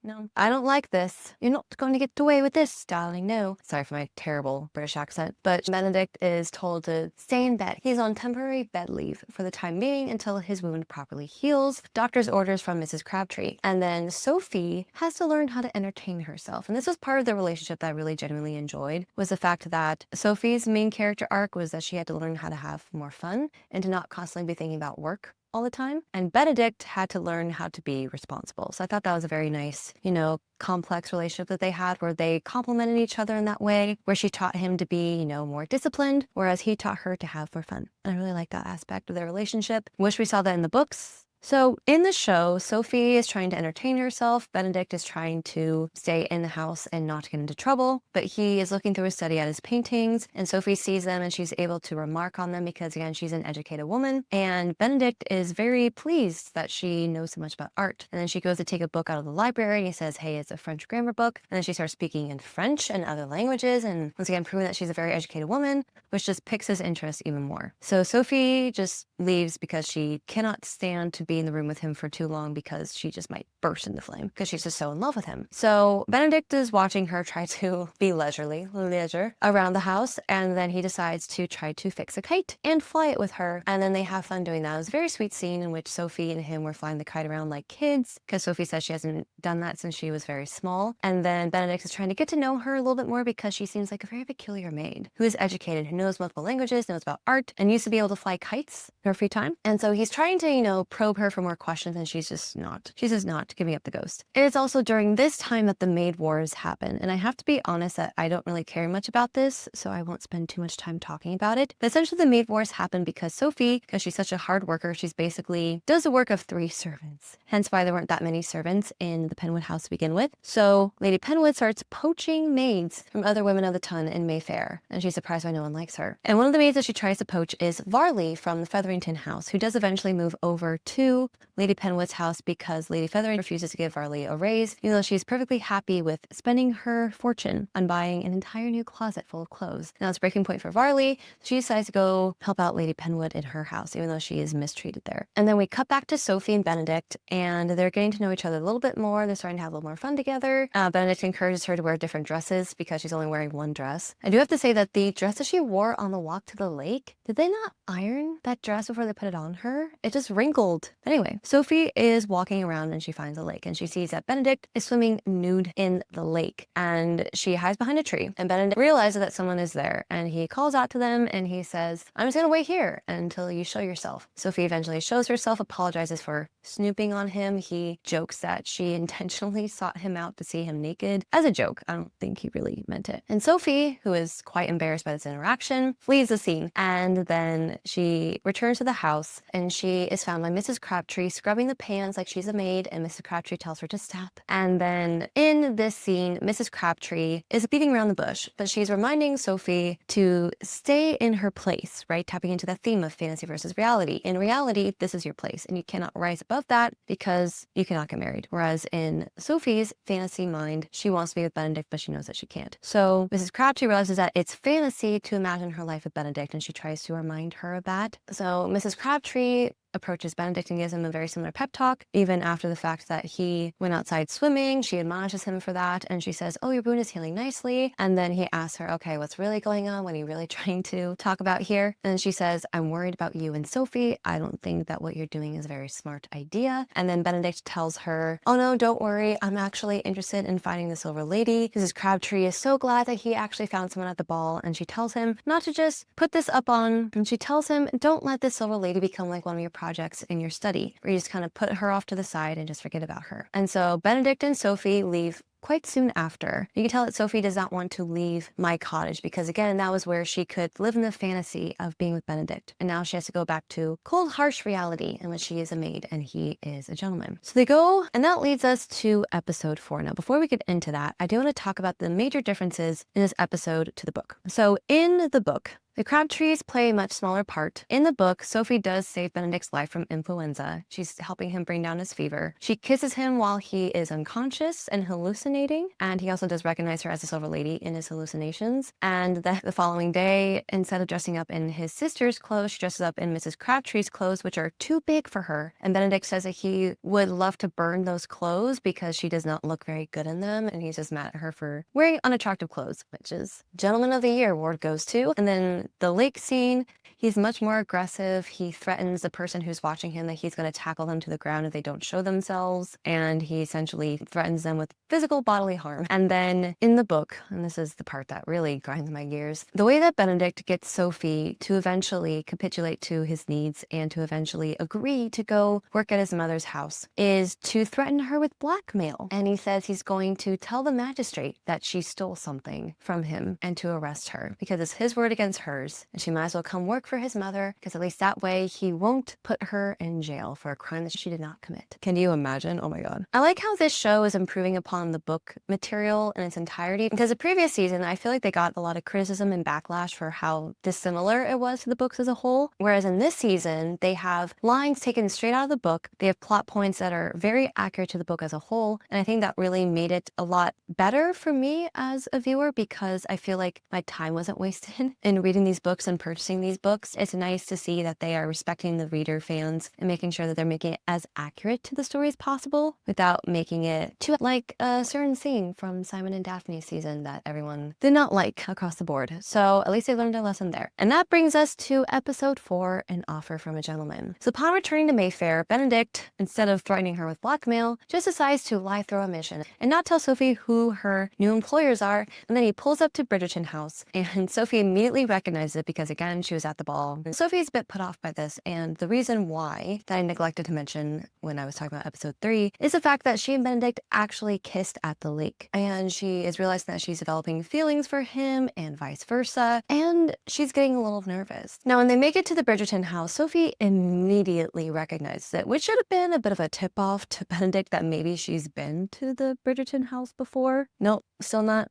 no, I don't like this. You're not going to get away with this, darling, no. Sorry for my terrible British accent. But Benedict is told to stay in bed. He's on temporary bed leave for the time being until his wound properly heals. Doctor's orders from Mrs. Crabtree. And then Sophie has to learn how to entertain herself. And this was part of the relationship that I really genuinely enjoyed, was the fact that Sophie's main character arc was that she had to learn how to have more fun and to not constantly be thinking about work all the time. And Benedict had to learn how to be responsible. So I thought that was a very nice, complex relationship that they had, where they complemented each other in that way, where she taught him to be, more disciplined, whereas he taught her to have more fun. And I really like that aspect of their relationship. Wish we saw that in the books. So in the show, Sophie is trying to entertain herself. Benedict is trying to stay in the house and not get into trouble, but he is looking through his study at his paintings, and Sophie sees them and she's able to remark on them because, again, she's an educated woman. And Benedict is very pleased that she knows so much about art. And then she goes to take a book out of the library and he says, hey, it's a French grammar book. And then she starts speaking in French and other languages, and once again, proving that she's a very educated woman, which just piques his interest even more. So Sophie just leaves because she cannot stand to be in the room with him for too long because she just might burst into flame because she's just so in love with him. So Benedict is watching her try to be leisure around the house, and then he decides to try to fix a kite and fly it with her, and then they have fun doing that. It was a very sweet scene in which Sophie and him were flying the kite around like kids, because Sophie says she hasn't done that since she was very small. And then Benedict is trying to get to know her a little bit more because she seems like a very peculiar maid who is educated, who knows multiple languages, knows about art, and used to be able to fly kites in her free time. And so he's trying to, probe her for more questions, and she's just not giving up the ghost. It is also during this time that the maid wars happen, and I have to be honest that I don't really care much about this, so I won't spend too much time talking about it. But essentially the maid wars happen because Sophie, because she's such a hard worker, she's basically does the work of 3 servants, hence why there weren't that many servants in the Penwood house to begin with. So Lady Penwood starts poaching maids from other women of the ton in Mayfair, and she's surprised why no one likes her. And one of the maids that she tries to poach is Varley from the Featherington house, who does eventually move over to Lady Penwood's house because Lady Featherington refuses to give Varley a raise, even though she's perfectly happy with spending her fortune on buying an entire new closet full of clothes. Now it's a breaking point for Varley. She decides to go help out Lady Penwood in her house, even though she is mistreated there. And then we cut back to Sophie and Benedict, and they're getting to know each other a little bit more. They're starting to have a little more fun together. Benedict encourages her to wear different dresses because she's only wearing one dress. I do have to say that the dress that she wore on the walk to the lake, did they not iron that dress before they put it on her? It just wrinkled. Anyway, Sophie is walking around and she finds a lake, and she sees that Benedict is swimming nude in the lake, and she hides behind a tree, and Benedict realizes that someone is there, and he calls out to them and he says, I'm just gonna wait here until you show yourself. Sophie eventually shows herself, apologizes for snooping on him. He jokes that she intentionally sought him out to see him naked as a joke. I don't think he really meant it. And Sophie, who is quite embarrassed by this interaction, flees the scene, and then she returns to the house, and she is found by Mrs. Crabtree scrubbing the pans like she's a maid, and Mrs. Crabtree tells her to stop. And then in this scene, Mrs. Crabtree is beating around the bush, but she's reminding Sophie to stay in her place, right? Tapping into that theme of fantasy versus reality. In reality, this is your place, and you cannot rise above that because you cannot get married. Whereas in Sophie's fantasy mind, she wants to be with Benedict, but she knows that she can't. So Mrs. Crabtree realizes that it's fantasy to imagine her life with Benedict, and she tries to remind her of that. So Mrs. Crabtree approaches Benedict and gives him a very similar pep talk, even after the fact that he went outside swimming. She admonishes him for that, and she says, oh, your wound is healing nicely. And then he asks her, okay, what's really going on? What are you really trying to talk about here? And she says, I'm worried about you and Sophie. I don't think that what you're doing is a very smart idea. And then Benedict tells her, oh no, don't worry. I'm actually interested in finding the Silver Lady. Mrs. Crabtree is so glad that he actually found someone at the ball, and she tells him not to just put this up on, and she tells him, don't let this Silver Lady become like one of your projects in your study, where you just kind of put her off to the side and just forget about her. And so Benedict and Sophie leave quite soon after. You can tell that Sophie does not want to leave my cottage because, again, that was where she could live in the fantasy of being with Benedict. And now she has to go back to cold, harsh reality in which she is a maid and he is a gentleman. So they go, and that leads us to episode 4. Now, before we get into that, I do want to talk about the major differences in this episode to the book. So in the book, the Crabtrees play a much smaller part. In the book, Sophie does save Benedict's life from influenza. She's helping him bring down his fever. She kisses him while he is unconscious and hallucinating, and he also does recognize her as a silver lady in his hallucinations. And the following day, instead of dressing up in his sister's clothes, she dresses up in Mrs. Crabtree's clothes, which are too big for her. And Benedict says that he would love to burn those clothes because she does not look very good in them, and he's just mad at her for wearing unattractive clothes, which is Gentleman of the Year award goes to. And then the lake scene, he's much more aggressive. He threatens the person who's watching him that he's going to tackle them to the ground if they don't show themselves. And he essentially threatens them with physical bodily harm. And then in the book, and this is the part that really grinds my gears, the way that Benedict gets Sophie to eventually capitulate to his needs and to eventually agree to go work at his mother's house is to threaten her with blackmail. And he says he's going to tell the magistrate that she stole something from him and to arrest her because it's his word against hers. And she might as well come work for his mother because at least that way he won't put her in jail for a crime that she did not commit. Can you imagine? Oh my god. I like how this show is improving upon the book material in its entirety because the previous season I feel like they got a lot of criticism and backlash for how dissimilar it was to the books as a whole. Whereas in this season they have lines taken straight out of the book. They have plot points that are very accurate to the book as a whole. And I think that really made it a lot better for me as a viewer because I feel like my time wasn't wasted in reading these books and purchasing these books. It's nice to see that they are respecting the reader fans and making sure that they're making it as accurate to the story as possible without making it too like a certain scene from Simon and Daphne's season that everyone did not like across the board. So at least they learned a lesson there. And that brings us to episode 4, An Offer from a Gentleman. So upon returning to Mayfair, Benedict, instead of threatening her with blackmail, just decides to lie through a mission and not tell Sophie who her new employers are. And then he pulls up to Bridgerton house and Sophie immediately recognizes it because, again, she was at the ball. And Sophie's a bit put off by this, and the reason why that I neglected to mention when I was talking about episode 3 is the fact that she and Benedict actually kissed at the lake, and she is realizing that she's developing feelings for him and vice versa, and she's getting a little nervous. Now, when they make it to the Bridgerton house, Sophie immediately recognizes it, which should have been a bit of a tip-off to Benedict that maybe she's been to the Bridgerton house before. Nope, still not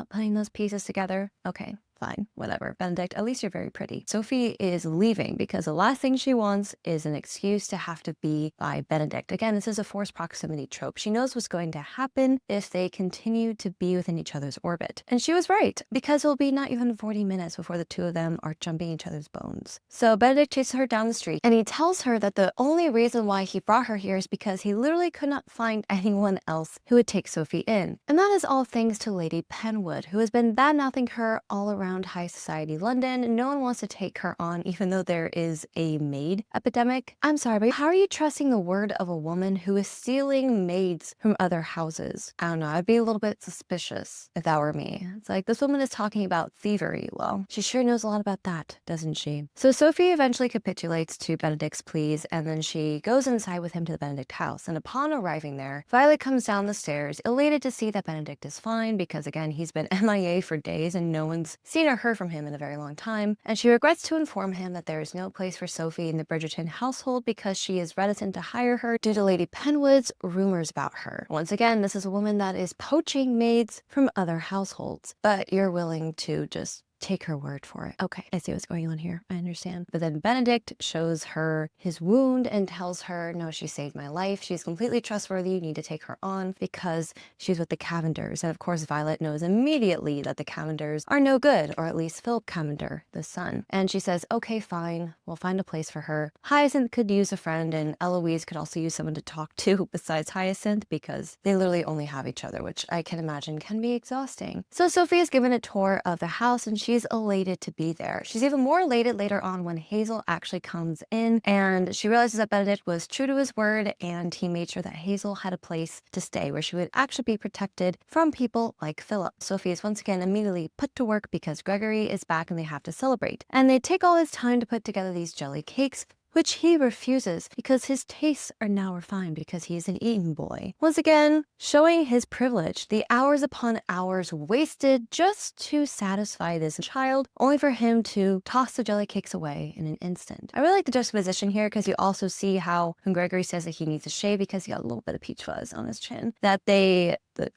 putting those pieces together. Okay. Fine, whatever. Benedict, at least you're very pretty. Sophie is leaving because the last thing she wants is an excuse to have to be by Benedict. Again, this is a forced proximity trope. She knows what's going to happen if they continue to be within each other's orbit. And she was right, because it'll be not even 40 minutes before the two of them are jumping each other's bones. So Benedict chases her down the street, and he tells her that the only reason why he brought her here is because he literally could not find anyone else who would take Sophie in. And that is all thanks to Lady Penwood, who has been bad-mouthing her all around high society London. No one wants to take her on, even though there is a maid epidemic. I'm sorry, but how are you trusting the word of a woman who is stealing maids from other houses? I don't know. I'd be a little bit suspicious if that were me. It's like, this woman is talking about thievery. Well, she sure knows a lot about that, doesn't she? So Sophie eventually capitulates to Benedict's pleas, and then she goes inside with him to the Benedict house. And upon arriving there, Violet comes down the stairs, elated to see that Benedict is fine because, again, he's been MIA for days and no one's seen or heard from him in a very long time. And she regrets to inform him that there is no place for Sophie in the Bridgerton household because she is reticent to hire her due to Lady Penwood's rumors about her. Once again, this is a woman that is poaching maids from other households, but you're willing to just take her word for it. Okay, I see what's going on here. I understand. But then Benedict shows her his wound and tells her, no, she saved my life. She's completely trustworthy. You need to take her on because she's with the Cavenders. And of course, Violet knows immediately that the Cavenders are no good, or at least Philip Cavender, the son. And she says, okay, fine. We'll find a place for her. Hyacinth could use a friend, and Eloise could also use someone to talk to besides Hyacinth because they literally only have each other, which I can imagine can be exhausting. So Sophie is given a tour of the house, and she's elated to be there. She's even more elated later on when Hazel actually comes in, and she realizes that Benedict was true to his word, and he made sure that Hazel had a place to stay where she would actually be protected from people like Philip. Sophie is once again immediately put to work because Gregory is back and they have to celebrate. And they take all this time to put together these jelly cakes, which he refuses because his tastes are now refined because he's an Eton boy. Once again, showing his privilege, the hours upon hours wasted just to satisfy this child, only for him to toss the jelly cakes away in an instant. I really like the juxtaposition here because you also see how when Gregory says that he needs a shave because he got a little bit of peach fuzz on his chin, that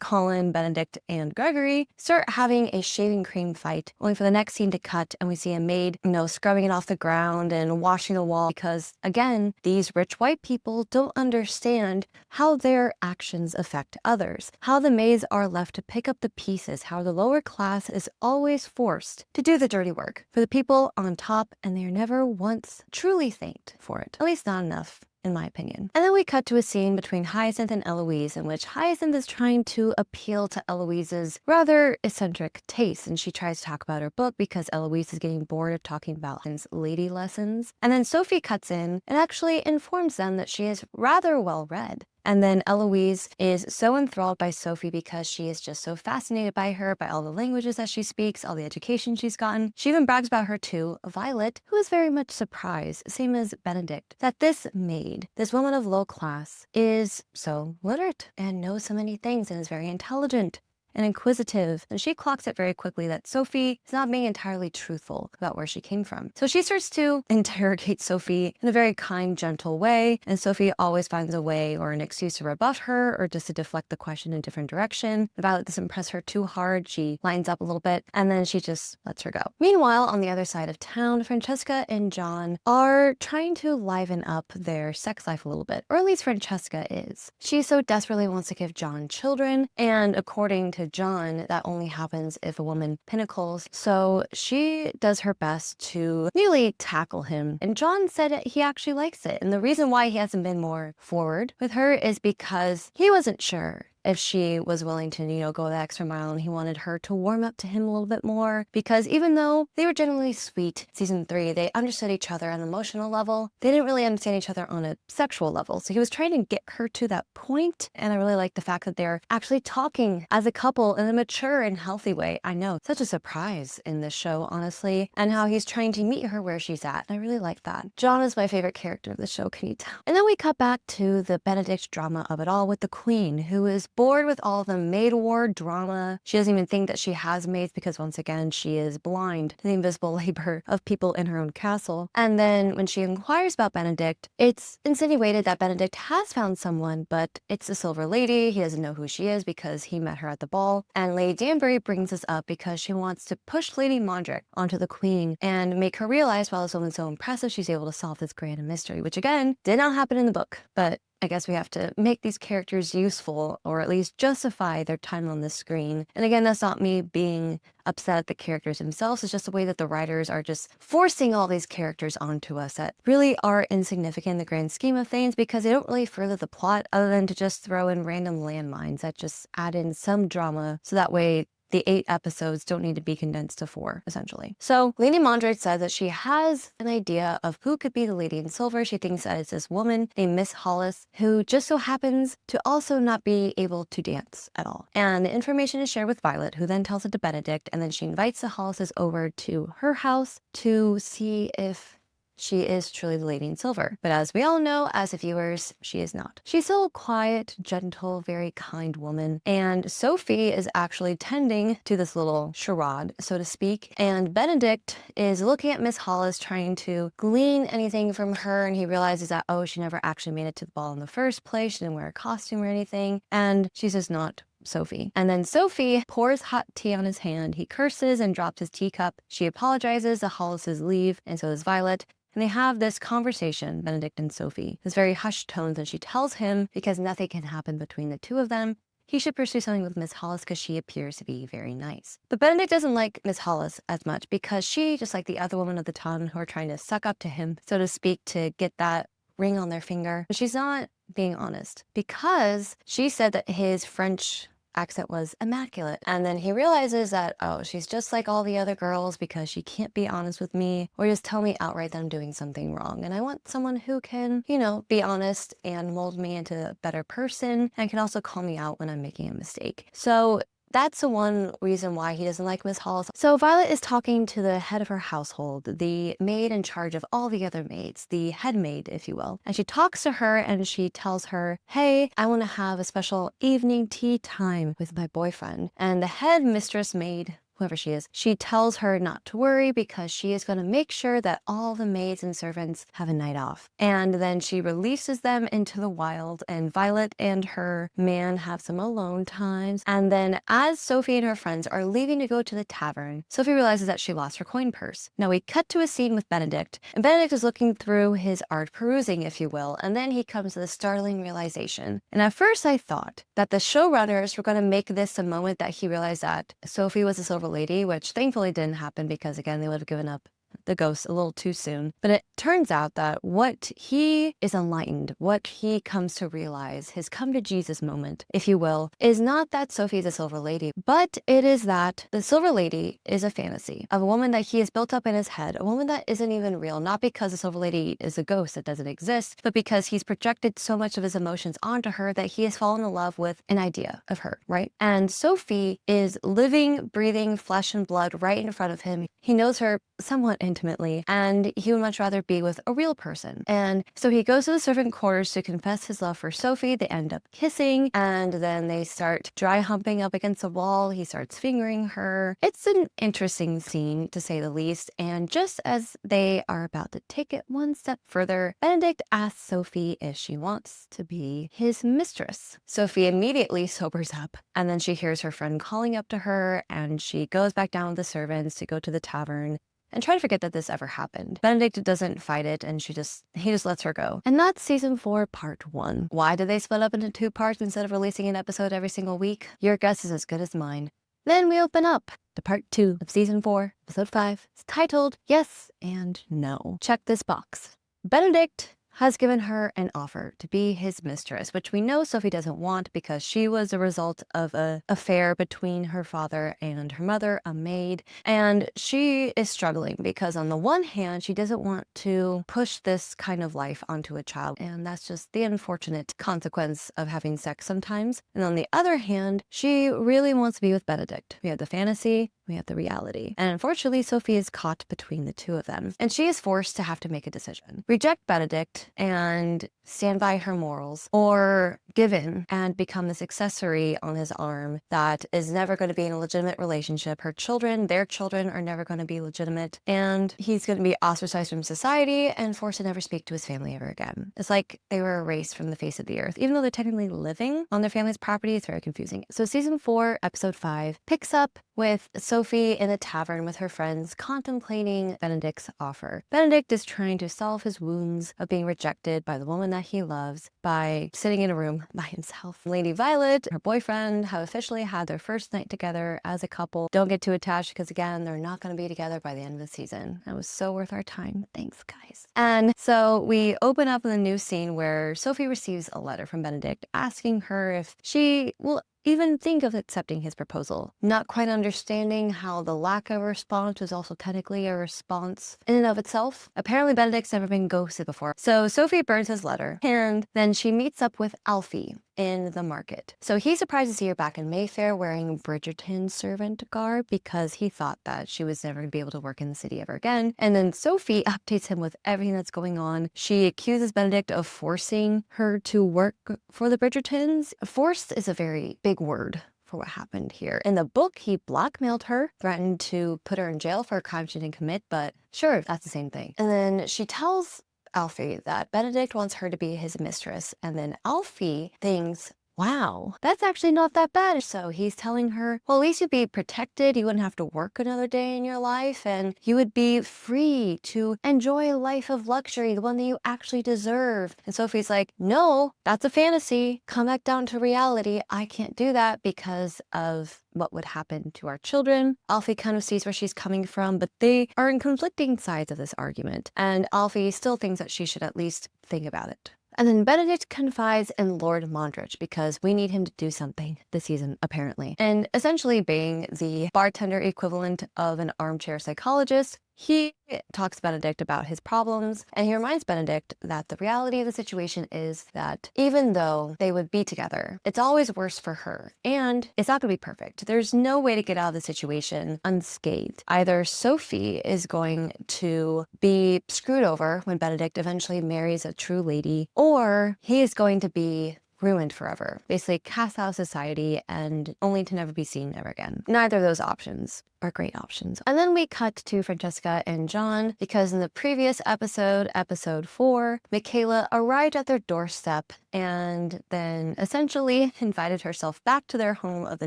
Colin, Benedict, and Gregory start having a shaving cream fight, only for the next scene to cut and we see a maid, scrubbing it off the ground and washing the wall because, again, these rich white people don't understand how their actions affect others, how the maids are left to pick up the pieces, how the lower class is always forced to do the dirty work for the people on top, and they are never once truly thanked for it, at least not enough, in my opinion. And then we cut to a scene between Hyacinth and Eloise in which Hyacinth is trying to appeal to Eloise's rather eccentric tastes, and she tries to talk about her book because Eloise is getting bored of talking about his lady lessons. And then Sophie cuts in and actually informs them that she is rather well read. And then Eloise is so enthralled by Sophie because she is just so fascinated by her, by all the languages that she speaks, all the education she's gotten. She even brags about her to Violet, who is very much surprised, same as Benedict, that this maid, this woman of low class, is so literate and knows so many things and is very intelligent and inquisitive, and she clocks it very quickly that Sophie is not being entirely truthful about where she came from. So she starts to interrogate Sophie in a very kind, gentle way, and Sophie always finds a way or an excuse to rebuff her or just to deflect the question in a different direction. Violet doesn't press her too hard, she lines up a little bit, and then she just lets her go. Meanwhile, on the other side of town, Francesca and John are trying to liven up their sex life a little bit, or at least Francesca is. She so desperately wants to give John children, and according to John, that only happens if a woman pinnacles. So she does her best to nearly tackle him. And John said he actually likes it. And the reason why he hasn't been more forward with her is because he wasn't sure if she was willing to, go the extra mile, and he wanted her to warm up to him a little bit more, because even though they were generally sweet, season 3, they understood each other on an emotional level, they didn't really understand each other on a sexual level. So he was trying to get her to that point, and I really like the fact that they're actually talking as a couple in a mature and healthy way. I know, such a surprise in this show, honestly, and how he's trying to meet her where she's at. I really like that. John is my favorite character of the show, can you tell? And then we cut back to the Benedict drama of it all with the Queen, who is bored with all the maid war drama. She doesn't even think that she has maids because, once again, she is blind to the invisible labor of people in her own castle. And then when she inquires about Benedict, it's insinuated that Benedict has found someone, but it's the Silver Lady. He doesn't know who she is because he met her at the ball. And Lady Danbury brings this up because she wants to push Lady Mondrick onto the Queen and make her realize, while this woman's so impressive, she's able to solve this grand mystery, which again did not happen in the book. But I guess we have to make these characters useful, or at least justify their time on the screen. And again, that's not me being upset at the characters themselves. It's just the way that the writers are just forcing all these characters onto us that really are insignificant in the grand scheme of things, because they don't really further the plot other than to just throw in random landmines that just add in some drama, so that way the 8 episodes don't need to be condensed to 4, essentially. So Lady Mondrick says that she has an idea of who could be the Lady in Silver. She thinks that it's this woman named Miss Hollis, who just so happens to also not be able to dance at all. And the information is shared with Violet, who then tells it to Benedict, and then she invites the Hollises over to her house to see if she is truly the Lady in Silver. But as we all know, as the viewers, she is not. She's still a quiet, gentle, very kind woman. And Sophie is actually tending to this little charade, so to speak. And Benedict is looking at Miss Hollis, trying to glean anything from her. And he realizes that, oh, she never actually made it to the ball in the first place. She didn't wear a costume or anything. And she's just not Sophie. And then Sophie pours hot tea on his hand. He curses and drops his teacup. She apologizes. The Hollises leave, and so does Violet. And they have this conversation, Benedict and Sophie, this very hushed tones, and she tells him, because nothing can happen between the two of them, he should pursue something with Miss Hollis because she appears to be very nice. But Benedict doesn't like Miss Hollis as much because she, just like the other women of the town who are trying to suck up to him, so to speak, to get that ring on their finger, but she's not being honest, because she said that his French accent was immaculate. And then he realizes that, oh, she's just like all the other girls because she can't be honest with me or just tell me outright that I'm doing something wrong. And I want someone who can, be honest and mold me into a better person, and can also call me out when I'm making a mistake. So That's the one reason why he doesn't like Miss Hall. So Violet is talking to the head of her household, the maid in charge of all the other maids, the head maid, if you will. And she talks to her and she tells her, hey, I want to have a special evening tea time with my boyfriend. And the head mistress maid, whoever she is, she tells her not to worry because she is going to make sure that all the maids and servants have a night off. And then she releases them into the wild, and Violet and her man have some alone times. And then as Sophie and her friends are leaving to go to the tavern, Sophie realizes that she lost her coin purse. Now we cut to a scene with Benedict, and Benedict is looking through his art, perusing, if you will, and then he comes to the startling realization. And at first I thought that the showrunners were going to make this a moment that he realized that Sophie was a silver lady, which thankfully didn't happen because, again, they would have given up the ghost a little too soon. But it turns out that what he is enlightened, what he comes to realize, his come to Jesus moment, if you will, is not that Sophie is a silver lady, but it is that the silver lady is a fantasy of a woman that he has built up in his head, a woman that isn't even real, not because the silver lady is a ghost that doesn't exist, but because he's projected so much of his emotions onto her that he has fallen in love with an idea of her, right? And Sophie is living, breathing flesh and blood right in front of him. He knows her somewhat intimately, and he would much rather be with a real person. And so he goes to the servant quarters to confess his love for Sophie. They end up kissing, and then they start dry humping up against a wall. He starts fingering her. It's an interesting scene, to say the least. And just as they are about to take it one step further, Benedict asks Sophie if she wants to be his mistress. Sophie immediately sobers up, and then she hears her friend calling up to her, and she goes back down with the servants to go to the tavern and try to forget that this ever happened. Benedict doesn't fight it, and he just lets her go. And that's season 4, part 1. Why did they split up into 2 parts instead of releasing an episode every single week? Your guess is as good as mine. Then we open up to part 2 of season 4, episode 5. It's titled Yes and No. Check this box. Benedict has given her an offer to be his mistress, which we know Sophie doesn't want because she was a result of an affair between her father and her mother, a maid. And she is struggling because on the one hand, she doesn't want to push this kind of life onto a child. And that's just the unfortunate consequence of having sex sometimes. And on the other hand, she really wants to be with Benedict. We have the fantasy, we have the reality. And unfortunately, Sophie is caught between the two of them. And she is forced to have to make a decision. Reject Benedict and stand by her morals, or give in and become this accessory on his arm that is never going to be in a legitimate relationship. Her children, their children are never going to be legitimate, and he's going to be ostracized from society and forced to never speak to his family ever again. It's like they were erased from the face of the earth. Even though they're technically living on their family's property, it's very confusing. So season 4, episode 5 picks up with Sophie in a tavern with her friends contemplating Benedict's offer. Benedict is trying to solve his wounds of being rejected by the woman that he loves by sitting in a room by himself. Lady Violet, her boyfriend, have officially had their first night together as a couple. Don't get too attached because, again, they're not going to be together by the end of the season. That was so worth our time. Thanks, guys. And so we open up in a new scene where Sophie receives a letter from Benedict asking her if she will even think of accepting his proposal, not quite understanding how the lack of a response was also technically a response in and of itself. Apparently Benedict's never been ghosted before. So Sophie burns his letter, and then she meets up with Alfie in the market. So he's surprised to see her back in Mayfair wearing Bridgerton servant garb because he thought that she was never going to be able to work in the city ever again. And then Sophie updates him with everything that's going on. She accuses Benedict of forcing her to work for the Bridgertons. Forced is a very big word for what happened here. In the book, he blackmailed her, threatened to put her in jail for a crime she didn't commit, but sure, that's the same thing. And then she tells Alfie that Benedict wants her to be his mistress, and then Alfie thinks, wow, that's actually not that bad. So he's telling her, well, at least you'd be protected. You wouldn't have to work another day in your life, and you would be free to enjoy a life of luxury, the one that you actually deserve. And Sophie's like, no, that's a fantasy. Come back down to reality. I can't do that because of what would happen to our children. Alfie kind of sees where she's coming from, but they are in conflicting sides of this argument. And Alfie still thinks that she should at least think about it. And then Benedict confides in Lord Mondrich because we need him to do something this season, apparently. And essentially being the bartender equivalent of an armchair psychologist, He talks to Benedict about his problems, and he reminds Benedict that the reality of the situation is that even though they would be together, it's always worse for her, and it's not going to be perfect. There's no way to get out of the situation unscathed. Either Sophie is going to be screwed over when Benedict eventually marries a true lady, or he is going to be ruined forever, basically cast out of society and only to never be seen ever again. Neither of those options are great options. And then we cut to Francesca and John, because in the previous episode, episode 4, Michaela arrived at their doorstep and then essentially invited herself back to their home of the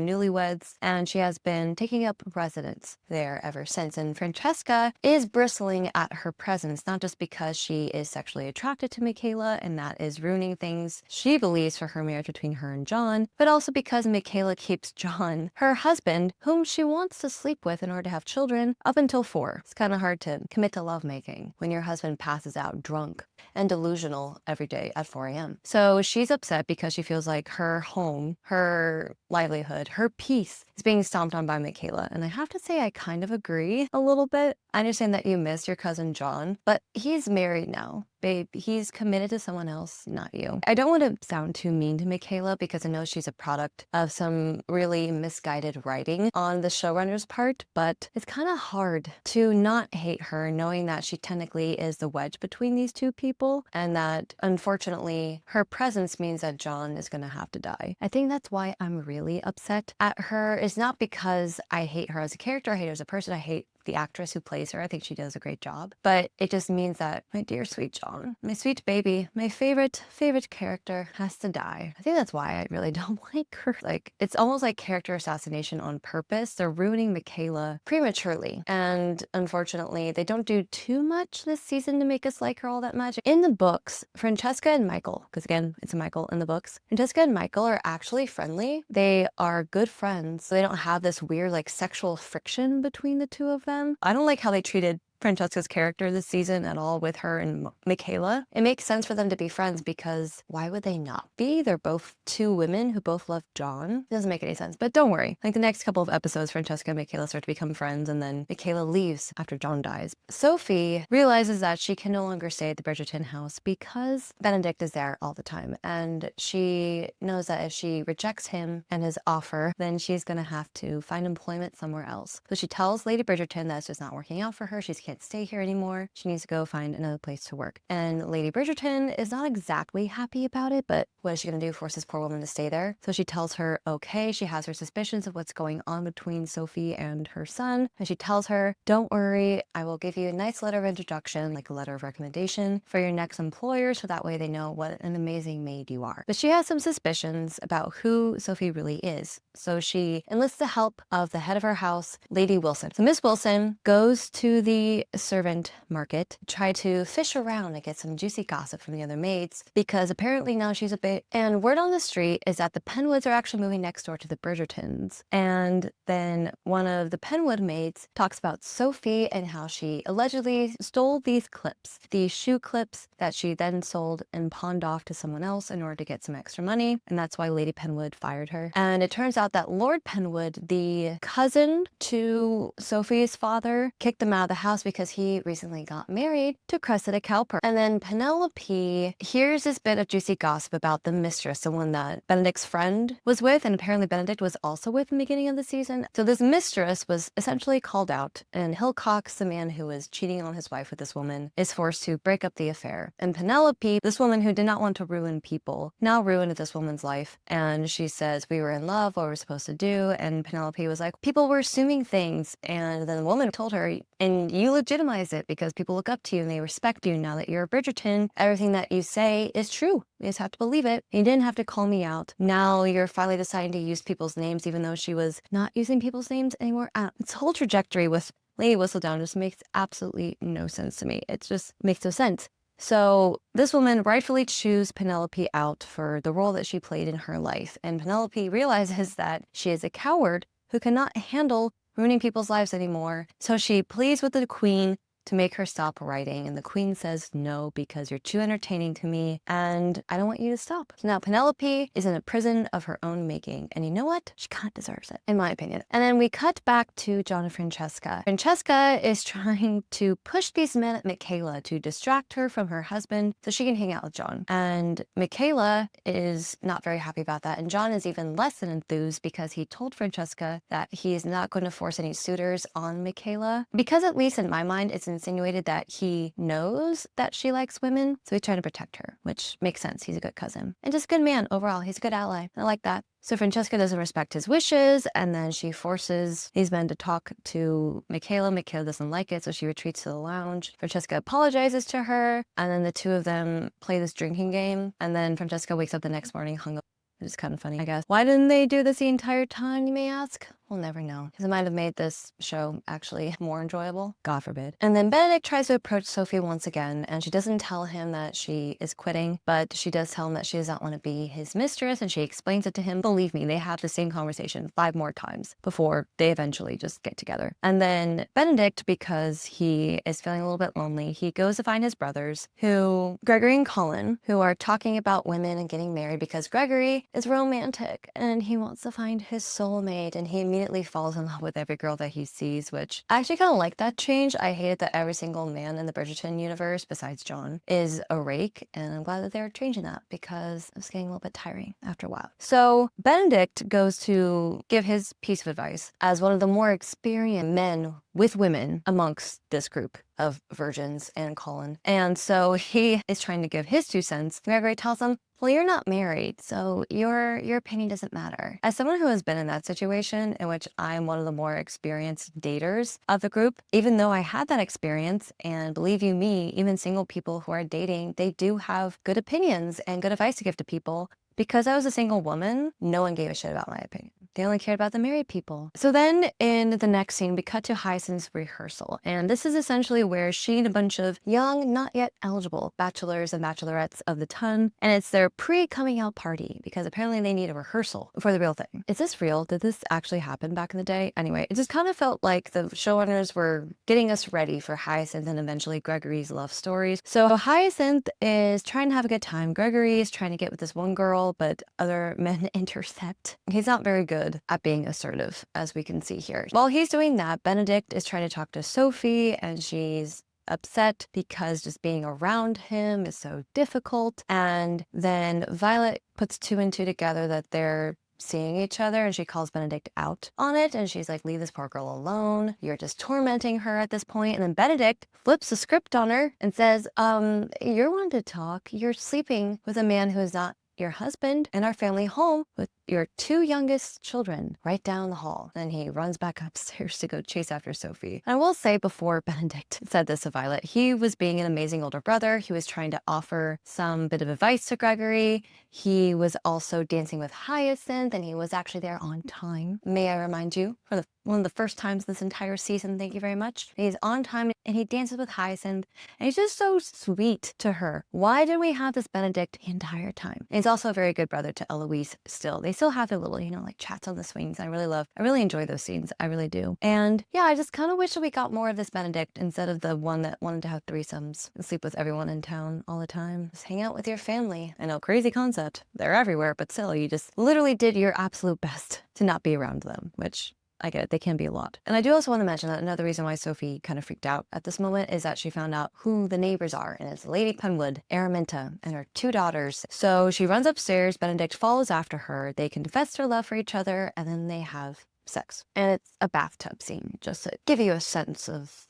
newlyweds, and she has been taking up residence there ever since. And Francesca is bristling at her presence, not just because she is sexually attracted to Michaela and that is ruining things she believes for her marriage between her and John, but also because Michaela keeps John, her husband, whom she wants to sleep with in order to have children, up until 4. It's kind of hard to commit to lovemaking when your husband passes out drunk and delusional every day at 4 a.m. So she's upset because she feels like her home, her livelihood, her peace is being stomped on by Michaela. And I have to say, I kind of agree a little bit. I understand that you miss your cousin John, but he's married now. Babe, he's committed to someone else, not you. I don't want to sound too mean to Michaela because I know she's a product of some really misguided writing on the showrunner's part, but it's kind of hard to not hate her knowing that she technically is the wedge between these two people and that unfortunately her presence means that John is going to have to die. I think that's why I'm really upset at her. It's not because I hate her as a character, I hate her as a person, I hate the actress who plays her. I think she does a great job. But it just means that my dear sweet John, my sweet baby, my favorite character has to die. I think that's why I really don't like her. Like, it's almost like character assassination on purpose. They're ruining Michaela prematurely. And unfortunately, they don't do too much this season to make us like her all that much. In the books, Francesca and Michael, because again, it's a Michael in the books, Francesca and Michael are actually friendly. They are good friends. So they don't have this weird like sexual friction between the two of them. I don't like how they treated Francesca's character this season at all with her and Michaela. It makes sense for them to be friends because why would they not be? They're both two women who both love John. It doesn't make any sense, but don't worry. Like the next couple of episodes, Francesca and Michaela start to become friends and then Michaela leaves after John dies. Sophie realizes that she can no longer stay at the Bridgerton house because Benedict is there all the time. And she knows that if she rejects him and his offer, then she's gonna have to find employment somewhere else. So she tells Lady Bridgerton that it's just not working out for her. She can't stay here anymore. She needs to go find another place to work. And Lady Bridgerton is not exactly happy about it, but what is she gonna do? Force this poor woman to stay there? So she tells her, okay, she has her suspicions of what's going on between Sophie and her son. And she tells her, don't worry, I will give you a nice letter of introduction, like a letter of recommendation for your next employer. So that way they know what an amazing maid you are. But she has some suspicions about who Sophie really is. So she enlists the help of the head of her house, Lady Wilson. So Miss Wilson goes to the servant market, try to fish around and get some juicy gossip from the other maids because apparently now she's a bit. And word on the street is that the Penwoods are actually moving next door to the Bridgertons. And then one of the Penwood maids talks about Sophie and how she allegedly stole these clips, these shoe clips that she then sold and pawned off to someone else in order to get some extra money. And that's why Lady Penwood fired her. And it turns out that Lord Penwood, the cousin to Sophie's father, kicked them out of the house because he recently got married to Cressida Cowper. And then Penelope hears this bit of juicy gossip about the mistress, the one that Benedict's friend was with, and apparently Benedict was also with in the beginning of the season. So this mistress was essentially called out, and Hillcox, the man who was cheating on his wife with this woman, is forced to break up the affair. And Penelope, this woman who did not want to ruin people, now ruined this woman's life. And she says, we were in love, what were we supposed to do? And Penelope was like, people were assuming things. And then the woman told her, and you legitimize it because people look up to you and they respect you now that you're a Bridgerton. Everything that you say is true. You just have to believe it. You didn't have to call me out. Now you're finally deciding to use people's names, even though she was not using people's names anymore. Its whole trajectory with Lady Whistledown just makes absolutely no sense to me. It just makes no sense. So this woman rightfully chews Penelope out for the role that she played in her life. And Penelope realizes that she is a coward who cannot handle ruining people's lives anymore. So she pleads with the queen to make her stop writing. And the queen says no, because you're too entertaining to me and I don't want you to stop. So now Penelope is in a prison of her own making. And you know what? She kind of deserves it, in my opinion. And then we cut back to John and Francesca. Francesca is trying to push these men at Michaela to distract her from her husband so she can hang out with John. And Michaela is not very happy about that. And John is even less than enthused because he told Francesca that he is not going to force any suitors on Michaela. Because at least in my mind, it's insinuated that he knows that she likes women. So he's trying to protect her, which makes sense. He's a good cousin. And just a good man overall. He's a good ally. I like that. So Francesca doesn't respect his wishes, and then she forces these men to talk to Michaela. Michaela doesn't like it, so she retreats to the lounge. Francesca apologizes to her, and then the two of them play this drinking game, and then Francesca wakes up the next morning hungover. It's kind of funny, I guess. Why didn't they do this the entire time, you may ask? We'll never know, because it might have made this show actually more enjoyable. God forbid. And then Benedict tries to approach Sophie once again, and she doesn't tell him that she is quitting, but she does tell him that she does not want to be his mistress, and she explains it to him. Believe me, they have the same conversation 5 more times before they eventually just get together. And then Benedict, because he is feeling a little bit lonely, he goes to find his brothers, Gregory and Colin, who are talking about women and getting married, because Gregory is romantic and he wants to find his soulmate, and he immediately falls in love with every girl that he sees, which I actually kind of like that change. I hate it that every single man in the Bridgerton universe, besides John, is a rake, and I'm glad that they're changing that because it's getting a little bit tiring after a while. So Benedict goes to give his piece of advice as one of the more experienced men with women amongst this group of virgins and Colin. And so he is trying to give his 2 cents. Gregory tells him, well, you're not married, so your opinion doesn't matter. As someone who has been in that situation, in which I'm one of the more experienced daters of the group, even though I had that experience, and believe you me, even single people who are dating, they do have good opinions and good advice to give to people. Because I was a single woman, no one gave a shit about my opinion. They only cared about the married people. So then in the next scene, we cut to Hyacinth's rehearsal. And this is essentially where she and a bunch of young, not yet eligible bachelors and bachelorettes of the ton, and it's their pre-coming out party, because apparently they need a rehearsal for the real thing. Is this real? Did this actually happen back in the day? Anyway, it just kind of felt like the showrunners were getting us ready for Hyacinth and eventually Gregory's love stories. So Hyacinth is trying to have a good time. Gregory is trying to get with this one girl, but other men intercept. He's not very good at being assertive, as we can see here. While he's doing that, Benedict is trying to talk to Sophie, and she's upset because just being around him is so difficult. And then Violet puts 2 and 2 together that they're seeing each other, and she calls Benedict out on it, and she's like, leave this poor girl alone, you're just tormenting her at this point. And then Benedict flips the script on her and says, you're wanting to talk, you're sleeping with a man who is not your husband in our family home with your 2 youngest children right down the hall. Then he runs back upstairs to go chase after Sophie. And I will say, before Benedict said this to Violet, he was being an amazing older brother. He was trying to offer some bit of advice to Gregory. He was also dancing with Hyacinth, and he was actually there on time. May I remind you, for one of the first times this entire season, thank you very much. He's on time, and he dances with Hyacinth, and he's just so sweet to her. Why did we have this Benedict the entire time? And he's also a very good brother to Eloise still. They still have their little, like chats on the swings. I really enjoy those scenes. I really do. And yeah, I just kind of wish that we got more of this Benedict instead of the one that wanted to have threesomes and sleep with everyone in town all the time. Just hang out with your family. I know, crazy concept. They're everywhere, but still, you just literally did your absolute best to not be around them, which I get it, they can be a lot. And I do also want to mention that another reason why Sophie kind of freaked out at this moment is that she found out who the neighbors are, and it's Lady Penwood, Araminta, and her 2 daughters. So she runs upstairs, Benedict follows after her, they confess their love for each other, and then they have sex. And it's a bathtub scene, just to give you a sense of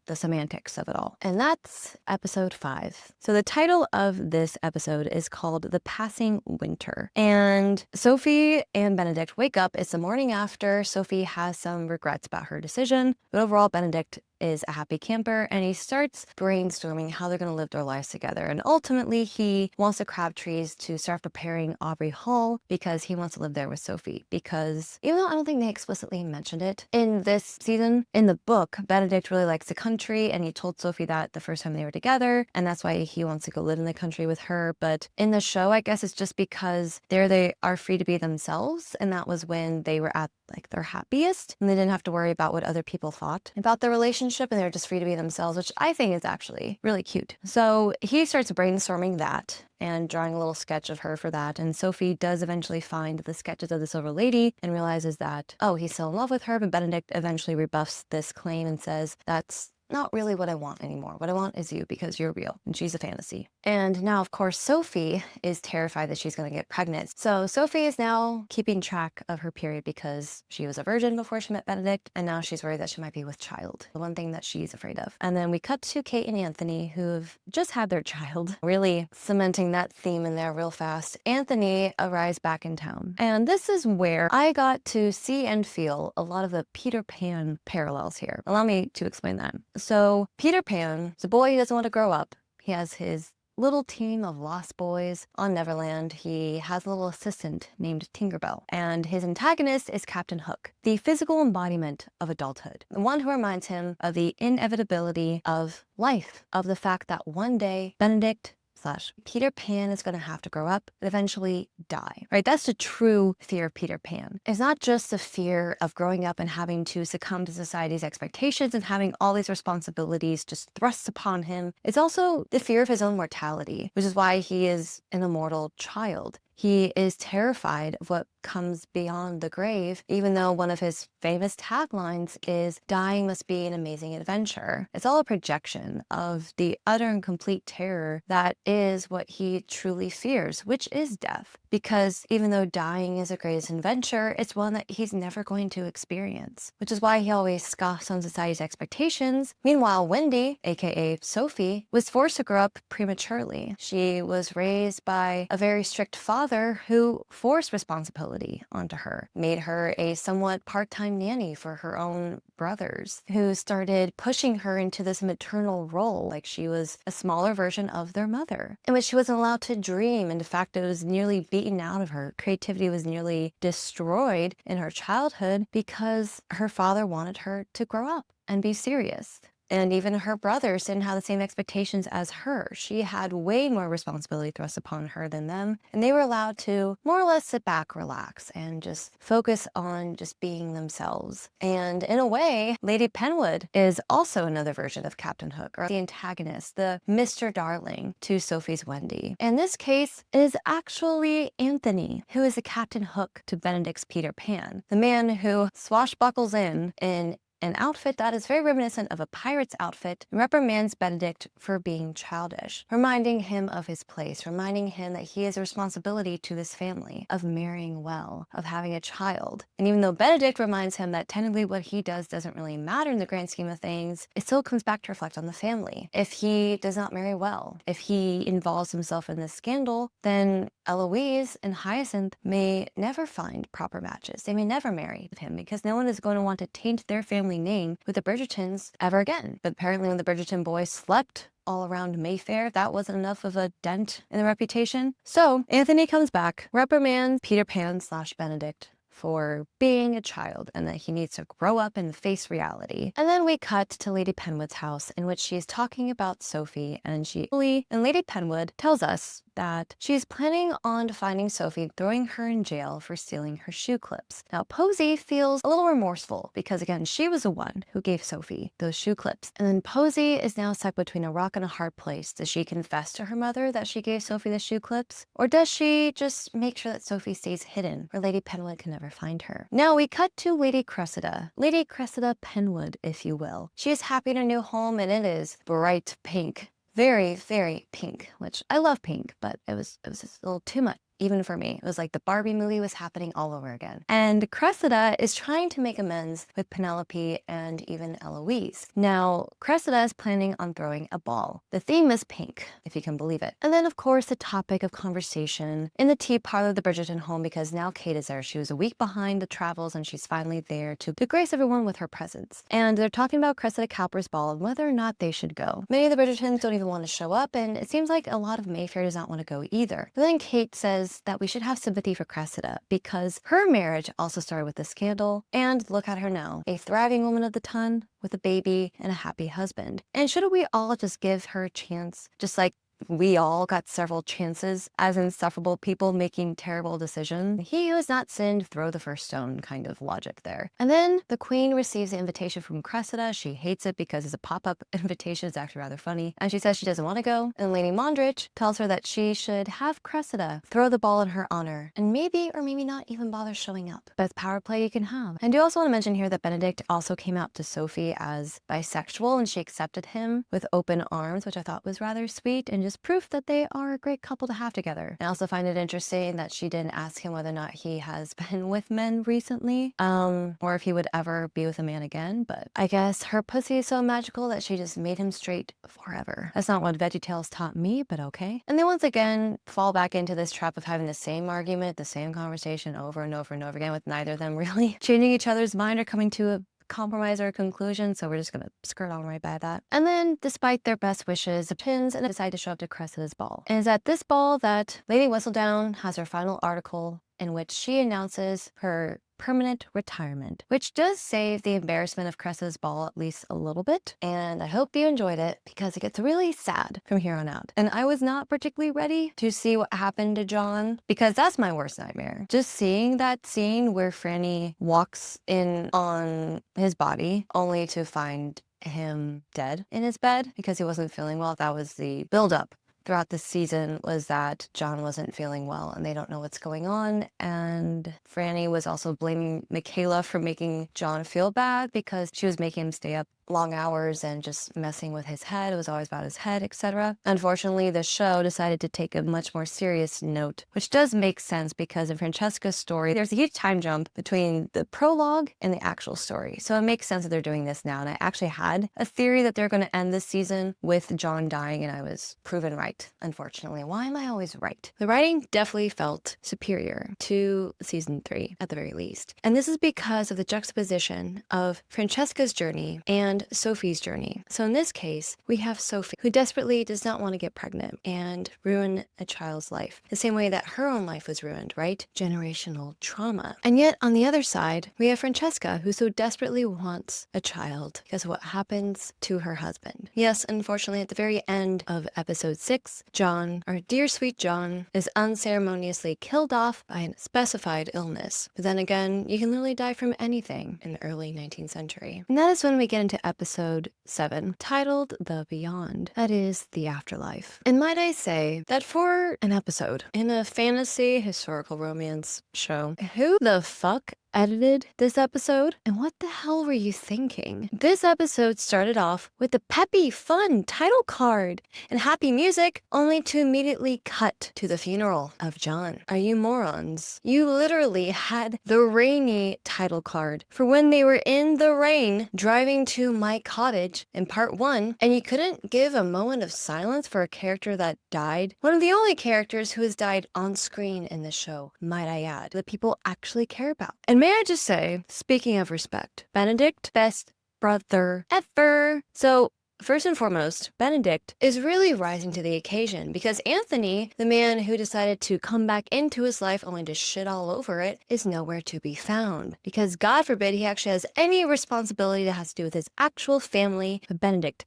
the semantics of it all. And that's episode 5. So the title of this episode is called The Passing Winter. And Sophie and Benedict wake up. It's the morning after. Sophie has some regrets about her decision, but overall Benedict is a happy camper, and he starts brainstorming how they're going to live their lives together. And ultimately, he wants the Crabtrees to start preparing Aubrey Hall because he wants to live there with Sophie. Because even though I don't think they explicitly mentioned it in this season, in the book, Benedict really likes the country, and he told Sophie that the first time they were together, and that's why he wants to go live in the country with her. But in the show, I guess it's just because there they are free to be themselves, and that was when they were at their happiest, and they didn't have to worry about what other people thought about their relationship. relationship and they're just free to be themselves, which I think is actually really cute. So he starts brainstorming that and drawing a little sketch of her for that. And Sophie does eventually find the sketches of the Silver Lady and realizes that, oh, he's still in love with her. But Benedict eventually rebuffs this claim and says, that's not really what I want anymore. What I want is you because you're real and she's a fantasy. And now, of course, Sophie is terrified that she's going to get pregnant. So Sophie is now keeping track of her period because she was a virgin before she met Benedict, and now she's worried that she might be with child, the one thing that she's afraid of. And then we cut to Kate and Anthony, who've just had their child, really cementing that theme in there real fast. Anthony arrives back in town. And this is where I got to see and feel a lot of the Peter Pan parallels here. Allow me to explain that. So Peter Pan is a boy who doesn't want to grow up. He has his little team of lost boys on Neverland. He has a little assistant named Tinkerbell, and his antagonist is Captain Hook, the physical embodiment of adulthood, the one who reminds him of the inevitability of life, of the fact that one day Benedict / Peter Pan is going to have to grow up and eventually die, right? That's the true fear of Peter Pan. It's not just the fear of growing up and having to succumb to society's expectations and having all these responsibilities just thrust upon him. It's also the fear of his own mortality, which is why he is an immortal child. He is terrified of what comes beyond the grave, even though one of his famous taglines is, dying must be an amazing adventure. It's all a projection of the utter and complete terror that is what he truly fears, which is death. Because even though dying is a greatest adventure, it's one that he's never going to experience, which is why he always scoffs on society's expectations. Meanwhile, Wendy, aka Sophie, was forced to grow up prematurely. She was raised by a very strict father who forced responsibility onto her, made her a somewhat part-time nanny for her own brothers, who started pushing her into this maternal role like she was a smaller version of their mother, in which she wasn't allowed to dream. And in fact, it was nearly beaten out of her. Creativity was nearly destroyed in her childhood because her father wanted her to grow up and be serious. And even her brothers didn't have the same expectations as her. She had way more responsibility thrust upon her than them. And they were allowed to more or less sit back, relax, and just focus on just being themselves. And in a way, Lady Penwood is also another version of Captain Hook, or the antagonist, the Mr. Darling to Sophie's Wendy. In this case, it is actually Anthony, who is the Captain Hook to Benedict's Peter Pan, the man who swashbuckles in an outfit that is very reminiscent of a pirate's outfit, and reprimands Benedict for being childish, reminding him of his place, reminding him that he has a responsibility to this family, of marrying well, of having a child. And even though Benedict reminds him that technically what he does doesn't really matter in the grand scheme of things, it still comes back to reflect on the family. If he does not marry well, if he involves himself in this scandal, then Eloise and Hyacinth may never find proper matches. They may never marry him because no one is going to want to taint their family name with the Bridgertons ever again. But apparently when the Bridgerton boys slept all around Mayfair, that wasn't enough of a dent in the reputation. So Anthony comes back, reprimands Peter Pan / Benedict for being a child and that he needs to grow up and face reality. And then we cut to Lady Penwood's house, in which she is talking about Sophie, and Lady Penwood tells us that she's planning on finding Sophie and throwing her in jail for stealing her shoe clips. Now Posey feels a little remorseful because again, she was the one who gave Sophie those shoe clips. And then Posey is now stuck between a rock and a hard place. Does she confess to her mother that she gave Sophie the shoe clips? Or does she just make sure that Sophie stays hidden where Lady Penwood can never find her? Now we cut to Lady Cressida Penwood, if you will. She is happy in her new home, and it is bright pink. Very, very pink, which I love pink, but it was just a little too much. Even for me, it was like the Barbie movie was happening all over again. And Cressida is trying to make amends with Penelope and even Eloise. Now, Cressida is planning on throwing a ball. The theme is pink, if you can believe it. And then, of course, the topic of conversation in the tea parlor of the Bridgerton home, because now Kate is there. She was a week behind the travels, and she's finally there to grace everyone with her presence. And they're talking about Cressida Cowper's ball and whether or not they should go. Many of the Bridgertons don't even want to show up, and it seems like a lot of Mayfair does not want to go either. But then Kate says that we should have sympathy for Cressida because her marriage also started with a scandal, and look at her now, a thriving woman of the ton with a baby and a happy husband. And shouldn't we all just give her a chance, just like we all got several chances as insufferable people making terrible decisions. He who has not sinned, throw the first stone kind of logic there. And then the queen receives the invitation from Cressida. She hates it because it's a pop-up invitation. It's actually rather funny. And she says she doesn't want to go. And Lady Mondrich tells her that she should have Cressida throw the ball in her honor and maybe or maybe not even bother showing up. Best power play you can have. And I do also want to mention here that Benedict also came out to Sophie as bisexual and she accepted him with open arms, which I thought was rather sweet and just proof that they are a great couple to have together. I also find it interesting that she didn't ask him whether or not he has been with men recently, or if he would ever be with a man again, but I guess her pussy is so magical that she just made him straight forever. That's not what VeggieTales taught me, but okay. And they once again fall back into this trap of having the same argument, the same conversation over and over and over again with neither of them really changing each other's mind or coming to a compromise or a conclusion, so we're just gonna skirt on right by that. And then, despite their best wishes, the pins and decide to show up to Cressida's ball. And it's at this ball that Lady Whistledown has her final article in which she announces her permanent retirement, which does save the embarrassment of Cressida's ball at least a little bit. And I hope you enjoyed it because it gets really sad from here on out. And I was not particularly ready to see what happened to John because that's my worst nightmare. Just seeing that scene where Franny walks in on his body only to find him dead in his bed because he wasn't feeling well. That was the buildup throughout the season, was that John wasn't feeling well and they don't know what's going on. And Franny was also blaming Michaela for making John feel bad because she was making him stay up long hours and just messing with his head. It was always about his head, etc. Unfortunately, the show decided to take a much more serious note, which does make sense because in Francesca's story, there's a huge time jump between the prologue and the actual story. So it makes sense that they're doing this now. And I actually had a theory that they're going to end this season with John dying, and I was proven right, unfortunately. Why am I always right? The writing definitely felt superior to season 3, at the very least. And this is because of the juxtaposition of Francesca's journey and Sophie's journey. So in this case, we have Sophie, who desperately does not want to get pregnant and ruin a child's life, the same way that her own life was ruined, right? Generational trauma. And yet, on the other side, we have Francesca, who so desperately wants a child because of what happens to her husband. Yes, unfortunately, at the very end of episode 6, John, our dear sweet John, is unceremoniously killed off by an specified illness. But then again, you can literally die from anything in the early 19th century. And that is when we get into episode 7, titled The Beyond. That is the afterlife. And might I say that for an episode in a fantasy historical romance show, who the fuck edited this episode? And what the hell were you thinking? This episode started off with the peppy, fun title card and happy music, only to immediately cut to the funeral of John. Are you morons? You literally had the rainy title card for when they were in the rain driving to my cottage in part 1, and you couldn't give a moment of silence for a character that died? One of the only characters who has died on screen in this show, might I add, that people actually care about. And may I just say, speaking of respect, Benedict, best brother ever. So, first and foremost, Benedict is really rising to the occasion because Anthony, the man who decided to come back into his life only to shit all over it, is nowhere to be found. Because God forbid he actually has any responsibility that has to do with his actual family. But Benedict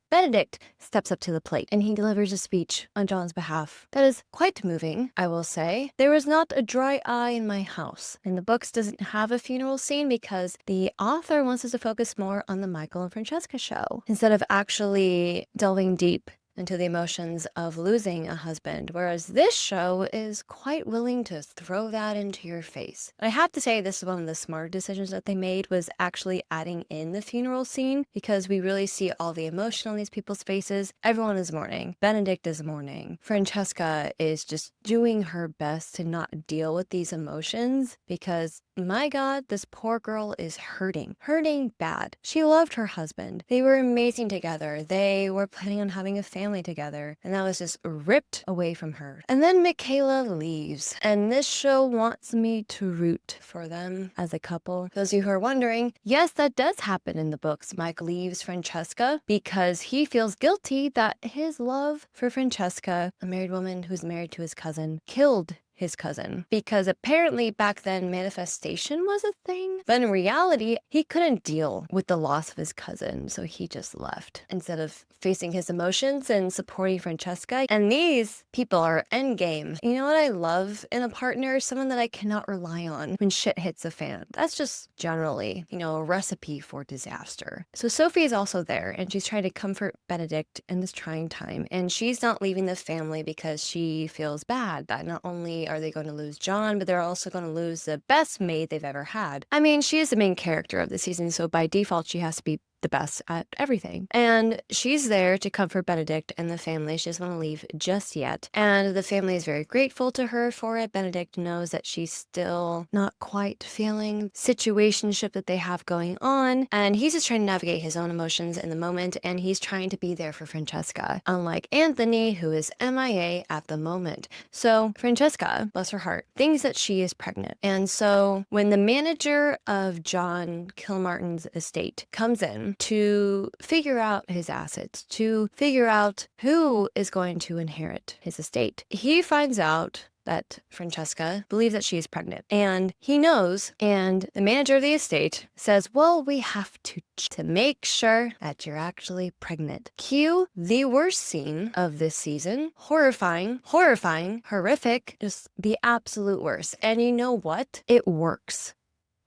steps up to the plate and he delivers a speech on John's behalf. That is quite moving, I will say. There is not a dry eye in my house. And the books doesn't have a funeral scene because the author wants us to focus more on the Michael and Francesca show instead of actually delving deep into the emotions of losing a husband, whereas this show is quite willing to throw that into your face. I have to say this is one of the smart decisions that they made, was actually adding in the funeral scene, because we really see all the emotion on these people's faces. Everyone is mourning. Benedict is mourning. Francesca is just doing her best to not deal with these emotions because, my God, this poor girl is hurting bad. She loved her husband. They were amazing together. They were planning on having a family together, and that was just ripped away from her. And then Michaela leaves, and this show wants me to root for them as a couple. Those of you who are wondering, yes, that does happen in the books. Mike leaves Francesca because he feels guilty that his love for Francesca, a married woman who's married to his cousin, killed his cousin, because apparently back then manifestation was a thing, but in reality he couldn't deal with the loss of his cousin, so he just left instead of facing his emotions and supporting Francesca. And these people are endgame. You know what I love in a partner? Someone that I cannot rely on when shit hits the fan. That's just generally, a recipe for disaster. So Sophie is also there, and she's trying to comfort Benedict in this trying time, and she's not leaving the family because she feels bad that not only are they going to lose John, but they're also going to lose the best maid they've ever had. I mean, she is the main character of the season, so by default she has to be the best at everything. And she's there to comfort Benedict and the family. She doesn't want to leave just yet. And the family is very grateful to her for it. Benedict knows that she's still not quite feeling situationship that they have going on. And he's just trying to navigate his own emotions in the moment. And he's trying to be there for Francesca, unlike Anthony, who is MIA at the moment. So Francesca, bless her heart, thinks that she is pregnant. And so when the manager of John Kilmartin's estate comes in to figure out his assets, to figure out who is going to inherit his estate, he finds out that Francesca believes that she is pregnant, and he knows, and the manager of the estate says, well, we have to make sure that you're actually pregnant. Cue the worst scene of this season. Horrifying, horrific, just the absolute worst. And you know what? It works.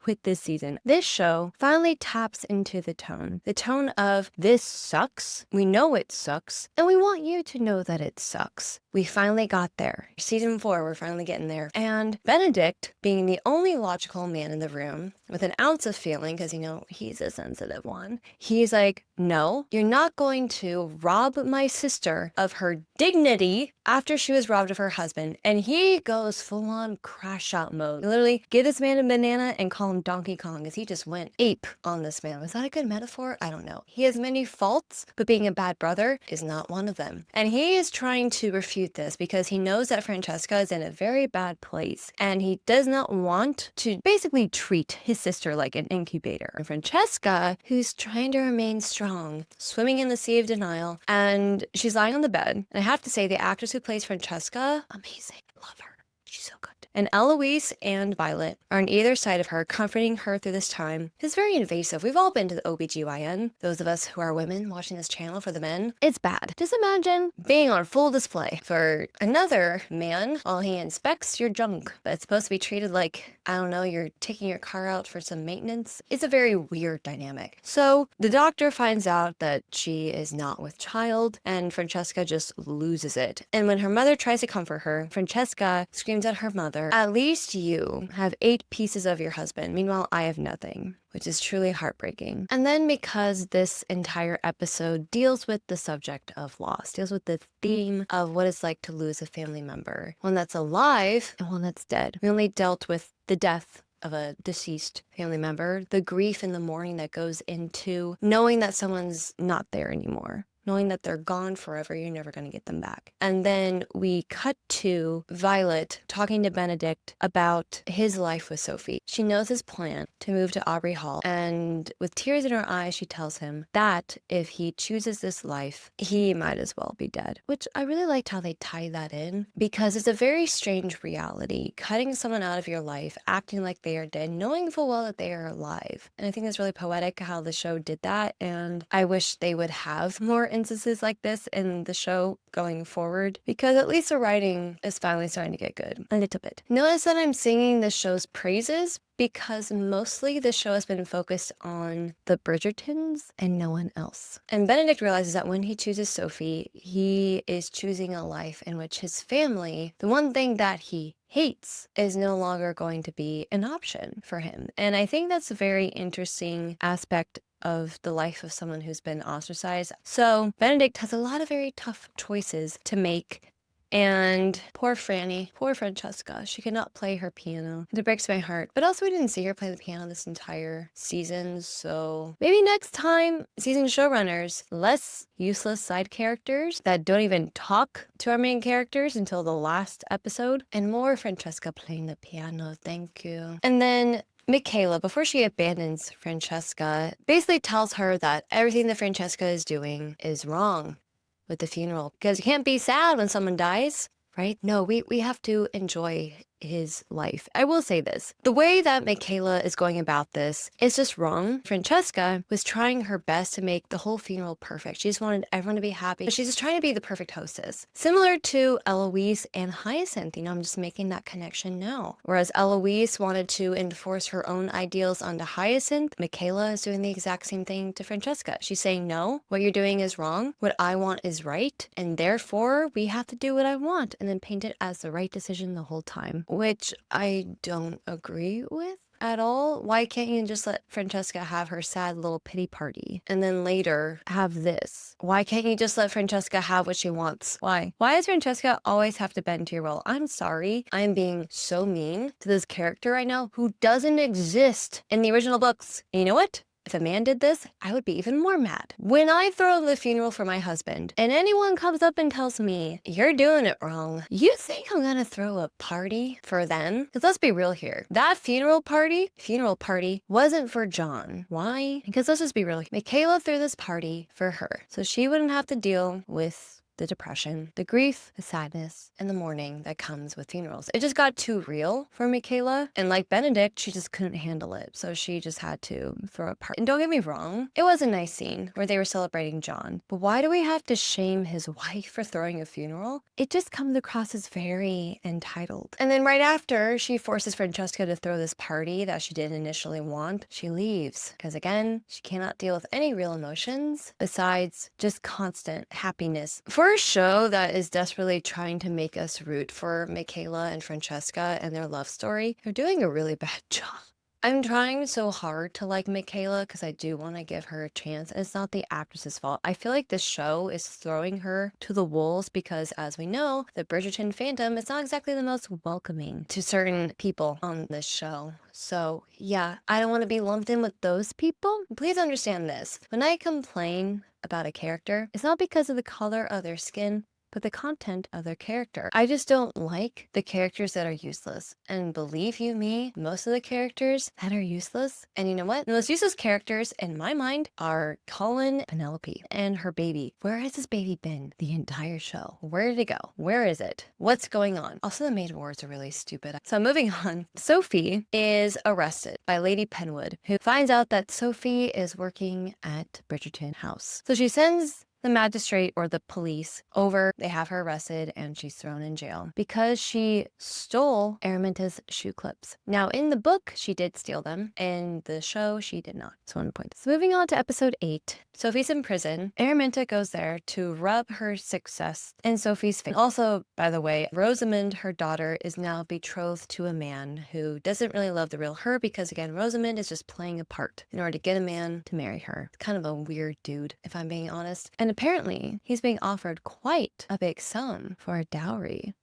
With this season, this show finally taps into the tone of this sucks. We know it sucks, and we want you to know that it sucks. We finally got there. Season 4, we're finally getting there. And Benedict, being the only logical man in the room with an ounce of feeling, because he's a sensitive one, he's like, no, you're not going to rob my sister of her dignity after she was robbed of her husband. And he goes full on crash out mode. Literally, give this man a banana and call him Donkey Kong, as he just went ape on this man. Was that a good metaphor? I don't know. He has many faults, but being a bad brother is not one of them. And he is trying to refute this because he knows that Francesca is in a very bad place, and he does not want to basically treat his sister like an incubator. And Francesca, who's trying to remain strong, swimming in the sea of denial, and she's lying on the bed. And I have to say, the actress who plays Francesca, amazing. Love her. She's so good. And Eloise and Violet are on either side of her, comforting her through this time. It's very invasive. We've all been to the OBGYN, those of us who are women watching this channel for the men. It's bad. Just imagine being on full display for another man while he inspects your junk, but it's supposed to be treated like, I don't know, you're taking your car out for some maintenance. It's a very weird dynamic. So the doctor finds out that she is not with child, and Francesca just loses it. And when her mother tries to comfort her, Francesca screams at her mother, at least you have 8 pieces of your husband. Meanwhile, I have nothing, which is truly heartbreaking. And then because this entire episode deals with the subject of loss, deals with the theme of what it's like to lose a family member, one that's alive and one that's dead. We only dealt with the death of a deceased family member, the grief and the mourning that goes into knowing that someone's not there anymore, knowing that they're gone forever, you're never going to get them back. And then we cut to Violet talking to Benedict about his life with Sophie. She knows his plan to move to Aubrey Hall, and with tears in her eyes, she tells him that if he chooses this life, he might as well be dead. Which I really liked how they tie that in, because it's a very strange reality, cutting someone out of your life, acting like they are dead, knowing full well that they are alive. And I think it's really poetic how the show did that, and I wish they would have more instances like this in the show going forward, because at least the writing is finally starting to get good a little bit. Notice that I'm singing the show's praises because mostly the show has been focused on the Bridgertons and no one else. And Benedict realizes that when he chooses Sophie, he is choosing a life in which his family, the one thing that he hates, is no longer going to be an option for him. And I think that's a very interesting aspect of the life of someone who's been ostracized. So Benedict has a lot of very tough choices to make. And poor Franny, poor Francesca, she could not play her piano. It breaks my heart. But also we didn't see her play the piano this entire season, so maybe next time, season showrunners, less useless side characters that don't even talk to our main characters until the last episode, and more Francesca playing the piano, thank you. And then Michaela, before she abandons Francesca, basically tells her that everything that Francesca is doing is wrong with the funeral, because you can't be sad when someone dies, right? No, we have to enjoy his life. I will say this. The way that Michaela is going about this is just wrong. Francesca was trying her best to make the whole funeral perfect. She just wanted everyone to be happy. She's just trying to be the perfect hostess. Similar to Eloise and Hyacinth, I'm just making that connection now. Whereas Eloise wanted to enforce her own ideals onto Hyacinth, Michaela is doing the exact same thing to Francesca. She's saying, no, what you're doing is wrong. What I want is right. And therefore, we have to do what I want, and then paint it as the right decision the whole time, which I don't agree with at all. Why can't you just let Francesca have her sad little pity party and then later have this? Why can't you just let Francesca have what she wants? Why? Why does Francesca always have to bend to your will? I'm sorry. I'm being so mean to this character right now who doesn't exist in the original books. And you know what? If a man did this, I would be even more mad. When I throw the funeral for my husband and anyone comes up and tells me, you're doing it wrong, you think I'm gonna throw a party for them? Because let's be real here. That funeral party wasn't for John. Why? Because let's just be real. Michaela threw this party for her, so she wouldn't have to deal with the depression, the grief, the sadness, and the mourning that comes with funerals. It just got too real for Michaela. And like Benedict, she just couldn't handle it. So she just had to throw a party. And don't get me wrong, it was a nice scene where they were celebrating John. But why do we have to shame his wife for throwing a funeral? It just comes across as very entitled. And then right after she forces Francesca to throw this party that she didn't initially want, she leaves. Because again, she cannot deal with any real emotions besides just constant happiness. For a show that is desperately trying to make us root for Michaela and Francesca and their love story, they're doing a really bad job. I'm trying so hard to like Michaela because I do want to give her a chance, and it's not the actress's fault. I feel like this show is throwing her to the wolves because, as we know, the Bridgerton fandom is not exactly the most welcoming to certain people on this show. So yeah, I don't want to be lumped in with those people. Please understand this. When I complain about a character, it's not because of the color of their skin, but the content of their character. I just don't like the characters that are useless. And believe you me, most of the characters that are useless, and you know what? The most useless characters in my mind are Colin, Penelope, and her baby. Where has this baby been the entire show? Where did it go? Where is it? What's going on? Also, the maid wars are really stupid. So moving on, Sophie is arrested by Lady Penwood, who finds out that Sophie is working at Bridgerton House. So she sends the magistrate or the police over. They have her arrested and she's thrown in jail because she stole Araminta's shoe clips. Now, in the book, she did steal them. In the show, she did not. So, one point. So, moving on to episode 8. Sophie's in prison. Araminta goes there to rub her success in Sophie's face. Also, by the way, Rosamond, her daughter, is now betrothed to a man who doesn't really love the real her because, again, Rosamond is just playing a part in order to get a man to marry her. It's kind of a weird dude, if I'm being honest. And apparently, he's being offered quite a big sum for a dowry.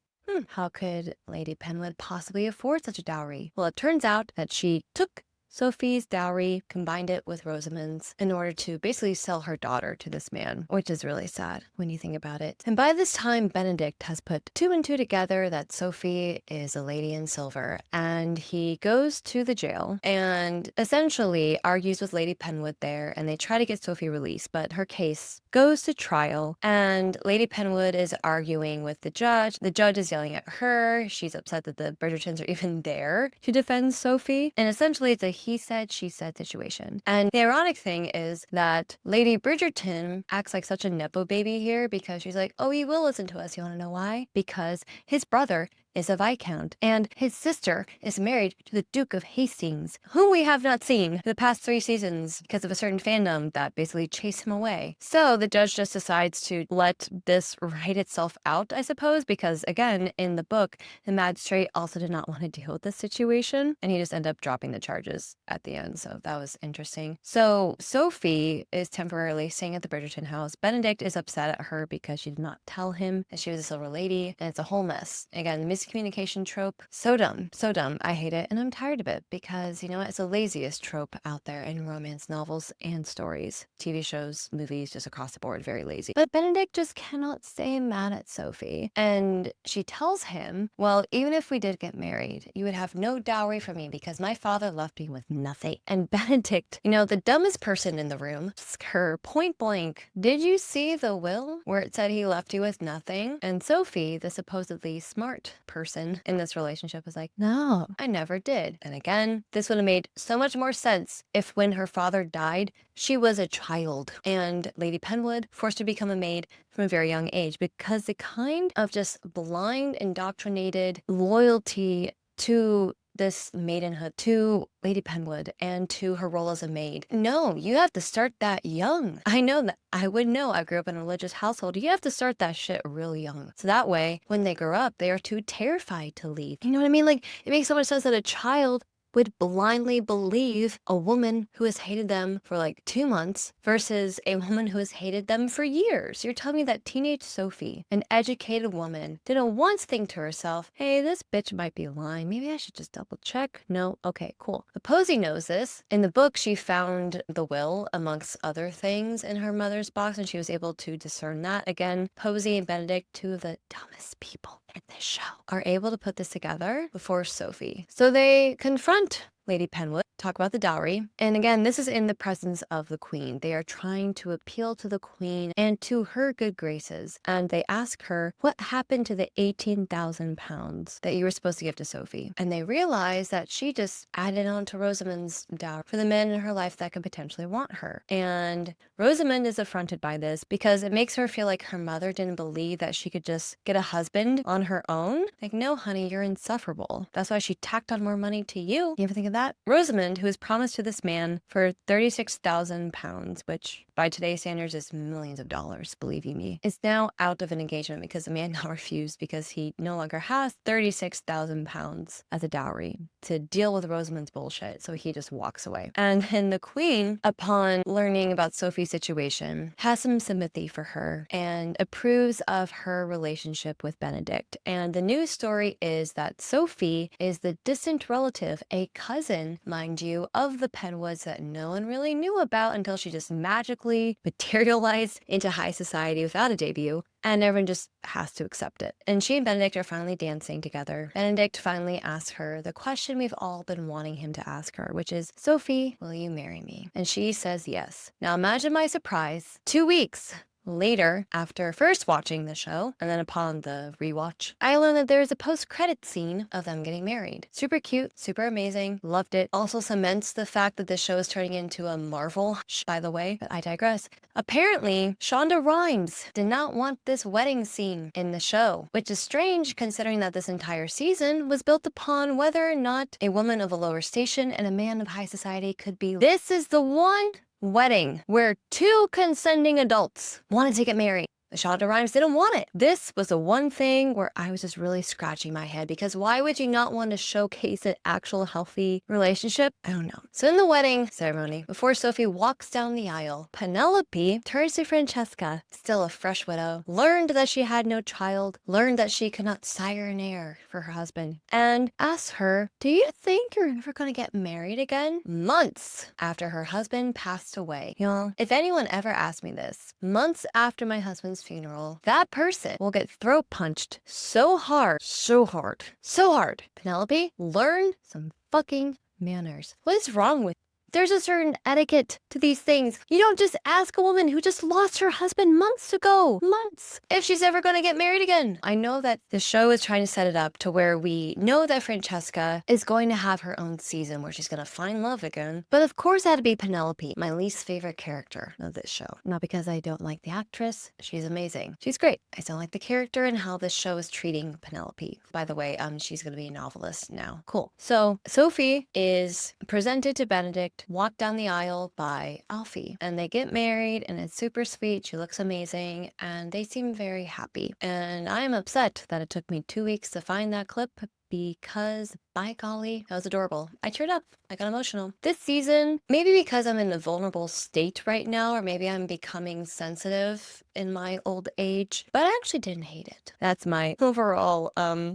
How could Lady Penwood possibly afford such a dowry? Well, it turns out that she took Sophie's dowry, combined it with Rosamond's in order to basically sell her daughter to this man, which is really sad when you think about it. And by this time, Benedict has put 2 and 2 together that Sophie is a lady in silver, and he goes to the jail and essentially argues with Lady Penwood there, and they try to get Sophie released, but her case goes to trial, and Lady Penwood is arguing with the judge. The judge is yelling at her. She's upset that the Bridgertons are even there to defend Sophie, and essentially it's a he said, she said situation. And the ironic thing is that Lady Bridgerton acts like such a nepo baby here because she's like, oh, he will listen to us. You want to know why? Because his brother is a Viscount, and his sister is married to the Duke of Hastings, whom we have not seen for the past 3 seasons because of a certain fandom that basically chased him away. So the judge just decides to let this write itself out, I suppose, because again, in the book, the magistrate also did not want to deal with this situation, and he just ended up dropping the charges at the end. So that was interesting. So Sophie is temporarily staying at the Bridgerton house. Benedict is upset at her because she did not tell him that she was a silver lady, and it's a whole mess. Again, the miscommunication trope. So dumb. So dumb. I hate it, and I'm tired of it because, you know, it's the laziest trope out there in romance novels and stories. TV shows, movies, just across the board, very lazy. But Benedict just cannot stay mad at Sophie. And she tells him, well, even if we did get married, you would have no dowry from me because my father left me with nothing. And Benedict, you know, the dumbest person in the room, asks her point blank, did you see the will where it said he left you with nothing? And Sophie, the supposedly smart person in this relationship, was like, no, I never did. And again, this would have made so much more sense if when her father died, she was a child and Lady Penwood forced to become a maid from a very young age, because the kind of just blind, indoctrinated loyalty to this maidenhood, to Lady Penwood, and to her role as a maid. No, you have to start that young. I know that. I would know. I grew up in a religious household. You have to start that shit really young. So that way, when they grow up, they are too terrified to leave. You know what I mean? Like, it makes so much sense that a child would blindly believe a woman who has hated them for like 2 months versus a woman who has hated them for years. You're telling me that teenage Sophie, an educated woman, didn't once think to herself, hey, this bitch might be lying. Maybe I should just double check. No? Okay, cool. But Posey knows this. In the book, she found the will amongst other things in her mother's box, and she was able to discern that. Again, Posey and Benedict, two of the dumbest people in this show, are able to put this together before Sophie. So they confront Lady Penwood, talk about the dowry. And again, this is in the presence of the queen. They are trying to appeal to the queen and to her good graces. And they ask her, what happened to the 18,000 pounds that you were supposed to give to Sophie? And they realize that she just added on to Rosamond's dowry for the men in her life that could potentially want her. And Rosamond is affronted by this because it makes her feel like her mother didn't believe that she could just get a husband on her own. Like, no, honey, you're insufferable. That's why she tacked on more money to you. You ever think of that? Rosamond, who was promised to this man for 36,000 pounds, which by today's standards is millions of dollars, believe you me, is now out of an engagement because the man now refused because he no longer has 36,000 pounds as a dowry to deal with Rosamond's bullshit. So he just walks away. And then the queen, upon learning about Sophie's situation, has some sympathy for her and approves of her relationship with Benedict. And the news story is that Sophie is the distant relative, a cousin, mind you, of the Penwoods that no one really knew about until she just magically materialized into high society without a debut. And everyone just has to accept it. And she and Benedict are finally dancing together. Benedict finally asks her the question we've all been wanting him to ask her, which is, Sophie, will you marry me? And she says yes. Now imagine my surprise. 2 weeks later, after first watching the show, and then upon the rewatch, I learned that there is a post-credit scene of them getting married. Super cute, super amazing, loved it. Also cements the fact that this show is turning into a Marvel, by the way, but I digress. Apparently, Shonda Rhimes did not want this wedding scene in the show, which is strange considering that this entire season was built upon whether or not a woman of a lower station and a man of high society could be. This is the one wedding where 2 consenting adults wanted to get married. Shonda Rhimes didn't want it. This was the one thing where I was just really scratching my head, because why would you not want to showcase an actual healthy relationship? I don't know. So in the wedding ceremony, before Sophie walks down the aisle, Penelope turns to Francesca, still a fresh widow, learned that she had no child, learned that she could not sire an heir for her husband, and asks her, do you think you're ever going to get married again? Months after her husband passed away. Y'all, if anyone ever asked me this, months after my husband's funeral, that person will get throat punched so hard, so hard, so hard. Penelope, learn some fucking manners. What is wrong with you? There's a certain etiquette to these things. You don't just ask a woman who just lost her husband months ago, months, if she's ever going to get married again. I know that the show is trying to set it up to where we know that Francesca is going to have her own season where she's going to find love again. But of course it had to be Penelope, my least favorite character of this show. Not because I don't like the actress. She's amazing. She's great. I don't like the character and how this show is treating Penelope. By the way, she's going to be a novelist now. Cool. So Sophie is presented to Benedict, walked down the aisle by Alfie, and they get married, and it's super sweet. She looks amazing, and they seem very happy. And I'm upset that it took me 2 weeks to find that clip, because, by golly, that was adorable. I teared up. I got emotional. This season, maybe because I'm in a vulnerable state right now, or maybe I'm becoming sensitive in my old age, but I actually didn't hate it. That's my overall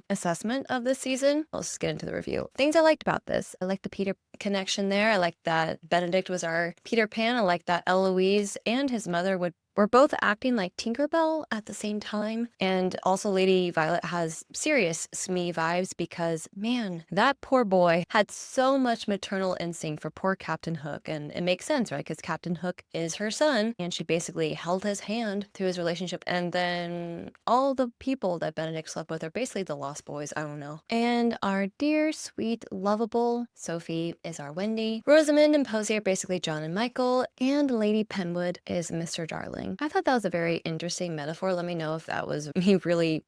assessment of this season. Let's just get into the review. Things I liked about this. I liked the Peter connection there. I liked that Benedict was our Peter Pan. I liked that Eloise and his mother were both acting like Tinkerbell at the same time. And also Lady Violet has serious Smee vibes because, man, that poor boy had so much maternal instinct for poor Captain Hook. And it makes sense, right? Because Captain Hook is her son, and she basically held his hand through his relationship. And then all the people that Benedict slept with are basically the Lost Boys. I don't know. And our dear, sweet, lovable Sophie is our Wendy. Rosamund and Posey are basically John and Michael. And Lady Penwood is Mr. Darling. I thought that was a very interesting metaphor. Let me know if that was me really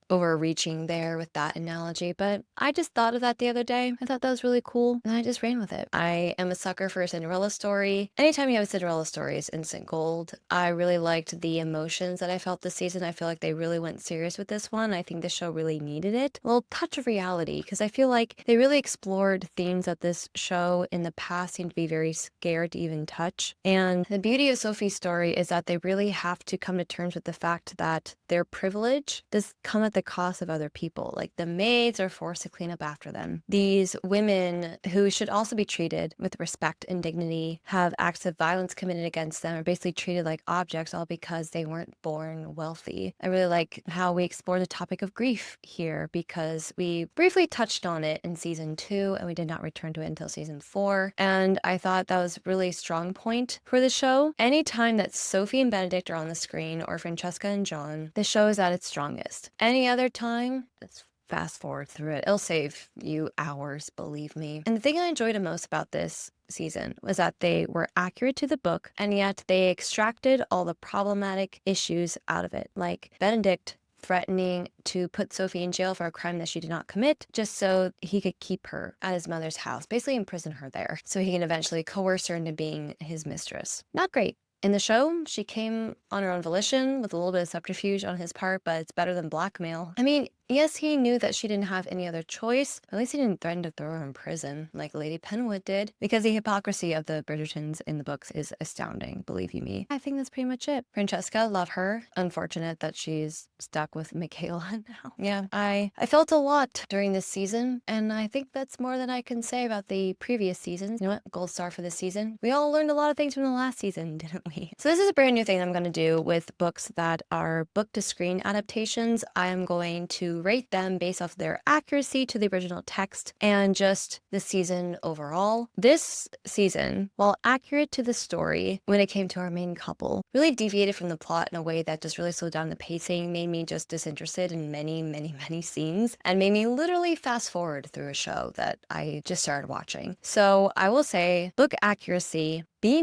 overreaching there with that analogy, but I just thought of that the other day. I thought that was really cool, and I just ran with it. I am a sucker for a Cinderella story. Anytime you have a Cinderella story, it's instant gold. I really liked the emotions that I felt this season. I feel like they really went serious with this one. I think the show really needed it. A little touch of reality, because I feel like they really explored themes that this show in the past seemed to be very scared to even touch. And the beauty of Sophie's story is that they really have to come to terms with the fact that their privilege does come at the cost of other people. Like the maids are forced to clean up after them. These women who should also be treated with respect and dignity have acts of violence committed against them, are basically treated like objects all because they weren't born wealthy. I really like how we explore the topic of grief here because we briefly touched on it in season 2 and we did not return to it until season 4. And I thought that was really a strong point for the show. Anytime that Sophie and Benedict are on the screen, or Francesca and John, the show is at its strongest. Any other time, let's fast forward through it. It'll save you hours, believe me. And the thing I enjoyed the most about this season was that they were accurate to the book, and yet they extracted all the problematic issues out of it. Like Benedict threatening to put Sophie in jail for a crime that she did not commit, just so he could keep her at his mother's house, basically imprison her there, so he can eventually coerce her into being his mistress. Not great. In the show, she came on her own volition with a little bit of subterfuge on his part, but it's better than blackmail. I mean, yes, he knew that she didn't have any other choice, but at least he didn't threaten to throw her in prison like Lady Penwood did, because the hypocrisy of the Bridgertons in the books is astounding, believe you me. I think that's pretty much it. Francesca, love her. Unfortunate that she's stuck with Michaela now. Yeah, I felt a lot during this season, and I think that's more than I can say about the previous seasons. You know what? Gold star for this season. We all learned a lot of things from the last season, didn't we? So this is a brand new thing I'm going to do with books that are book-to-screen adaptations. I am going to rate them based off their accuracy to the original text and just the season overall. This season, while accurate to the story when it came to our main couple, really deviated from the plot in a way that just really slowed down the pacing, made me just disinterested in many scenes, and made me literally fast forward through a show that I just started watching. So I will say book accuracy, B-,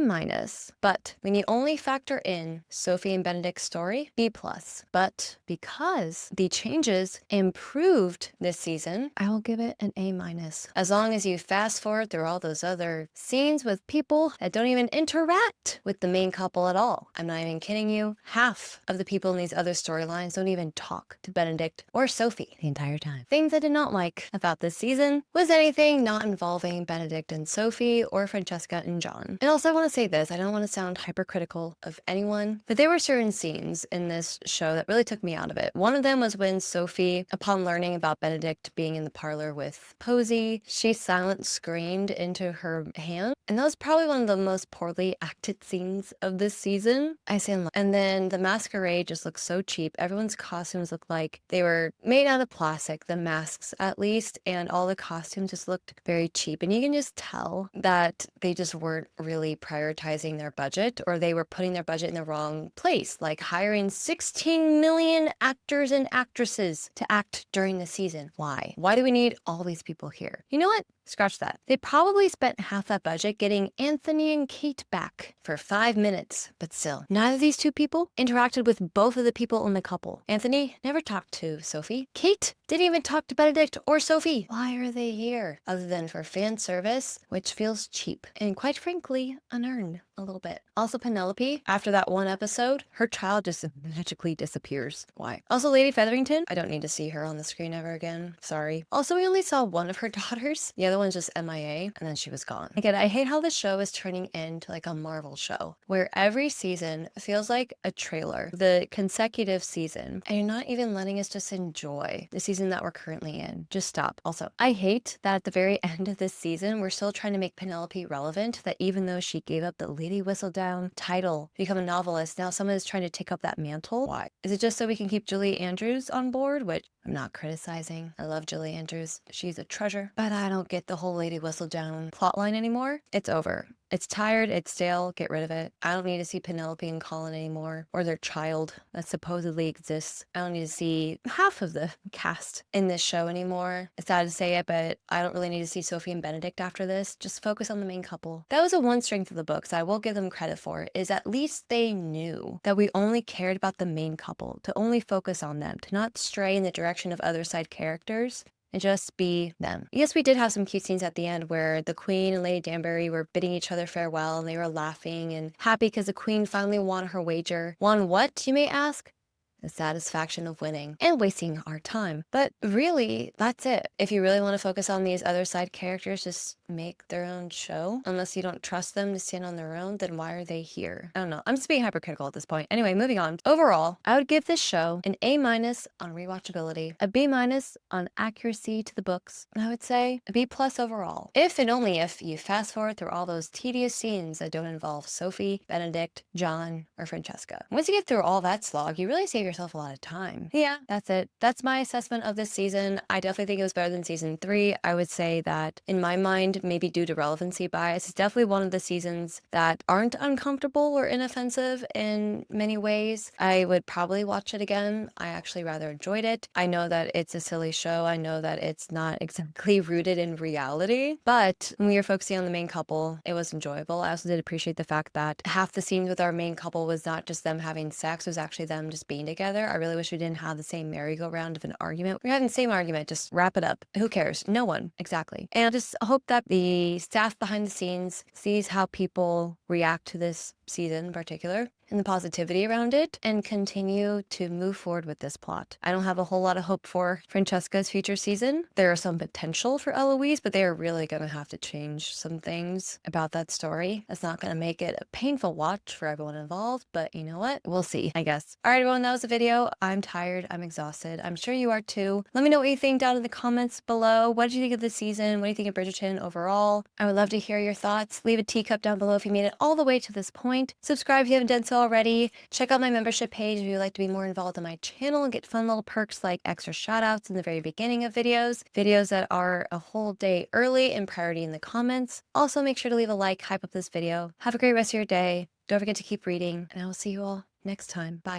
but when you only factor in Sophie and Benedict's story, B+. But because the changes improved this season, I will give it an A-. As long as you fast forward through all those other scenes with people that don't even interact with the main couple at all. I'm not even kidding you. Half of the people in these other storylines don't even talk to Benedict or Sophie the entire time. Things I did not like about this season was anything not involving Benedict and Sophie or Francesca and John. And also I want to say this, I don't want to sound hypercritical of anyone, but there were certain scenes in this show that really took me out of it. One of them was when Sophie, upon learning about Benedict being in the parlor with Posey, she silent screamed into her hand. And that was probably one of the most poorly acted scenes of this season. And then the masquerade just looked so cheap. Everyone's costumes looked like they were made out of plastic, the masks at least, and all the costumes just looked very cheap. And you can just tell that they just weren't really prioritizing their budget, or they were putting their budget in the wrong place, like hiring 16 million actors and actresses to act during the season. Why do we need all these people here? You know what? Scratch that. They probably spent half that budget getting Anthony and Kate back for 5 minutes, but still, neither of these two people interacted with both of the people in the couple. Anthony never talked to Sophie. Kate didn't even talk to Benedict or Sophie. Why are they here? Other than for fan service, which feels cheap and quite frankly, unearned. a little bit. Also, Penelope, after that one episode, her child just magically disappears. Why? Also, Lady Featherington, I don't need to see her on the screen ever again. Sorry. Also, we only saw one of her daughters. The other one's just MIA, and then she was gone. Again, I hate how the show is turning into like a Marvel show, where every season feels like a trailer, the consecutive season, and you're not even letting us just enjoy the season that we're currently in. Just stop. Also, I hate that at the very end of this season, we're still trying to make Penelope relevant, that even though she gave up the Lady Whistledown title, become a novelist, now someone is trying to take up that mantle. Why? Is it just so we can keep Julie Andrews on board? Which I'm not criticizing. I love Julie Andrews. She's a treasure. But I don't get the whole Lady Whistledown plotline anymore. It's over. It's tired, it's stale, get rid of it. I don't need to see Penelope and Colin anymore, or their child that supposedly exists. I don't need to see half of the cast in this show anymore. It's sad to say it, but I don't really need to see Sophie and Benedict after this. Just focus on the main couple. That was a one strength of the books I will give them credit for, is at least they knew that we only cared about the main couple, to only focus on them, to not stray in the direction of other side characters, and just be them. Yes, we did have some cute scenes at the end where the Queen and Lady Danbury were bidding each other farewell, and they were laughing and happy because the Queen finally won her wager. Won what, you may ask? The satisfaction of winning and wasting our time. But really, that's it. If you really want to focus on these other side characters, just make their own show. Unless you don't trust them to stand on their own, then why are they here? I don't know. I'm just being hypercritical at this point. Anyway, moving on. Overall, I would give this show an A- on rewatchability, a B- on accuracy to the books, and I would say a B+ overall. If and only if you fast forward through all those tedious scenes that don't involve Sophie, Benedict, John, or Francesca. Once you get through all that slog, you really save yourself a lot of time. Yeah, that's it. That's my assessment of this season. I definitely think it was better than season 3. I would say that in my mind, maybe due to relevancy bias, it's definitely one of the seasons that aren't uncomfortable or inoffensive in many ways. I would probably watch it again. I actually rather enjoyed it. I know that it's a silly show. I know that it's not exactly rooted in reality, but when we were focusing on the main couple, it was enjoyable. I also did appreciate the fact that half the scenes with our main couple was not just them having sex, it was actually them just being together. I really wish we didn't have the same merry-go-round of an argument. We're having the same argument, just wrap it up. Who cares? No one. Exactly. And I just hope that the staff behind the scenes sees how people react to this season in particular and the positivity around it, and continue to move forward with this plot. I don't have a whole lot of hope for Francesca's future season. There is some potential for Eloise, but they are really going to have to change some things about that story. That's not going to make it a painful watch for everyone involved, but you know what? We'll see, I guess. All right, everyone, that was the video. I'm tired. I'm exhausted. I'm sure you are too. Let me know what you think down in the comments below. What did you think of the season? What do you think of Bridgerton overall? I would love to hear your thoughts. Leave a teacup down below if you made it all the way to this point. Subscribe if you haven't done so already. Check out my membership page if you'd like to be more involved in my channel and get fun little perks like extra shoutouts in the very beginning of videos that are a whole day early and priority in the comments. Also, make sure to leave a like, hype up this video. Have a great rest of your day. Don't forget to keep reading, and I will see you all next time. Bye.